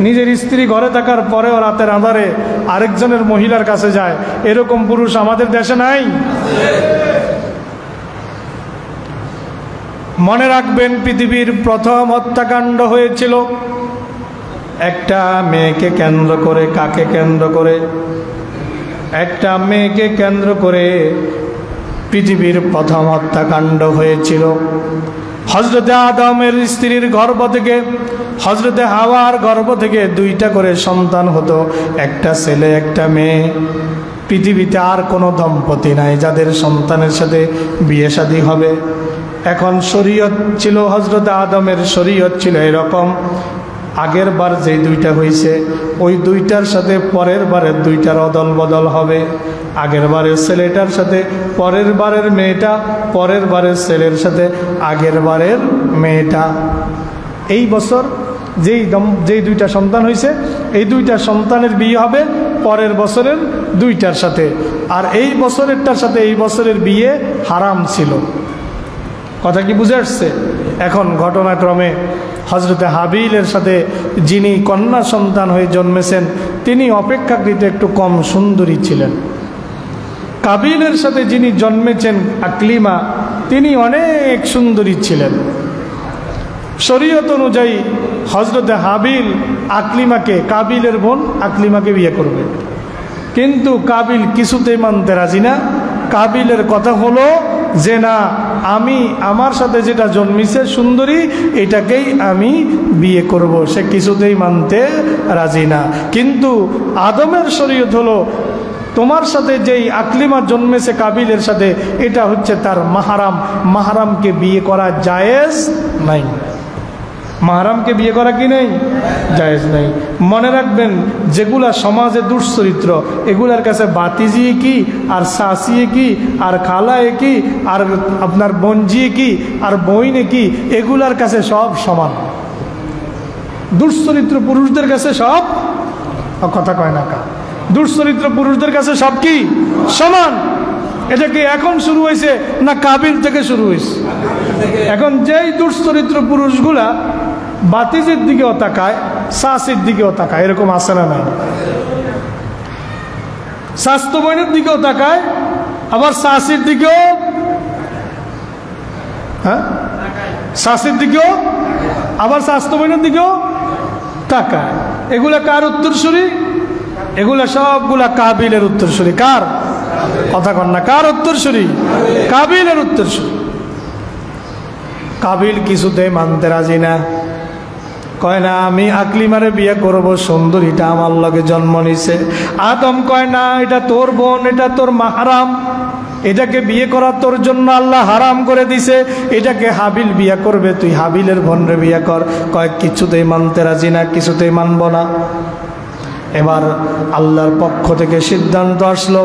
[SPEAKER 1] নিজের স্ত্রী ঘরে থাকার পরেও রাতের আঁধারে আরেকজনের মহিলার কাছে যায়, এরকম পুরুষ আমাদের দেশে নাই। মনে রাখবেন, পৃথিবীর প্রথম হত্যাকাণ্ড হয়েছিল একটা মেয়েকে কেন্দ্র করে। কাকে কেন্দ্র করে? একটা মেয়েকে কেন্দ্র করে পৃথিবীর প্রথম হত্যাকাণ্ড হয়েছিল। হযরতে আদমের স্ত্রীর গর্ভ থেকে, হযরতে হাওয়ার গর্ভ থেকে দুইটা করে সন্তান হতো, একটা ছেলে একটা মেয়ে। পৃথিবীতে আর কোনো দম্পতি নাই যাদের সন্তানের সাথে বিয়ে শাদী হবে। এখন শরীয়ত ছিল, হযরত আদমের শরীয়ত ছিল এরকম, আগের বার যে দুইটা হয়েছে ওই দুইটার সাথে পরের বারের দুইটার অদল বদল হবে। আগের বারের ছেলেটার সাথে পরের বারের মেয়েটা, পরের বারের ছেলের সাথে আগের বারের মেয়েটা। এই বছর যেই দুইটা সন্তান হয়েছে, এই দুইটা সন্তানের বিয়ে হবে পরের বছরের দুইটার সাথে, আর এই বছরেরটার সাথে এই বছরের বিয়ে হারাম ছিল। কথা কি বুঝে আসছে? এখন ঘটনাক্রমে হযরতে হাবিলের সাথে যিনি কন্যা সন্তান হয়ে জন্মেছেন তিনি অপেক্ষাকৃত একটু কম সুন্দরী ছিলেন। কাবিলের সাথে যিনি জন্মেছেন আকলিমা, তিনি অনেক সুন্দরী ছিলেন। শরীয়ত অনুযায়ী হযরতে হাবিল আকলিমাকে, কাবিলের বোন আকলিমাকে বিয়ে করবে, কিন্তু কাবিল কিছুতেই মানতে রাজি না। কাবিলের কথা হলো যে না, আমি আমার সাথে যেটা জন্মিছে সুন্দরী এটাকেই আমি বিয়ে করব। সে কিছুতেই মানতে রাজি না। কিন্তু আদমের শরীয়ত হলো তোমার সাথে যেই আকলিমা জন্মেছে কাবিলের সাথে, এটা হচ্ছে তার মাহারাম, মাহারামকে বিয়ে করা জায়েজ নাই। মাহারামকে বিয়ে করা কি নেই? জায়েজ নাই। মনে রাখবেন, যেগুলা সমাজে দুশ্চরিত্র, এগুলার কাছে বাতিজিয়ে কি, আর শাসিয়ে কি, আর খালায় কি, আর আপনার বঞ্জিয়ে কি, আর বইনে কি, এগুলার কাছে সব সমান। দুশ্চরিত্র পুরুষদের কাছে সব, কথা কয় না কা, দুশ্চরিত্র পুরুষদের কাছে সব কি সমান। এটা কি এখন শুরু হয়েছে না কাবিল থেকে শুরু হয়েছে? এখন যেই দুশ্চরিত্র পুরুষগুলা বাতিজির দিকেও তাকায়, শাসির দিকেও তাকায়, এরকম আছে না নাই? স্বাস্থ্য বইনের দিকেও তাকায়, আবার শাসির দিকেও, হ্যাঁ শাসির দিকেও, আবার স্বাস্থ্য বইনের দিকেও তাকায়। এগুলা কার উত্তরসূরি? এগুলা সবগুলা কাবিলের উত্তরসূরি। কার? কথা কন না, কার উত্তরসূরি? কাবিলের উত্তরসূরি। কাবিল কিছুতেই মানতে রাজি না, কয় না আমি আকলিমারে বিয়ে করব, সুন্দরীটা আমার লগে জন্ম নিছে। আদম কয় না, এটা তোর বোন, এটা তোর মাহারাম, এটাকে বিয়ে করা তোর জন্য আল্লাহ হারাম করে দিছে, এটাকে হাবিল বিয়ে করবে, তুই হাবিলের বোনরে বিয়ে কর। কয় কিছুতেই মানতে রাজি না, কিছুতেই মানব না। এবার আল্লাহর পক্ষ থেকে সিদ্ধান্ত আসলো,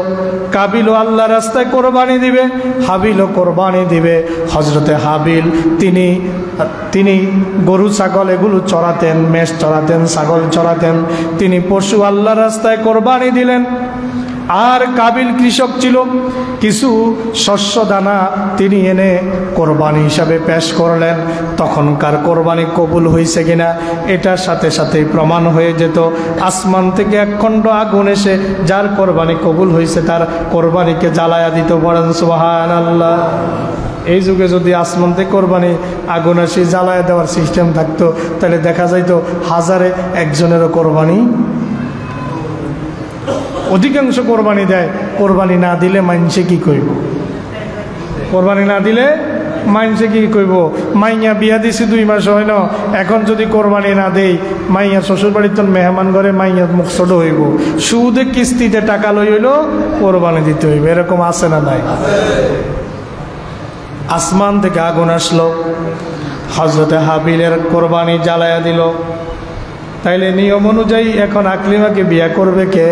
[SPEAKER 1] কাবিলও আল্লাহর রাস্তায় কোরবানি দিবে, হাবিলও কোরবানি দিবে। হজরতে হাবিল তিনি গরু ছাগল এগুলো চড়াতেন, মেষ চড়াতেন, ছাগল চড়াতেন, তিনি পশু আল্লাহর রাস্তায় কোরবানি দিলেন। আর কাবিল কৃষক ছিল, কিছু শস্য দানা তিনি এনে কোরবানি হিসাবে পেশ করলেন। তখনকার কোরবানি কবুল হয়েছে কিনা এটার সাথে সাথেই প্রমাণ হয়ে যেত। আসমান থেকে এক খণ্ড আগুন এসে যার কোরবানি কবুল হয়েছে তার কোরবানিকে জ্বালায়া দিত। বলেন সুবহানাল্লাহ। এই যুগে যদি আসমান থেকে কোরবানি আগুন এসে জ্বালায়া দেওয়ার সিস্টেম থাকতো, তাহলে দেখা যাইতো হাজারে একজনেরও কোরবানি। অধিকাংশ কোরবানি দেয়, কোরবানি না দিলে মাইনসে কি কইব? কোরবানি না দিলে মাইনসে কি কইব? মাইয়া বিয়া দিছি 2 মাস হয় না, এখন যদি কোরবানি না দেই, মাইয়া শ্বশুর বাড়ির তো মেহমান ঘরে মাইয়া মুখ ছোট হইব, সুদে কিস্তিতে টাকা লই হইল কোরবানি দিতে হইব। এরকম আছে না নাই? আসমান থেকে আগুন আসলো, হজরতে হাবিলের কোরবানি জ্বালায়া দিল। তাইলে নিয়ম অনুযায়ী এখন আকলিমাকে বিয়া করবে কে?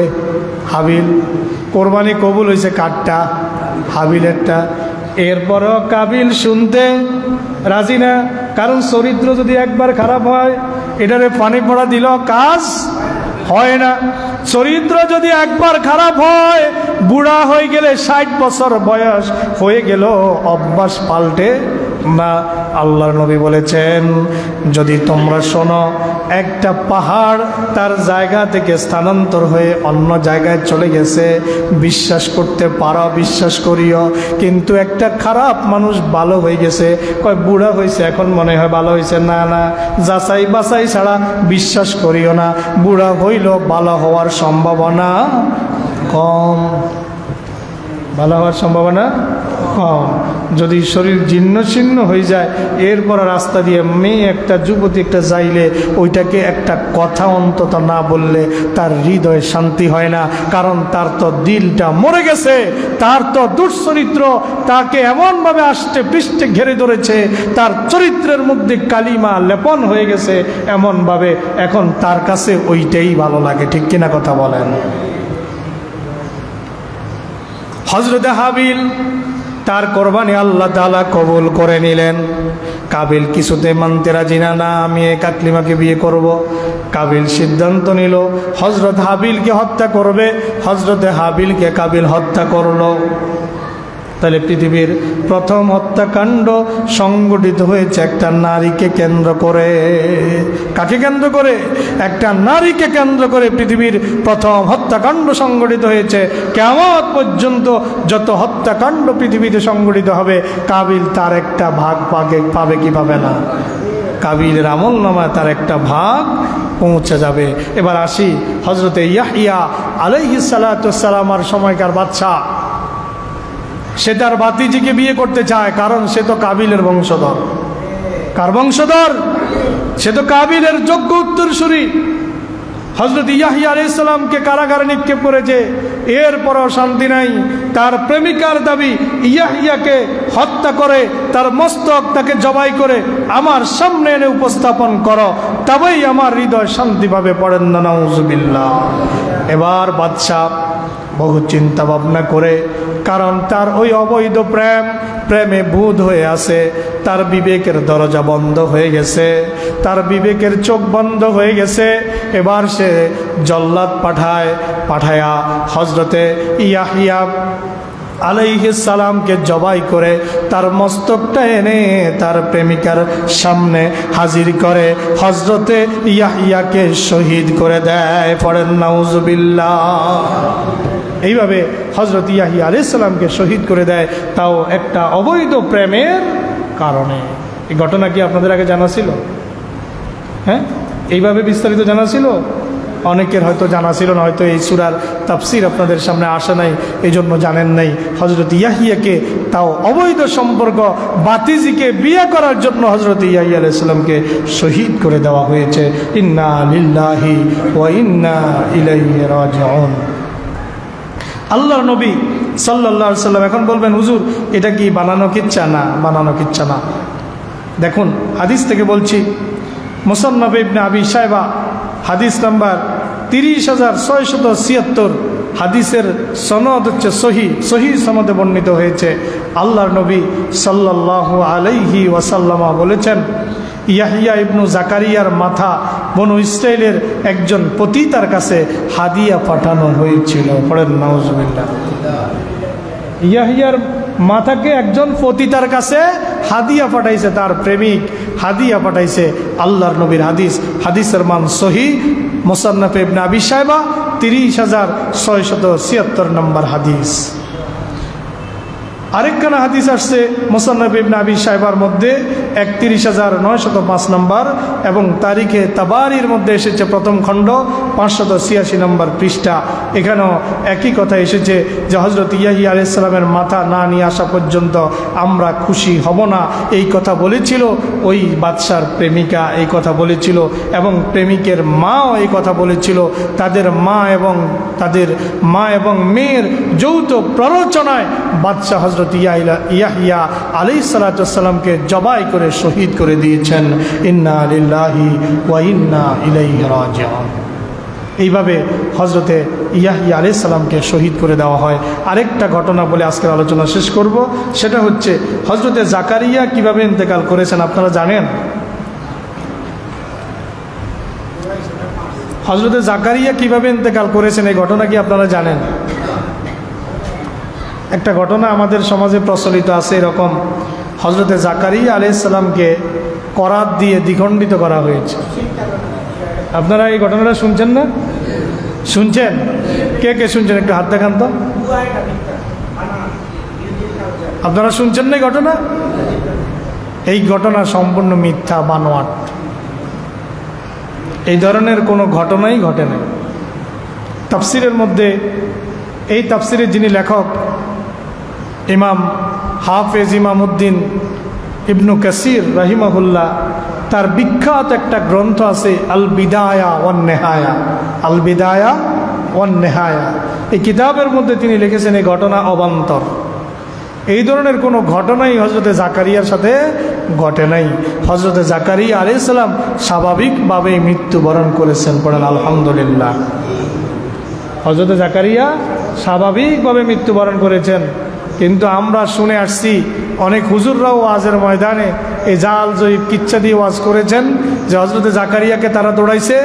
[SPEAKER 1] হাবিল। কোরবানি কবুল হয়েছে কারটা? হাবিলেরটা। এরপরেও কাবিল শুনতে রাজি না, কারণ চরিত্র যদি একবার খারাপ হয়, এটারে পানি পড়া দিল কাজ হয় না। চরিত্র যদি একবার খারাপ হয়, বুড়া হয়ে গেলে 60 বছর বয়স হয়ে গেল, অভ্যাস পাল্টে না। আল্লাহর নবী বলেছেন, যদি তোমরা শোনো একটা পাহাড় তার জায়গা থেকে স্থানান্তর হয়ে অন্য জায়গায় চলে গেছে, বিশ্বাস করতে পারো, বিশ্বাস করিও। কিন্তু একটা খারাপ মানুষ ভালো হয়ে গেছে, কয় বুড়া হয়েছে এখন মনে হয় ভালো হয়েছে, না না, যাচাই বাছাই ছাড়া বিশ্বাস করিও না। বুড়া হইল ভালো হওয়ার সম্ভাবনা কম, ভালো হওয়ার সম্ভাবনা কম। যদি শরীর জীর্ণ শীর্ণ হয়ে যায়, এরপর রাস্তা দিয়ে মেয়ে একটা যুবতী একটা যাইলে, ওইটাকে একটা কথা অন্তত না বললে তার হৃদয়ে শান্তি হয় না, কারণ তার তো দিলটা মরে গেছে, তার তো দুশ্চরিত্র তাকে এমনভাবে আষ্টে পৃষ্ঠে ঘেরে ধরেছে, তার চরিত্রের মধ্যে কালিমা লেপন হয়ে গেছে এমনভাবে, এখন তার কাছে ওইটাই ভালো লাগে। ঠিক কিনা কথা বলেন? হযরতে হাবিল তার কোরবানি আল্লাহ তাআলা কবুল করে নিলেন। কাবিল কিছুতে মানতে রাজি না, না আমি এই কাকলিমাকে বিয়ে করব। কাবিল সিদ্ধান্ত নিল হযরত হাবিলকে হত্যা করবে। হযরতে হাবিলকে কাবিল হত্যা করলো। তাহলে পৃথিবীর প্রথম হত্যাকাণ্ড সংগঠিত হয়েছে একটা নারীকে কেন্দ্র করে। কাকে কেন্দ্র করে? একটা নারীকে কেন্দ্র করে পৃথিবীর প্রথম হত্যাকাণ্ড সংগঠিত হয়েছে। কিয়ামত পর্যন্ত যত হত্যাকাণ্ড পৃথিবীতে সংগঠিত হবে, কাবিল তার একটা ভাগ পাবে কি পাবে না? কাবিলের আমলনামায় তার একটা ভাগ পৌঁছে যাবে। এবার আসি হযরতে ইয়াহইয়া আলাইহিস সালাতু ওয়াস সালামের সময়কার বাদশা। সে তার ভাতিজিকে বিয়ে করতে চায়, কারণ সে তো কাবিলের বংশধর। কার বংশধর? সে তো কাবিলের যোগ্য উত্তরসূরি। হযরত ইয়াহইয়া আলাইহিস সালামকে কারাগারে নিক্ষেপ করেছে, এরপরও শান্তি নাই। তার প্রেমিকার দাবি ইয়াহইয়াকে হত্যা করে তার মস্তক তাকে জবাই করে আমার সামনে এনে উপস্থাপন করো, তবেই আমার হৃদয় শান্তি পাবে। পড়েন না নাউজুবিল্লাহ। এবার বাদশাহ বহু চিন্তা ভাবনা করে, কারণ তার ওই অবৈধ প্রেমে বুঁদ হয়ে আছে, তার বিবেকের দরজা বন্ধ হয়ে গেছে, তার বিবেকের চোখ বন্ধ হয়ে গেছে। এবার সে জল্লাদ পাঠায়া হযরতে ইয়াহইয়া আলাইহিস সালামকে জবাই করে তার মস্তকটা এনে তার প্রেমিকার সামনে হাজির করে হযরতে ইয়াহইয়াকে শহীদ করে দেয়। পড়েন নাউজুবিল্লাহ। এইভাবে হযরত ইয়াহইয়া আলাইহিস সালামকে শহীদ করে দেয়, তাও একটা অবৈধ প্রেমের কারণে। এই ঘটনা কি আপনাদের আগে জানা ছিল? হ্যাঁ, এইভাবে বিস্তারিত জানা ছিল? অনেকের হয়তো জানা ছিল না, হয়তো এই সূরার তাফসীর আপনাদের সামনে আসে নাই, এই জন্য জানেন নাই। হযরত ইয়াহইয়াকে তাও অবৈধ সম্পর্ক বাতিজিকে বিয়ে করার জন্য হযরত ইয়াহইয়া আলাইহিস সালামকে শহীদ করে দেওয়া হয়েছে। ইন্না লিল্লাহি ওয়া ইন্না ইলাইহি রাজিউন। আল্লাহর নবী সাল্লাল্লাহু আলাইহি সাল্লাম এখন বলবেন, হুজুর এটা কি বানানো কিচ্ছা? না, বানানো কিচ্ছা না। দেখুন হাদিস থেকে বলছি, মুসান্নাফ ইবনে আবি শায়বা হাদিস নাম্বার 30,676, হাদিসের সনদ হচ্ছে সহি সনদে বর্ণিত হয়েছে। আল্লাহর নবী সাল্লাল্লাহু আলাইহি ওয়াসাল্লাম বলেছেন, ইয়াহইয়া ইবনু জাকারিয়ার মাথা বনু ইসরাইলের একজন পতিতার কাছে হাদিয়া পাঠানো হয়েছিল। পড়েন নাউজুবিল্লাহ। ইয়াহইয়ার মাথাকে একজন পতিতার কাছে হাদিয়া পাঠাইছে, তার প্রেমিক হাদিয়া পাঠাইছে। আল্লাহর নবীর হাদিস, হাদিসের মান সহি, মুসান্নাফ ইবনে আবি শায়বা 30,676 নম্বর হাদিস। আরেকখানা হাদিস আসছে মুসান্নাফ ইবনে আবি শায়বার মধ্যে 31,905 নম্বর, এবং তারিখে তাবারির মধ্যে এসেছে প্রথম খণ্ড 586 নম্বর পৃষ্ঠা। এখানেও একই কথা এসেছে যে হযরত ইয়াহইয়া আলাইহিস সালামের মাথা না নিয়ে আসা পর্যন্ত আমরা খুশি হব না। এই কথা বলেছিল ওই বাদশার প্রেমিকা, এই কথা বলেছিল, এবং প্রেমিকের মাও এই কথা বলেছিল। তাদের মা এবং মেয়ের যৌথ প্ররোচনায় বাদশাহ হযরত ইয়াহইয়া আলাইহিস সালাতু ওয়াস সালামকে জবাই করে শহীদ করে দিয়েছেন। ইন্না লিল্লাহি ওয়া ইন্না ইলাইহি রাজিউন। এইভাবে হযরতে ইয়াহইয়া আলাইহিস সালামকে শহীদ করে দেওয়া হয়। আরেকটা ঘটনা বলে আজকের আলোচনা শেষ করব, সেটা হচ্ছে হযরতে জাকারিয়া কিভাবে ইন্তেকাল করেছেন আপনারা জানেন? হযরতে জাকারিয়া কিভাবে ইন্তেকাল করেছেন এই ঘটনা কি আপনারা জানেন? একটা ঘটনা আমাদের সমাজে প্রচলিত আছে এরকম, হযরতে জাকারিয়া আলাইহিস সালামকে করাত দিয়ে দ্বিখণ্ডিত করা হয়েছে। আপনারা এই ঘটনাটা শুনছেন না? শুনছেন? কে কে শুনছেন একটু হাত দেখান তো। আপনারা শুনছেন না এই ঘটনা? এই ঘটনা সম্পূর্ণ মিথ্যা, বানোয়াট। এই ধরনের কোনো ঘটনাই ঘটে নাই। তাফসিরের মধ্যে, এই তাফসিরের যিনি লেখক ইমাম হাফেজ ইমামউদ্দিন ইবনু কাসির রাহিমাহুল্লাহ, তার বিখ্যাত একটা গ্রন্থ আছে আল বিদায়া ওয়ান নেহায়া। আল বিদায়া ওয়ান নেহায়া, এই কিতাবের মধ্যে তিনি লিখেছেন এই ঘটনা অবান্তর। এই ধরনের কোনো ঘটনাই হযরতে জাকারিয়ার সাথে ঘটে নাই। হযরতে জাকারিয়া আলাইহিস সালাম স্বাভাবিকভাবে মৃত্যুবরণ করেছেন। পড়েন আলহামদুলিল্লাহ। হযরতে জাকারিয়া স্বাভাবিকভাবে মৃত্যুবরণ করেছেন। কিন্তু আমরা শুনে আসছি অনেক হুজুররাও ওয়াজের ময়দানে এই জাল জয়ীব কিচ্ছা দিয়ে ওয়াজ করেছেন যে হযরতে জাকারিয়াকে তারা দৌড়াইতে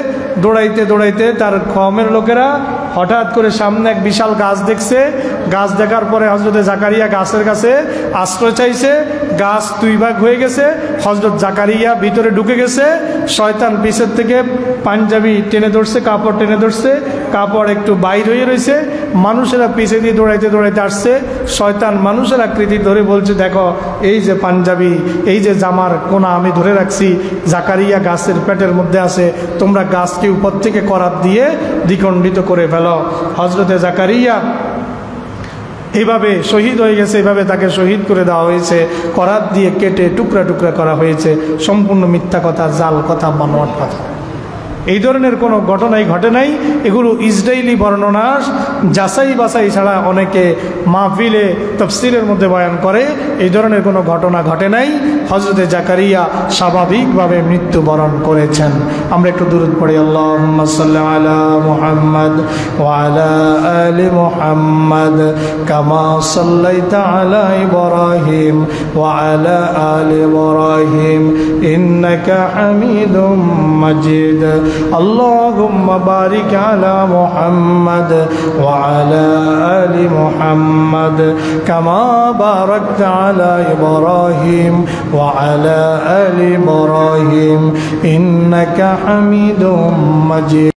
[SPEAKER 1] দৌড়াইতে তার কওমের লোকেরা হঠাৎ করে সামনে এক বিশাল গাছ দেখছে। গাছ দেখার পরে হযরতে জাকারিয়া গাছের কাছে আশ্রয় চাইছে। গাছ দুই ভাগ হয়ে গেছে। হযরত জাকারিয়া ভিতরে ঢুকে গেছে। শয়তান পিছের থেকে পাঞ্জাবি টেনে ধরছে, কাপড় টেনে ধরছে, কাপড় একটু বাইর হয়ে রয়েছে। মানুষেরা পিছে দিয়ে দৌড়াইতে দৌড়াইতে আসছে। শয়তান মানুষের আকৃতি ধরে বলছে, দেখো এই যে পাঞ্জাবি, এই যে জামার কোনা আমি ধরে রাখছি, জাকারিয়া গাছের পেটের মধ্যে আছে, তোমরা গাছকে উপর থেকে করাত দিয়ে দ্বিখণ্ডিত করে ফেলো। হযরতে জাকারিয়া এইভাবে শহীদ হয়ে গেছে, এইভাবে তাকে শহীদ করে দেওয়া হয়েছে, করাত দিয়ে কেটে টুকরা টুকরা করা হয়েছে। সম্পূর্ণ মিথ্যা কথা, জাল কথা, বানোয়াট কথা। এই ধরনের কোনো ঘটনাই ঘটে নাই। এগুলো ইসরায়েলি বর্ণনা, যাচাই বাছাই ছাড়া অনেকে মাহফিলে তাফসীরের মধ্যে বয়ান করে। এই ধরনের কোনো ঘটনা ঘটে নাই। হযরতে জাকারিয়া স্বাভাবিকভাবে মৃত্যুবরণ করেছেন। আমরা একটু দুরূদ পড়ি, আল্লাহুম্মা সাল্লি আলা মুহাম্মাদ ওয়া আলা আলি মুহাম্মাদ কামা সাল্লাইতা আলা ইব্রাহিম ওয়া আলা আলি ইব্রাহিম ইন্নাকা হামিদুম মাজিদ। আল্লাহুম্মা বারিক আলা মুহাম্মাদ ওয়া আলা আলি মুহাম্মাদ কামা বারাকতা আলা ইব্রাহিম ওয়া আলা আলি ইব্রাহিম ইন্নাকা হামিদুম মাজিদ।